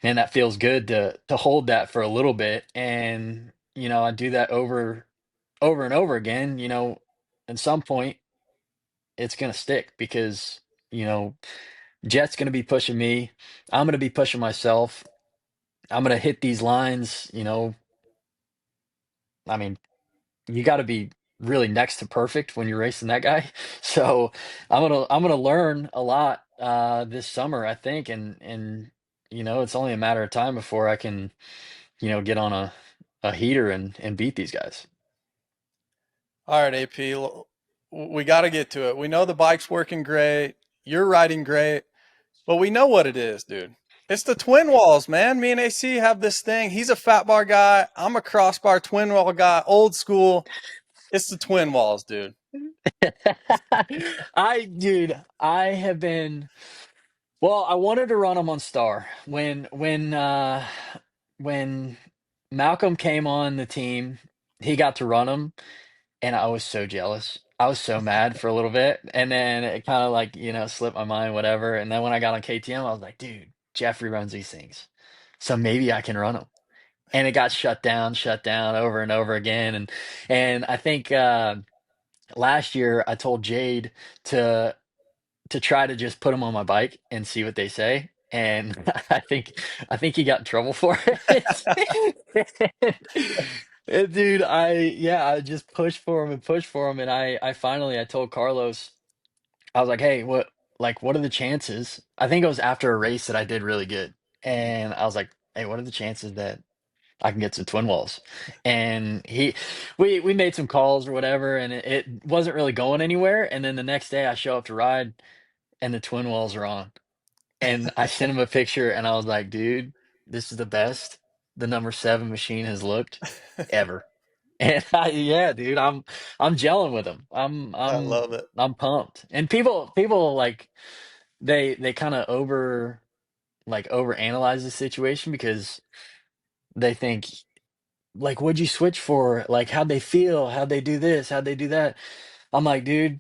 that feels good to hold that for a little bit. And I do that over and over again. At some point it's gonna stick because you know Jet's gonna be pushing me. I'm gonna be pushing myself. I'm gonna hit these lines. I mean, you got to be really next to perfect when you're racing that guy. So I'm gonna learn a lot this summer, I think, and it's only a matter of time before I can get on a heater and beat these guys.
All right, AP, we got to get to it. We know the bike's working great. You're riding great, but we know what it is, dude. It's the twin walls, man. Me and AC have this thing. He's a fat bar guy. I'm a crossbar twin wall guy, old school. It's the twin walls, dude.
I have been. Well, I wanted to run them on Star when Malcolm came on the team. He got to run them, and I was so jealous. I was so mad for a little bit, and then it kind of like, slipped my mind, whatever. And then when I got on KTM, I was like, dude, Jeffrey runs these things, so maybe I can run them. And it got shut down over and over again. And I think last year I told Jade to try to just put them on my bike and see what they say. And I think he got in trouble for it. And dude, I just pushed for him and pushed for him, and I finally I told Carlos, I was like, hey, what are the chances? I think it was after a race that I did really good, and I was like, hey, what are the chances that I can get some twin walls? And we made some calls or whatever, and it wasn't really going anywhere. And then the next day I show up to ride, and the twin walls are on. And I sent him a picture, and I was like, dude, this is the best the number 7 machine has looked ever. And yeah, dude, I'm gelling with him. I'm
I
I'm
love it.
I'm pumped. And people like they kind of over analyze the situation because they think like, what'd you switch for? Like, how'd they feel? How'd they do this? How'd they do that? I'm like, dude,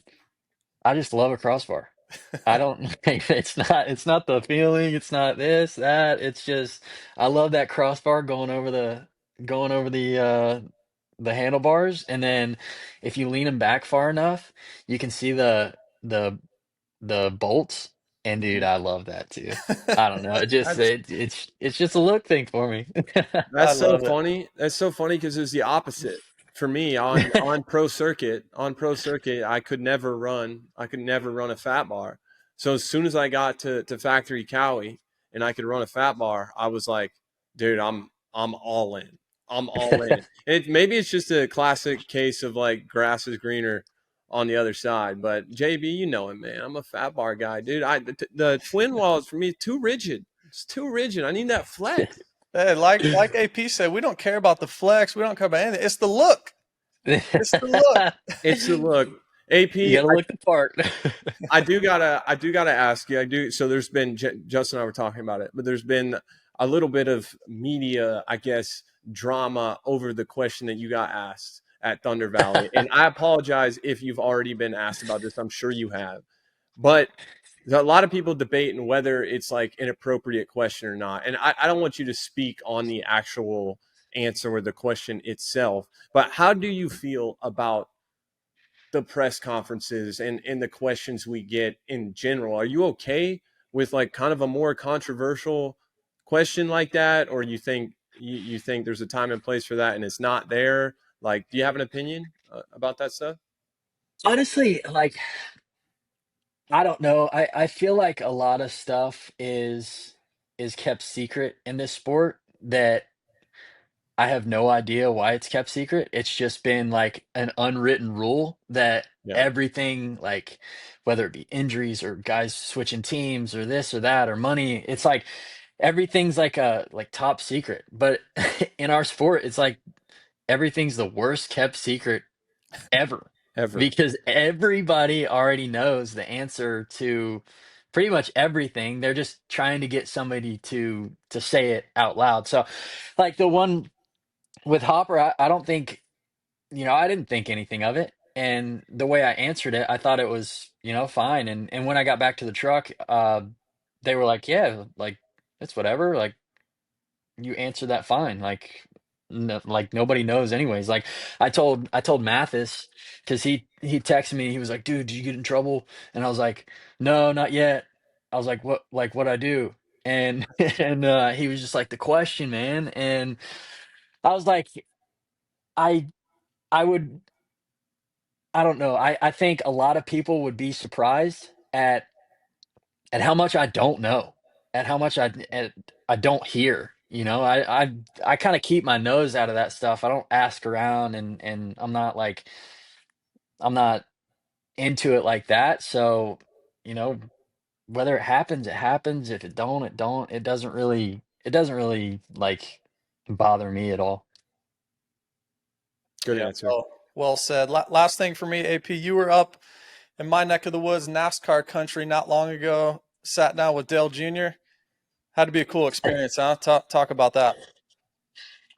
I just love a crossbar. I don't it's not the feeling, it's not this, that. It's just I love that crossbar going over the handlebars, and then if you lean them back far enough, you can see the the bolts. And dude, I love that too. I don't know. It just
That's
it's just a look thing for me.
I
That's so
love it.
funny. That's so funny because it was the opposite for me on pro circuit. On pro circuit, I could never run. I could never run a fat bar. So as soon as I got to factory Cowie and I could run a fat bar, I was like, dude, I'm all in. I'm all in. Maybe it's just a classic case of like grass is greener on the other side. But JB, you know it, man. I'm a fat bar guy, dude. The twin walls for me too rigid. It's too rigid. I need that flex.
Hey, like AP said, we don't care about the flex. We don't care about anything. It's the look. It's the look.
It's the look. AP,
You gotta look the part.
I do gotta ask you. I do. So there's been Justin and I were talking about it, but there's been a little bit of media, I guess, drama over the question that you got asked at Thunder Valley. And I apologize if you've already been asked about this. I'm sure you have, but a lot of people debating whether it's like an appropriate question or not. And I don't want you to speak on the actual answer or the question itself, but how do you feel about the press conferences and the questions we get in general? Are you okay with like kind of a more controversial question like that, or you think there's a time and place for that and it's not there? Like, do you have an opinion about that stuff?
Honestly, like, I don't know. I feel like a lot of stuff is kept secret in this sport that I have no idea why it's kept secret. It's just been like an unwritten rule that
Yeah,
everything, like whether it be injuries or guys switching teams or this or that or money, it's like everything's like a like top secret. But in our sport, it's like everything's the worst kept secret ever
ever.
because everybody already knows the answer to pretty much everything. They're just trying to get somebody to say it out loud. So like the one with Hopper, I don't think, I didn't think anything of it. And the way I answered it, I thought it was, fine. And when I got back to the truck, they were like, yeah, like it's whatever. Like you answered that fine. Like no, like nobody knows anyways. Like I told Mathis because he texted me. He was like, dude, did you get in trouble? And I was like, no, not yet. I was like what I do? And and he was just like the question, man. And I was like, I I would I don't know. I think a lot of people would be surprised at how much I don't know, at how much I don't hear. I kind of keep my nose out of that stuff. I don't ask around, and I'm not into it like that. So, you know, whether it happens, it happens. If it don't, it don't. It doesn't really like bother me at all.
Good
Yeah,
answer.
well said. Last thing for me, AP, you were up in my neck of the woods, NASCAR country, not long ago. Sat down with Dale Jr. Had to be a cool experience, huh? Talk about that.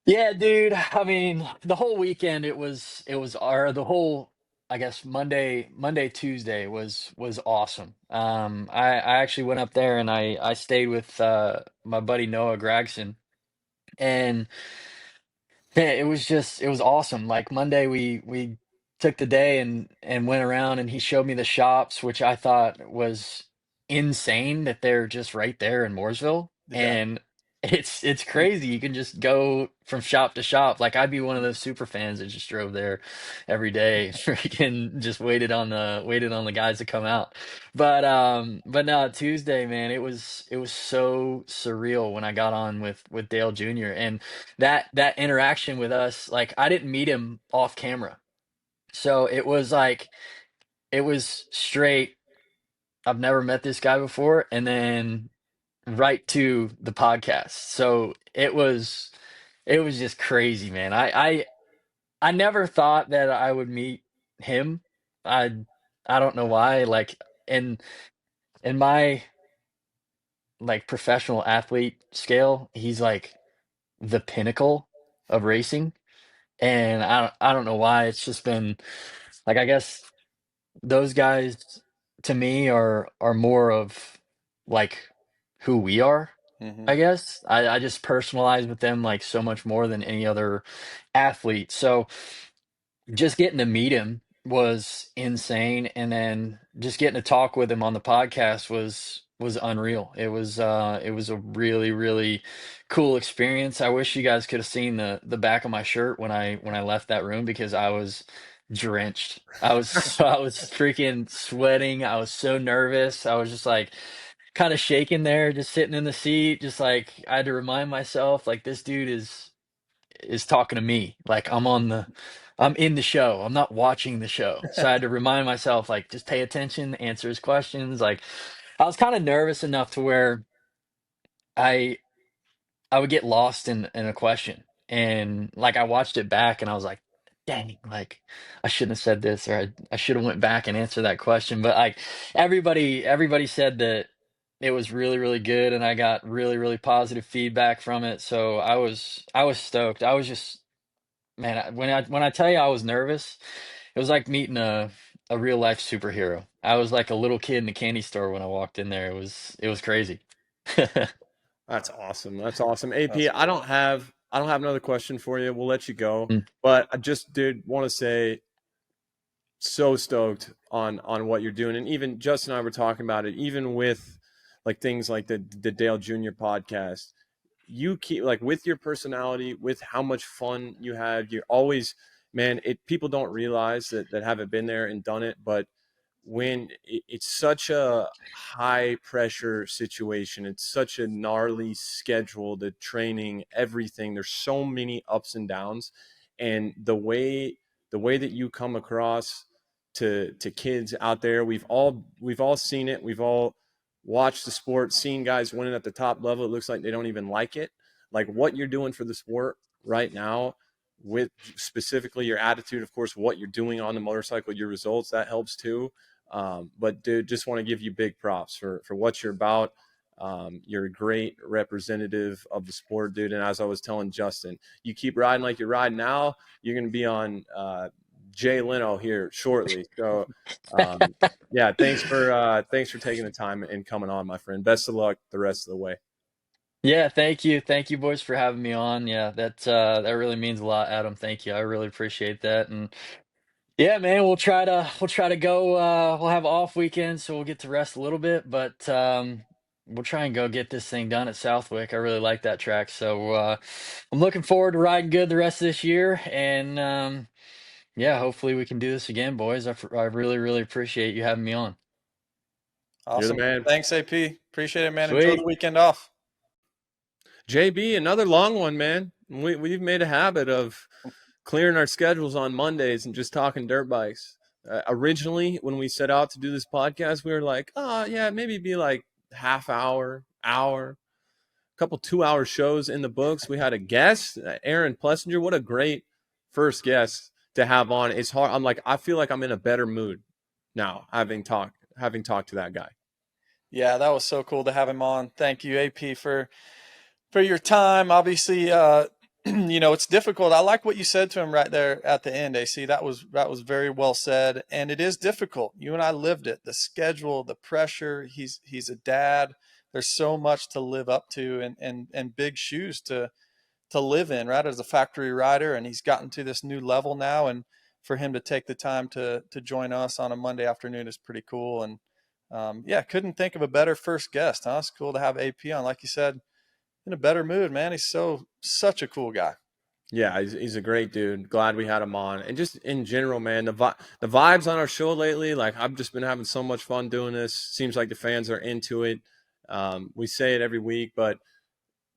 Yeah, dude. I mean, the whole weekend it was our the whole I guess Monday Tuesday was awesome. I actually went up there and I stayed with my buddy Noah Gregson and yeah, it was awesome. Like Monday we took the day and went around and he showed me the shops, which I thought was insane that they're just right there in Mooresville.
Yeah.
And it's crazy. You can just go from shop to shop. Like I'd be one of those super fans that just drove there every day, freaking just waited on the guys to come out. But no, Tuesday, man, it was so surreal when I got on with Dale Jr. and that interaction with us, like I didn't meet him off camera. So it was like it was straight, I've never met this guy before, and then right to the podcast. So it was just crazy, man. I never thought that I would meet him. I I don't know why. Like in my like professional athlete scale, he's like the pinnacle of racing. And I don't know why. It's just been like I guess those guys to me are more of like who we are,
Hmm.
I guess. I just personalize with them like so much more than any other athlete. So just getting to meet him was insane, and then just getting to talk with him on the podcast was unreal. It was a really really cool experience. I wish you guys could have seen the back of my shirt when I left that room because I was drenched. I was freaking sweating. I was so nervous. I was just like kind of shaking there, just sitting in the seat, just like I had to remind myself like this dude is talking to me. Like I'm in the show. I'm not watching the show. So I had to remind myself, like, just pay attention, answer his questions. Like I was kind of nervous enough to where I I would get lost in a question, and like I watched it back, and I was like, "Dang, like I shouldn't have said this, or I should have went back and answered that question." But like everybody said that it was really really good, and I got really really positive feedback from it. So I was stoked. I was just man, when I tell you I was nervous, it was like meeting a real life superhero. I was like a little kid in the candy store when I walked in there. It was crazy.
That's awesome. That's awesome. AP,
That's cool.
I don't have another question for you. We'll let you go.
Mm.
But I just did want to say so stoked on what you're doing. And even Justin and I were talking about it, even with like things like the Dale Jr. podcast. You keep like with your personality, with how much fun you have, you're always, man, people don't realize that haven't been there and done it, but when it's such a high pressure situation, it's such a gnarly schedule, the training, everything, there's so many ups and downs, and the way that you come across to kids out there, we've all seen it, we've all watched the sport, seen guys winning at the top level, it looks like they don't even like it. Like what you're doing for the sport right now, with specifically your attitude, of course, what you're doing on the motorcycle, your results, that helps too. But dude, just want to give you big props for what you're about. You're a great representative of the sport, dude. And as I was telling Justin, you keep riding like you're riding now, you're going to be on Jay Leno here shortly. So yeah, thanks for taking the time and coming on, my friend. Best of luck the rest of the way.
Yeah, thank you, boys, for having me on. Yeah, that really means a lot, Adam. Thank you. I really appreciate that. And yeah, man, we'll try to go. We'll have off weekends, so we'll get to rest a little bit, but we'll try and go get this thing done at Southwick. I really like that track, so I'm looking forward to riding good the rest of this year. And yeah, hopefully we can do this again, boys. I really really appreciate you having me on.
You're the
Awesome.
man.
Thanks, AP. Appreciate it, man. Enjoy the
Sweet.
weekend off.
JB, another long one, man. We've made a habit of clearing our schedules on Mondays and just talking dirt bikes. Originally, when we set out to do this podcast, we were like, oh, yeah, maybe be like half hour, a couple 2-hour shows in the books. We had a guest, Aaron Plessinger. What a great first guest to have on. It's hard. I feel like I'm in a better mood now having talked to that guy.
Yeah, that was so cool to have him on. Thank you, AP, for your time. Obviously, it's difficult. I like what you said to him right there at the end, AC. That was very well said. And it is difficult. You and I lived it. The schedule, the pressure. He's a dad. There's so much to live up to, and big shoes to live in, right? As a factory rider, and he's gotten to this new level now. And for him to take the time to join us on a Monday afternoon is pretty cool. And yeah, couldn't think of a better first guest, huh? It's cool to have AP on, like you said, in a better mood, man. He's such a cool guy.
Yeah, he's a great dude. Glad we had him on. And just in general, man, the vibes on our show lately, like I've just been having so much fun doing this. Seems like the fans are into it. We say it every week, but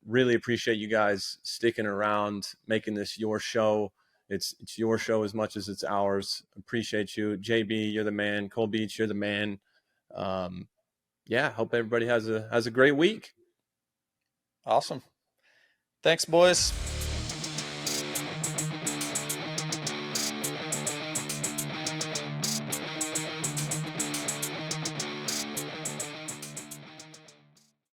really appreciate you guys sticking around, making this your show. It's your show as much as it's ours. Appreciate you. JB, you're the man. Cole Beach, you're the man. Yeah, hope everybody has a great week.
Awesome. Thanks, boys.